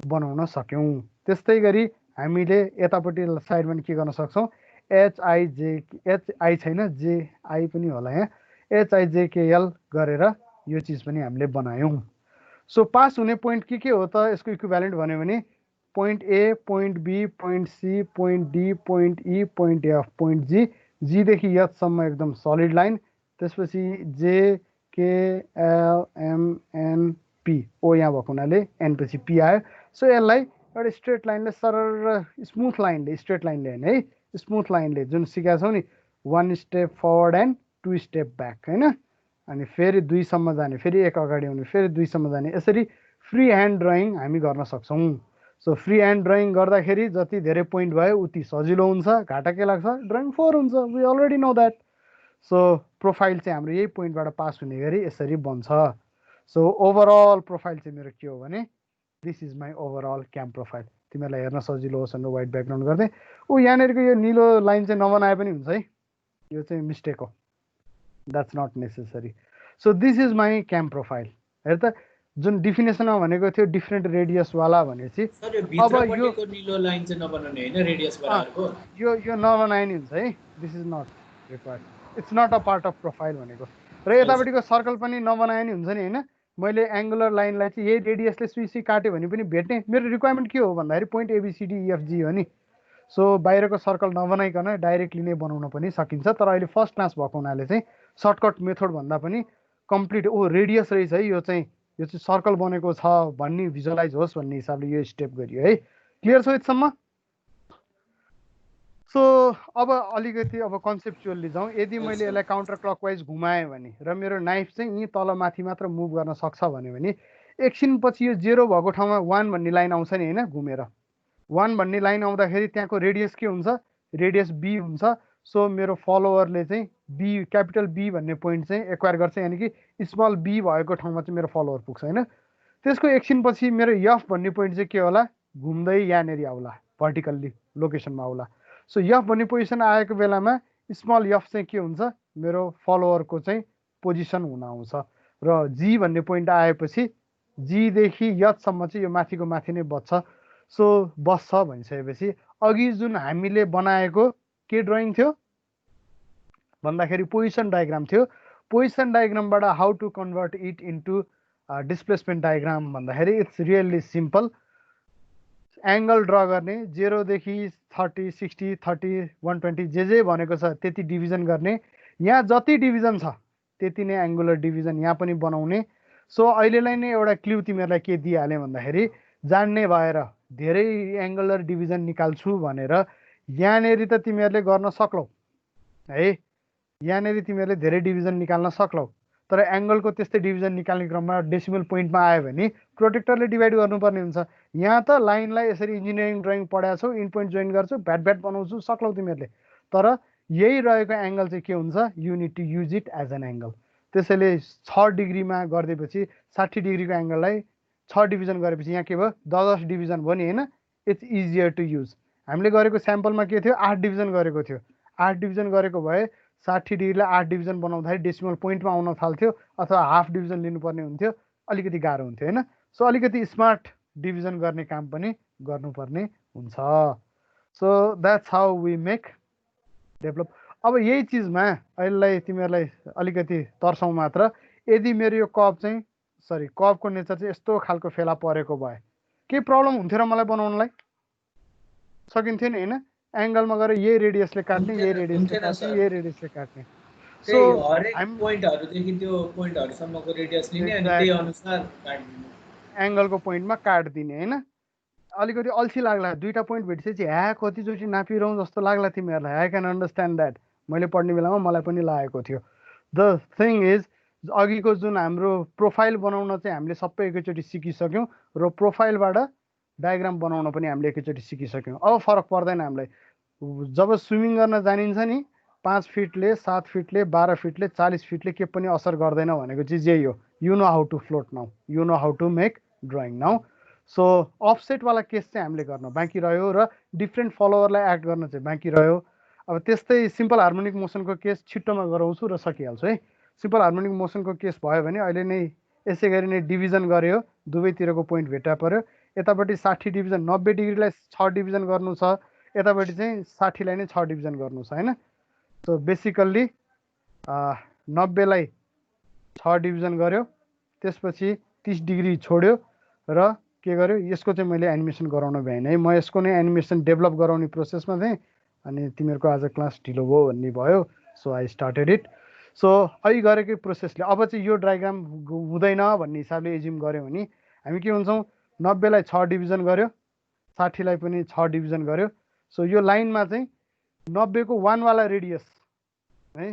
बनाउन सक्यौँ। त्यस्तै गरी हामीले यतापट्टि साइडमा के गर्न सक्छौँ, एचआई छैन जेआई पनि होला यहाँ, एचआइजेकेएल गरेर यो चिज पनि हामीले बनायौँ। सो पास हुने पोइन्ट के हो त यसको इक्विभ्यालेन्ट भन्यो भने point A, point B, point C, point D, point E, point F, point G, जीदेखि एचसम्म एकदम सलिड लाइन। त्यसपछि J K L M N P, O यहाँ भएको हुनाले एन पछि पी आयो। सो यसलाई एउटा स्ट्रेट लाइनले सरर स्मुथ लाइनले स्ट्रेट लाइनले होइन है स्मुथ लाइनले जुन सिकाएको छौँ नि 1 step forward and 2 step back होइन अनि फेरि 2 सम्म जाने फेरि 1 अगाडि आउने फेरि 2 सम्म जाने यसरी फ्री ह्यान्ड ड्रइङ हामी गर्न सक्छौँ सो फ्री ह्यान्ड ड्रइङ गर्दाखेरि जति धेरै पोइन्ट भयो उति सजिलो हुन्छ घाटा के लाग्छ ड्रइङ 4 हुन्छ we already know that so profile चाहिँ हाम्रो यही पोइन्टबाट पास हुने गरी यसरी बन्छ सो ओभरअल प्रोफाइल चाहिँ मेरो के हो भने this is my overall camp profile तिमीहरूलाई हेर्न सजिलो होस् भनेर व्हाइट ब्याकग्राउन्ड गर्दै यहाँनिरको यो निलो लाइन चाहिँ नबनाए पनि हुन्छ है यो चाहिँ मिस्टेक हो that's not necessary so this is my cam profile हेर त जुन डिफिनेसनमा भनेको थियो डिफ्रेन्ट रेडियसवाला भनेपछि अब यो निलो लाइन चाहिँ नबनाउने हैन रेडियस बराबरको यो नबनाए नि हुन्छ है this is not required it's not a part of profile भनेको र यतापट्टिको सर्कल पनि नबनाए नि हुन्छ नि होइन मैले एङ्गुलर लाइनलाई चाहिँ यही रेडियसले सुइसी काट्यो भने पनि भेट्ने मेरो रिक्वायरमेन्ट के हो भन्दाखेरि पोइन्ट ABCDEFG हो नि सो बाहिरको सर्कल नबनाइकन डाइरेक्टली नै बनाउन पनि सकिन्छ तर अहिले फर्स्ट क्लास भएको हुनाले चाहिँ सर्टकट मेथड भन्दा पनि कम्प्लिट रेडियस रहेछ है यो चाहिँ सर्कल बनेको छ भन्ने भिजुअलाइज होस् भन्ने हिसाबले यो स्टेप गरियो है क्लियर छ यतिसम्म सो अब अलिकति अब कन्सेप्चुअल्ली जाउँ यदि मैले यसलाई काउन्टर क्लकवाइज घुमाएँ भने र मेरो नाइफ चाहिँ यहीँ तल माथि मात्र मुभ गर्न सक्छ भन्यो भने एकछिनपछि यो 0 भएको ठाउँमा 1 भन्ने लाइन आउँछ नि होइन घुमेर 1 भन्ने लाइन आउँदाखेरि त्यहाँको रेडियस के हुन्छ रेडियस B हुन्छ सो मेरो फलोवरले चाहिँ B क्यापिटल B भन्ने पोइन्ट चाहिँ एक्वायर गर्छ यानि कि स्मल B भएको ठाउँमा चाहिँ मेरो फलोवर पुग्छ होइन त्यसको एकछिनपछि मेरो F भन्ने पोइन्ट चाहिँ के होला घुम्दै यहाँनिर आउला भर्टिकल्ली लोकेसनमा आउला सो F भन्ने पोजिसन आएको बेलामा स्मल F चाहिँ के हुन्छ मेरो फलोवरको चाहिँ पोजिसन हुन आउँछ र G भन्ने पोइन्ट आएपछि G देखि H सम्म चाहिँ यो माथिको माथि नै बस्छ सो बस्छ भनिसकेपछि अघि जुन हामीले बनाएको के ड्रइङ थियो भन्दाखेरि पोजिसन डायग्राम थियो पोजिसन डायग्रामबाट how to convert it into displacement diagram भन्दाखेरि it's really simple angle draw गर्ने 0 देखि 30 60 30 120 जे भनेको छ त्यति डिभिजन गर्ने यहाँ जति डिभिजन छ त्यति नै एङ्गुलर डिभिजन यहाँ पनि बनाउने सो अहिलेलाई नै एउटा क्लु तिमीहरूलाई के दिइहालेँ भन्दाखेरि जान्ने भएर धेरै एङ्गुलर डिभिजन निकाल्छु भनेर यहाँनिर त तिमीहरूले गर्न सक्लौ है यहाँनिर तिमीहरूले धेरै डिभिजन निकाल्न सक्लौ तर एङ्गलको त्यस्तै डिभिजन निकाल्ने क्रममा डेसिमल पोइन्टमा आयो भने प्रोटेक्टरले डिभाइड गर्नुपर्ने हुन्छ यहाँ त लाइनलाई यसरी इन्जिनियरिङ ड्रइङ पढाएको छौ इन पोइन्ट जोइन गर्छु भ्याट भ्याट बनाउँछु सक्लौ तिमीहरूले तर यही रहेको एङ्गल चाहिँ के हुन्छ you need to use it as an angle त्यसैले 6 डिग्रीमा गरिदिएपछि 60 डिग्रीको एङ्गललाई 6 डिभिजन गरेपछि यहाँ के भयो 10 डिभिजन भयो नि होइन इट्स इजियर टु युज हामीले गरेको स्याम्पलमा के थियो 8 डिभिजन गरेको थियो 8 डिभिजन गरेको भए 60 डिग्रीलाई 8 डिभिजन बनाउँदाखेरि डेसिमल पोइन्टमा आउन थाल्थ्यो अथवा हाफ डिभिजन लिनुपर्ने हुन्थ्यो अलिकति गाह्रो हुन्थ्यो होइन सो अलिकति स्मार्ट डिभिजन गर्ने काम पनि गर्नुपर्ने हुन्छ so that's how we make develop अब यही चिजमा अहिलेलाई तिमीहरूलाई अलिकति तर्साउँ मात्र यदि मेरो यो कप चाहिँ सरी कपको नेचर चाहिँ यस्तो खालको फेला परेको भए के प्रब्लम हुन्थ्यो र मलाई बनाउनलाई सकिन्थ्यो नि होइन एङ्गलमा गएर यही रेडियसले काट्ने यही रेडियसले काट्ने यही रेडियसले काट्ने सो हरेक पोइन्टहरुदेखि त्यो पोइन्टहरुसम्मको रेडियस लिने अनि त्यही अनुसार काट्ने एङ्गलको पोइन्टमा काट्दिने होइन अलिकति अल्छी लाग्ला दुईटा पोइन्ट भेटिसकेपछि ह्या कतिचोटि नापिरहँ जस्तो लाग्ला तिमीहरूलाई आई क्यान अन्डरस्ट्यान्ड द्याट मैले पढ्ने बेलामा मलाई पनि लागेको थियो द थिङ इज अघिको जुन हाम्रो प्रोफाइल बनाउन चाहिँ हामीले सबै एकैचोटि सिकिसक्यौँ र प्रोफाइलबाट डायग्राम बनाउन पनि हामीले एकैचोटि सिकिसक्यौँ अब फरक पर्दैन हामीलाई जब स्विमिङ गर्न जानिन्छ नि 5 फिटले 7 फिटले 12 फिटले 40 फिटले के पनि असर गर्दैन भनेको चिज यही हो you know how to float now you know how to make drawing now so अफसेटवाला केस चाहिँ हामीले गर्न बाँकी रह्यो र डिफ्रेन्ट फलोवरलाई एक्ट गर्न चाहिँ बाँकी रह्यो अब त्यस्तै सिम्पल हार्मोनिक मोसनको केस छिट्टोमा गराउँछु र सकिहाल्छु है सिम्पल हार्मोनिक मोसनको केस भयो भने अहिले नै यसै गरी नै डिभिजन गर्यो दुवैतिरको पोइन्ट भेटा पर्यो यतापट्टि 60 डिभिजन 90 डिग्रीलाई 6 डिभिजन गर्नु छ यतापट्टि चाहिँ 60लाई नै 6 डिभिजन गर्नु छ होइन सो बेसिकल्ली 90लाई 6 डिभिजन गर्यो त्यसपछि 30 डिग्री छोड्यो र के गर्यो यसको चाहिँ मैले एनिमेसन गराउन भ्याएन है म यसको नै एनिमेसन डेभलप गराउने प्रोसेसमा थिएँ अनि तिमीहरूको आज क्लास ढिलो भयो भन्ने भयो so I started it so अहिले गरेकै प्रोसेसले अब चाहिँ यो डायग्राम हुँदैन भन्ने हिसाबले एज्युम गऱ्यौँ भने हामी के हुन्छौँ 90लाई 6 डिभिजन गर्यो 60लाई पनि 6 डिभिजन गर्यो। सो यो लाइनमा चाहिँ 90 को 1 वाला रेडियस है,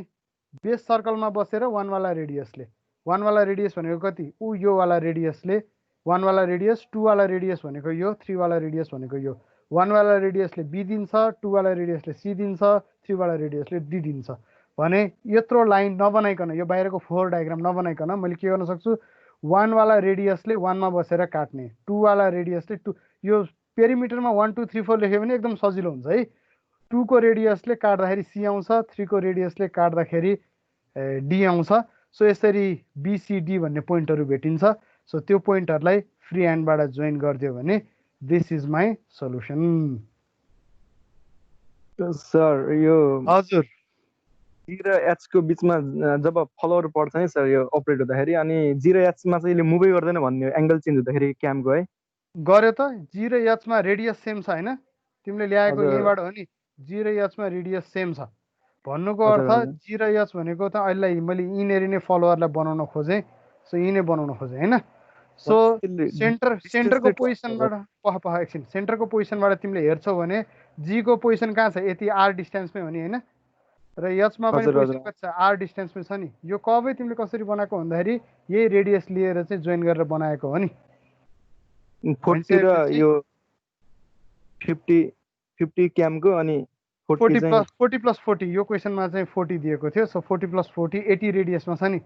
बेस सर्कलमा बसेर 1 वाला रेडियसले, 1 वाला रेडियस भनेको कति ऊ यो वाला रेडियसले 1 वाला रेडियस, 2 वाला रेडियस भनेको यो, 3 वाला रेडियस भनेको यो, 1 वाला रेडियसले बी दिन्छ, 2 वाला रेडियसले सी दिन्छ, 3 वाला रेडियसले डी दिन्छ भने यत्रो लाइन नबनाइकन, यो बाहिरको 4 डायग्राम नबनाइकन मैले के गर्न सक्छु, 1 वाला रेडियसले 1 मा बसेर काट्ने, 2 वाला रेडियसले 2, यो पेरिमिटरमा 1 2 3 4 लेख्यो भने एकदम सजिलो हुन्छ है। 2 को रेडियसले काट्दाखेरि सी आउँछ, 3 को रेडियसले काट्दाखेरि डी आउँछ। सो यसरी बीसीडी भन्ने पोइन्टहरू भेटिन्छ। सो त्यो पोइन्टहरूलाई फ्री ह्यान्डबाट जोइन गरिदियो भने this is my solution. Sir यो हजुर जी र एच को बिचमा जब फलोवर पर्छ नि सर यो अपरेट हुँदाखेरि, अनि जी र एच मा चाहिँ यसले मुभै गर्दैन भन्ने एंगल चेन्ज हुँदाखेरि क्यामको है गर्यो त। जी र एच मा रेडियस सेम छ हैन, तिमीले ल्याएको यहीँबाट हो नि, जी र एच मा रेडियस सेम छ भन्नुको अर्थ जी र एच भनेको त अहिले मैले यिनीहरू नै फलोवरलाई बनाउन खोजेँ, सो यिनै बनाउन खोजेँ हैन। सो सेन्टरको पोजिसनबाट एकछिन, सेन्टरको पोजिसनबाट तिमीले हेर्छौ भने जी को पोजिसन कहाँ छ, यति आर डिस्टेन्समै हो नि हैन, र एचमा पनि पोजिसन कति छ, आर डिस्टेन्समै छ नि। यो कबै तिमीले कसरी बनाएको भन्दाखेरि यही रेडियस लिएर चाहिँ जोइन गरेर बनाएको हो नि। 40 र यो 50 क्यामको अनि 40 प्लस 40 यो क्वेसनमा चाहिँ 40 दिएको थियो। सो 40 प्लस 40 80 रेडियसमा छ नि।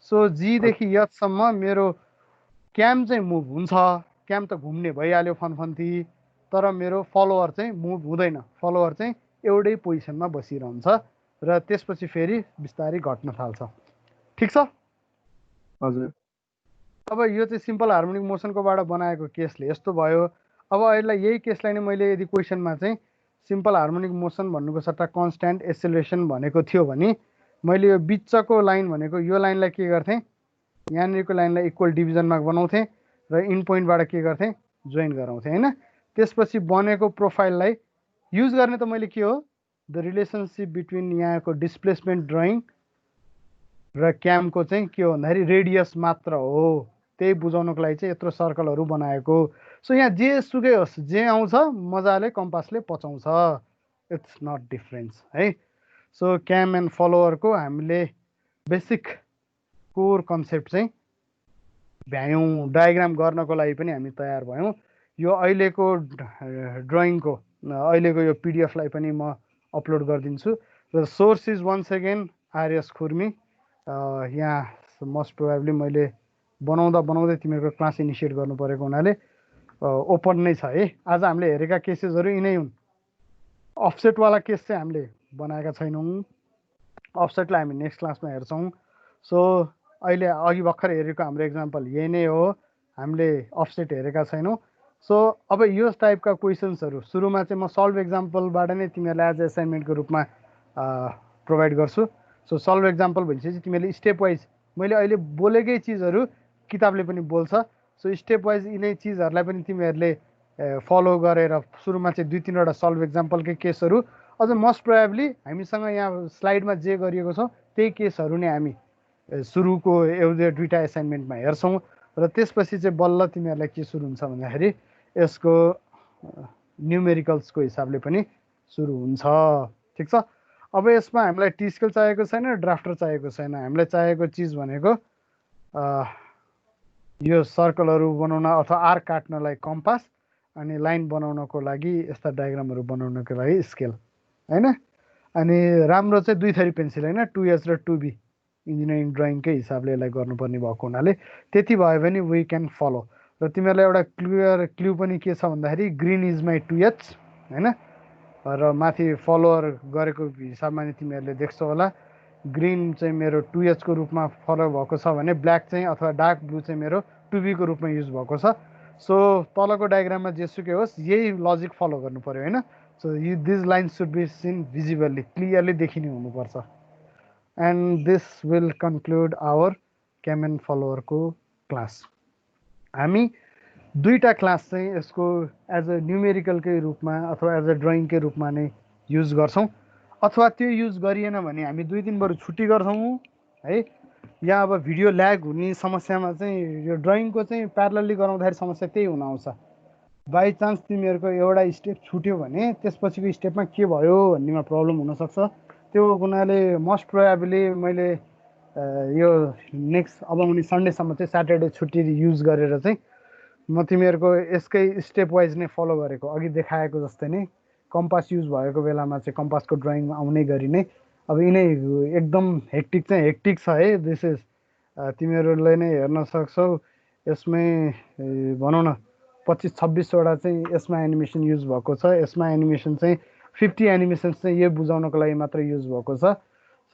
सो जी देखि एचसम्म मेरो क्याम चाहिँ मुभ हुन्छ, क्याम त घुम्ने भइहाल्यो फनफन्ती, तर मेरो फलोवर चाहिँ मुभ हुँदैन, फलोवर चाहिँ एउटै पोजिसनमा बसिरहन्छ र त्यसपछि फेरि बिस्तारै घट्न थाल्छ। ठिक छ? हजुर। अब यो चाहिँ सिम्पल हार्मोनिक मोसनकोबाट बनाएको केसले यस्तो भयो। अब अहिले यही केसलाई नै मैले यदि क्वेसनमा चाहिँ सिम्पल हार्मोनिक मोसन भन्नुको सट्टा कन्स्ट्यान्ट एसेलेरेसन भनेको थियो भने मैले यो बिचको लाइन भनेको यो लाइनलाई के गर्थेँ, यहाँनिरको लाइनलाई इक्वल डिभिजनमा बनाउँथेँ र इन पोइन्टबाट के गर्थेँ, जोइन गराउँथेँ हैन। त्यसपछि बनेको प्रोफाइललाई युज गर्ने त मैले के हो, द रिलेसनसिप बिट्विन यहाँको डिस्प्लेसमेन्ट ड्रइङ र क्यामको चाहिँ के हो भन्दाखेरि रेडियस मात्र हो, त्यही बुझाउनको लागि चाहिँ यत्रो सर्कलहरू बनाएको। सो यहाँ जे सुकै होस्, जे आउँछ मजाले कम्पासले पचाउँछ, इट्स नट डिफरेन्स है। सो क्याम एन्ड फलोवरको हामीले बेसिक कोर कन्सेप्ट चाहिँ भ्यायौँ, डायग्राम गर्नको लागि पनि हामी तयार भयौँ। यो अहिलेको ड्रइङको अहिलेको यो पिडिएफलाई पनि म अपलोड गरिदिन्छु र source is once again RS Khurmi. यहाँ मोस्ट प्रोबेबली मैले बनाउँदै तिमीहरूको क्लास इनिसिएट गर्नु परेको हुनाले ओपन नै छ है। आज हामीले हेरेका केसेसहरू यिनै हुन्। अफसेटवाला केस चाहिँ हामीले बनाएका छैनौँ, अफसेटलाई हामी नेक्स्ट क्लासमा हेर्छौँ। सो अहिले अघि भर्खर हेरेको हाम्रो इक्जाम्पल यही नै हो, हामीले अफसेट हेरेका छैनौँ। सो अब यो टाइपका क्वेसन्सहरू सुरुमा चाहिँ म सल्भ एक्जाम्पलबाट नै तिमीहरूलाई एज असाइनमेन्टको रूपमा प्रोभाइड गर्छु। सो सल्भ एक्जाम्पल भनिसकेपछि तिमीहरूले स्टेप वाइज, मैले अहिले बोलेकै चिजहरू किताबले पनि बोल्छ, सो स्टेप वाइज यिनै चिजहरूलाई पनि तिमीहरूले फलो गरेर सुरुमा चाहिँ 2-3वटा सल्भ एक्जाम्पलकै केसहरू, अझ मोस्ट प्रोबेबली हामीसँग यहाँ स्लाइडमा जे गरिएको छ त्यही केसहरू नै हामी सुरुको एउटा 2टा एसाइनमेन्टमा हेर्छौँ र त्यसपछि चाहिँ बल्ल तिमीहरूलाई के सुरु हुन्छ भन्दाखेरि यसको न्युमेरिकल्सको हिसाबले पनि सुरु हुन्छ। ठिक छ? अब यसमा हामीलाई टी स्केल चाहिएको छैन, ड्राफ्टर चाहिएको छैन, हामीलाई चाहिएको चिज भनेको यो सर्कलहरू बनाउन अथवा आर्क काट्नलाई कम्पास, अनि लाइन बनाउनको लागि यस्ता डायग्रामहरू बनाउनको लागि स्केल हैन। अनि राम्रो चाहिँ 2 थरी पेन्सिल हैन, 2H र 2B इन्जिनियरिङ ड्रइङकै हिसाबले यसलाई गर्नुपर्ने भएको हुनाले त्यति भयो भने वी क्यान फलो। र तिमीहरूलाई एउटा क्ल्यु पनि के छ भन्दाखेरि ग्रिन इज माई 2H हैन, र माथि फलोवर गरेको हिसाबमा नि तिमीहरूले देख्छौ होला, ग्रिन चाहिँ मेरो 2H को रूपमा फलो भएको छ भने ब्ल्याक चाहिँ अथवा डार्क ब्लू चाहिँ मेरो 2B को रूपमा युज भएको छ। सो तलको डायग्राममा जेसुकै होस् यही लजिक फलो गर्नु पर्यो हैन। So this line should be seen visibly, clearly देखिने हुनुपर्छ। And this will conclude our cam and फलोवरको क्लास। हामी 2टा क्लास चाहिँ यसको एज अ न्युमेरिकलकै रूपमा अथवा एज अ ड्रइङकै रूपमा नै युज गर्छौँ, अथवा त्यो युज गरिएन भने हामी 2 दिन बरु छुट्टी गर्छौँ है। या अब भिडियो ल्याग हुने समस्यामा चाहिँ यो ड्रइङको चाहिँ प्यारलली गराउँदाखेरि समस्या त्यही हुन आउँछ। बाई चान्स तिमीहरूको एउटा स्टेप छुट्यो भने त्यसपछिको स्टेपमा के भयो भन्नेमा प्रब्लम हुनसक्छ। त्यो हुनाले मोस्ट प्रोबेबली मैले यो नेक्स्ट अब आउने सन्डेसम्म चाहिँ स्याटरडे छुट्टी युज गरेर चाहिँ म तिमीहरूको यसकै स्टेप वाइज नै फलो गरेको, अघि देखाएको जस्तै नै कम्पास युज भएको बेलामा चाहिँ कम्पासको ड्रइङ आउने गरी नै। अब यिनै एकदम हेक्टिक चाहिँ हेक्टिक छ है, दिस इज तिमीहरूले नै हेर्न सक्छौ। यसमै भनौँ न 25-26वटा चाहिँ यसमा एनिमेसन युज भएको छ। यसमा एनिमेसन चाहिँ 50 एनिमेसन्स चाहिँ यो बुझाउनको लागि मात्र युज भएको छ।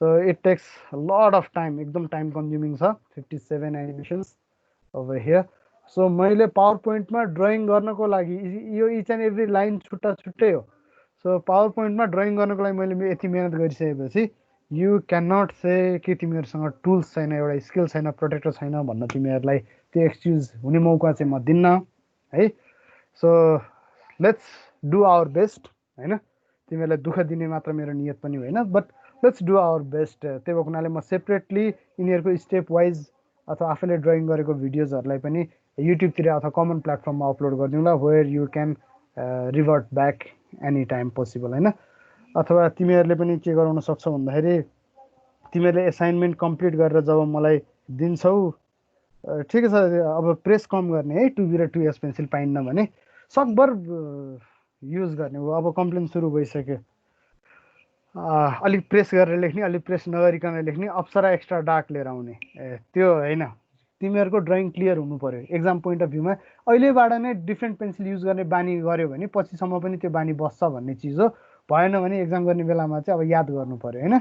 So it takes lot of time, एकदम टाइम कन्ज्युमिङ छ। 57 एनिमेसन्स ओभर हियर। सो मैले पावर पोइन्टमा ड्रइङ गर्नको लागि यो इच एन्ड एभ्री लाइन छुट्टा छुट्टै हो। सो पावर पोइन्टमा ड्रइङ गर्नको लागि मैले यति मिहिनेत गरिसकेपछि यु क्यान नट से कि तिमीहरूसँग टुल्स छैन, एउटा स्किल छैन, प्रोटेक्टर छैन भन्न तिमीहरूलाई त्यो एक्सक्युज हुने मौका चाहिँ म दिन्न है। So let's do our best होइन, तिमीहरूलाई दुःख दिने मात्र मेरो नियत पनि होइन, but let's do our best. त्यही भएको हुनाले म सेपरेटली यिनीहरूको स्टेप वाइज अथवा आफैले ड्रइङ गरेको भिडियोजहरूलाई पनि युट्युबतिर अथवा कमन प्लेटफर्ममा अपलोड गरिदिउँला, where you can revert back any time possible होइन। अथवा तिमीहरूले पनि के गराउन सक्छौ भन्दाखेरि तिमीहरूले एसाइनमेन्ट कम्प्लिट गरेर जब मलाई दिन्छौ, ठिकै छ, अब प्रेस कम गर्ने है, 2B र 2S पेन्सिल पाइन्न भने सकभर युज गर्ने हो। अब कम्प्लेन सुरु भइसक्यो, अलिक प्रेस गरेर लेख्ने, अलिक प्रेस नगरिकन लेख्ने, अप्सरा एक्स्ट्रा डार्क लिएर आउने, त्यो होइन। तिमीहरूको ड्रइङ क्लियर हुनु पर्यो एक्जाम पोइन्ट अफ भ्यूमा। अहिलेबाट नै डिफ्रेन्ट पेन्सिल युज गर्ने बानी गऱ्यो भने पछिसम्म पनि त्यो बानी बस्छ भन्ने चिज हो। भएन भने एक्जाम गर्ने बेलामा चाहिँ अब याद गर्नु पर्यो होइन।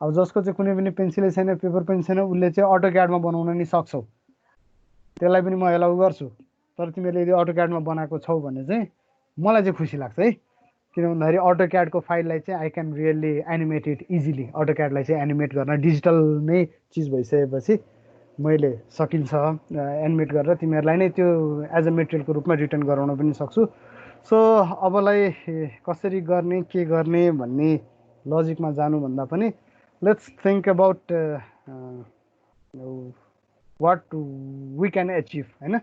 अब जसको चाहिँ कुनै पनि पेन्सिलै छैन, पेपर पेन छैन, उसले चाहिँ अटो क्याडमा बनाउन नि सक्छौ, त्यसलाई पनि म एलाउ गर्छु। तर तिमीहरूले यदि अटो क्याडमा बनाएको छौ भने चाहिँ मलाई चाहिँ खुसी लाग्छ है, किन भन्दाखेरि अटो क्याडको फाइललाई चाहिँ I can really animate it easily. अटो क्याडलाई चाहिँ एनिमेट गर्न डिजिटल नै चिज भइसकेपछि मैले सकिन्छ एनिमेट गरेर तिमीहरूलाई नै त्यो एज अ मेटेरियलको रूपमा रिटर्न गराउन पनि सक्छु। सो अबलाई कसरी गर्ने के गर्ने भन्ने लजिकमा जानुभन्दा पनि let's think about what we can achieve होइन,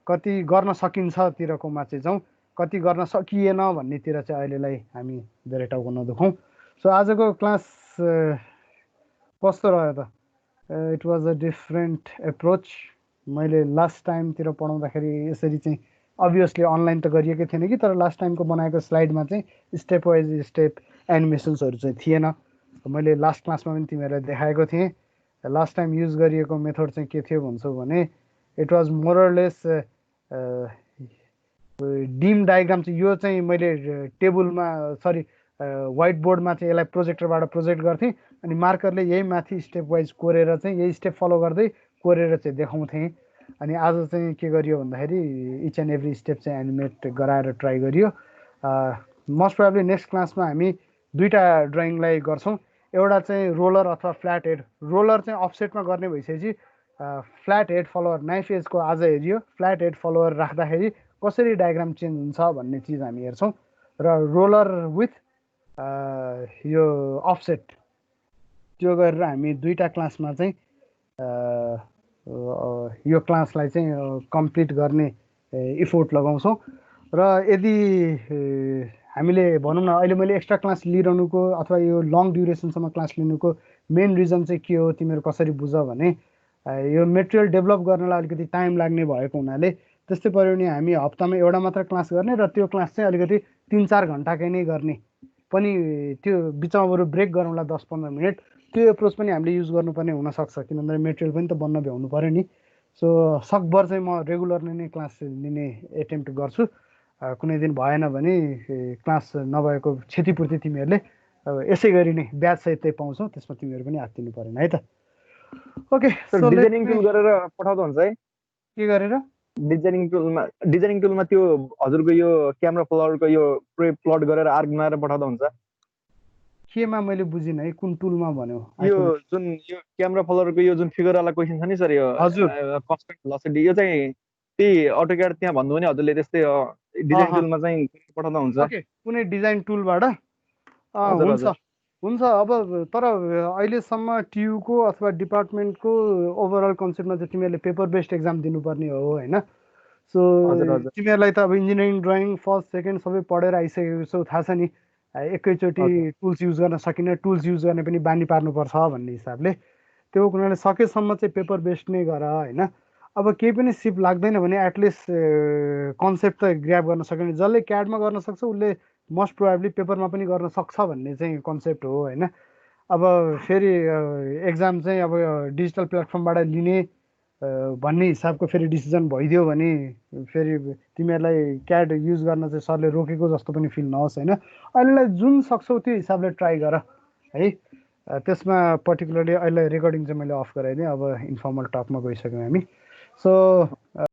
कति गर्न सकिन्छतिरकोमा चाहिँ जाउँ, कति गर्न सकिएन भन्नेतिर चाहिँ अहिलेलाई हामी धेरै टाउको नदुखौँ। सो आजको क्लास कस्तो रह्यो त? It was a different approach. मैले लास्ट टाइमतिर पढाउँदाखेरि यसरी चाहिँ अभियसली अनलाइन त गरिएकै थिएन कि, तर लास्ट टाइमको बनाएको स्लाइडमा चाहिँ स्टेप वाइज स्टेप एनिमेसन्सहरू चाहिँ थिएन। मैले लास्ट क्लासमा पनि तिमीहरूलाई देखाएको थिएँ। लास्ट टाइम युज गरिएको मेथड चाहिँ के थियो भन्छौ भने इट वाज मोरलेस डिम डायग्राम चाहिँ यो चाहिँ मैले टेबलमा सरी व्हाइट बोर्डमा चाहिँ यसलाई प्रोजेक्टरबाट प्रोजेक्ट गर्थेँ, अनि मार्करले यही माथि स्टेप वाइज कोरेर चाहिँ यही स्टेप फलो गर्दै कोरेर चाहिँ देखाउँथेँ। अनि आज चाहिँ के गरियो भन्दाखेरि इच एन्ड एभ्री स्टेप चाहिँ एनिमेट गराएर ट्राई गरियो। मोस्ट प्रोबेबली नेक्स्ट क्लासमा हामी दुईवटा ड्रइङलाई गर्छौँ, एउटा चाहिँ रोलर अथवा फ्ल्याट हेड। रोलर चाहिँ अफसेटमा गर्ने भइसकेपछि फ्ल्याट हेड फलोवर नाइफ एजको आज हेरियो, फ्ल्याट हेड फलोवर राख्दाखेरि कसरी डायग्राम चेन्ज हुन्छ भन्ने चिज हामी हेर्छौँ। र रोलर विथ यो अफसेट त्यो गरेर हामी दुईवटा क्लासमा चाहिँ यो क्लासलाई चाहिँ कम्प्लिट गर्ने इफोर्ट लगाउँछौँ। र यदि हामीले भनौँ न अहिले मैले एक्स्ट्रा क्लास लिइरहनुको अथवा यो लङ ड्युरेसनसम्म क्लास लिनुको मेन रिजन चाहिँ के हो तिमीहरू कसरी बुझ भने यो मेटेरियल डेभलप गर्नलाई अलिकति टाइम लाग्ने भएको हुनाले त्यस्तै पऱ्यो भने हामी हप्तामा एउटा मात्र क्लास गर्ने र त्यो क्लास चाहिँ अलिकति 3-4 घन्टाकै नै गर्ने पनि, त्यो बिचमा बरु ब्रेक गरौँला 10-15 मिनट। त्यो एप्रोच पनि हामीले युज गर्नुपर्ने हुनसक्छ, किन भन्दाखेरि मेटेरियल पनि त बन्न भ्याउनु पऱ्यो नि। सो सकभर चाहिँ म रेगुलरली नै क्लास लिने एटेम्प्ट गर्छु। कुनै दिन भएन भने क्लास नभएको क्षतिपूर्ति तिमीहरूले यसै गरी नै ब्याज सहितै पाउँछौ, त्यसमा तिमीहरू पनि हात दिनु परेन है त। ओके, सो डिजाइनिङ टुल गरेर पठाउँदा हुन्छ है? के गरेर डिजाइनिङ टुलमा त्यो हजुरको यो क्यामेरा फ्लरको यो प्लट गरेर आर्क बनाएर पठाउँदा हुन्छ? केमा मैले बुझिनँ है, कुन टुलमा भन्यो? यो जुन यो क्यामेरा फ्लरको यो जुन फिगर वाला क्वेसन छ नि सर, यो हजुर कन्स्टेन्ट भेलोसिटी, यो चाहिँ त्यही अटोक्याड त्यहाँ भन्नु भने हजुरले त्यस्तै डिजाइन टुलमा चाहिँ पठाउँदा हुन्छ? ओके, कुनै डिजाइन टुलबाट हुन्छ हुन्छ। अब तर अहिलेसम्म टियुको अथवा डिपार्टमेन्टको ओभरअल कन्सेप्टमा चाहिँ तिमीहरूले पेपर बेस्ड एक्जाम दिनुपर्ने हो होइन। सो हजुर हजुर तिमीहरूलाई त अब इन्जिनियरिङ ड्रइङ फर्स्ट सेकेन्ड सबै पढेर आइसकेको छौ, थाहा छ नि एकैचोटि हजुर टुल्स युज गर्न सकिने, टुल्स युज गर्ने पनि बानी पार्नुपर्छ भन्ने हिसाबले त्यो कुराले सकेसम्म चाहिँ पेपर बेस्ड नै गर होइन। अब केही पनि सिप लाग्दैन भने एटलिस्ट कन्सेप्ट त ग्र्याब गर्न सक्यो। जसले क्याडमा गर्न सक्छ उसले मोस्ट प्रोभाब्ली पेपरमा पनि गर्न सक्छ भन्ने चाहिँ कन्सेप्ट हो होइन। अब फेरि एक्जाम चाहिँ अब डिजिटल प्लेटफर्मबाट लिने भन्ने हिसाबको फेरि डिसिजन भइदियो भने फेरि तिमीहरूलाई क्याड युज गर्न चाहिँ सरले रोकेको जस्तो पनि फिल नहोस् होइन। अहिलेलाई जुन सक्छौ त्यो हिसाबले ट्राई गर है। त्यसमा पर्टिकुलरली अहिले रेकर्डिङ चाहिँ मैले अफ गराइदिएँ, अब इन्फर्मल टकमा गइसक्यौँ हामी। सो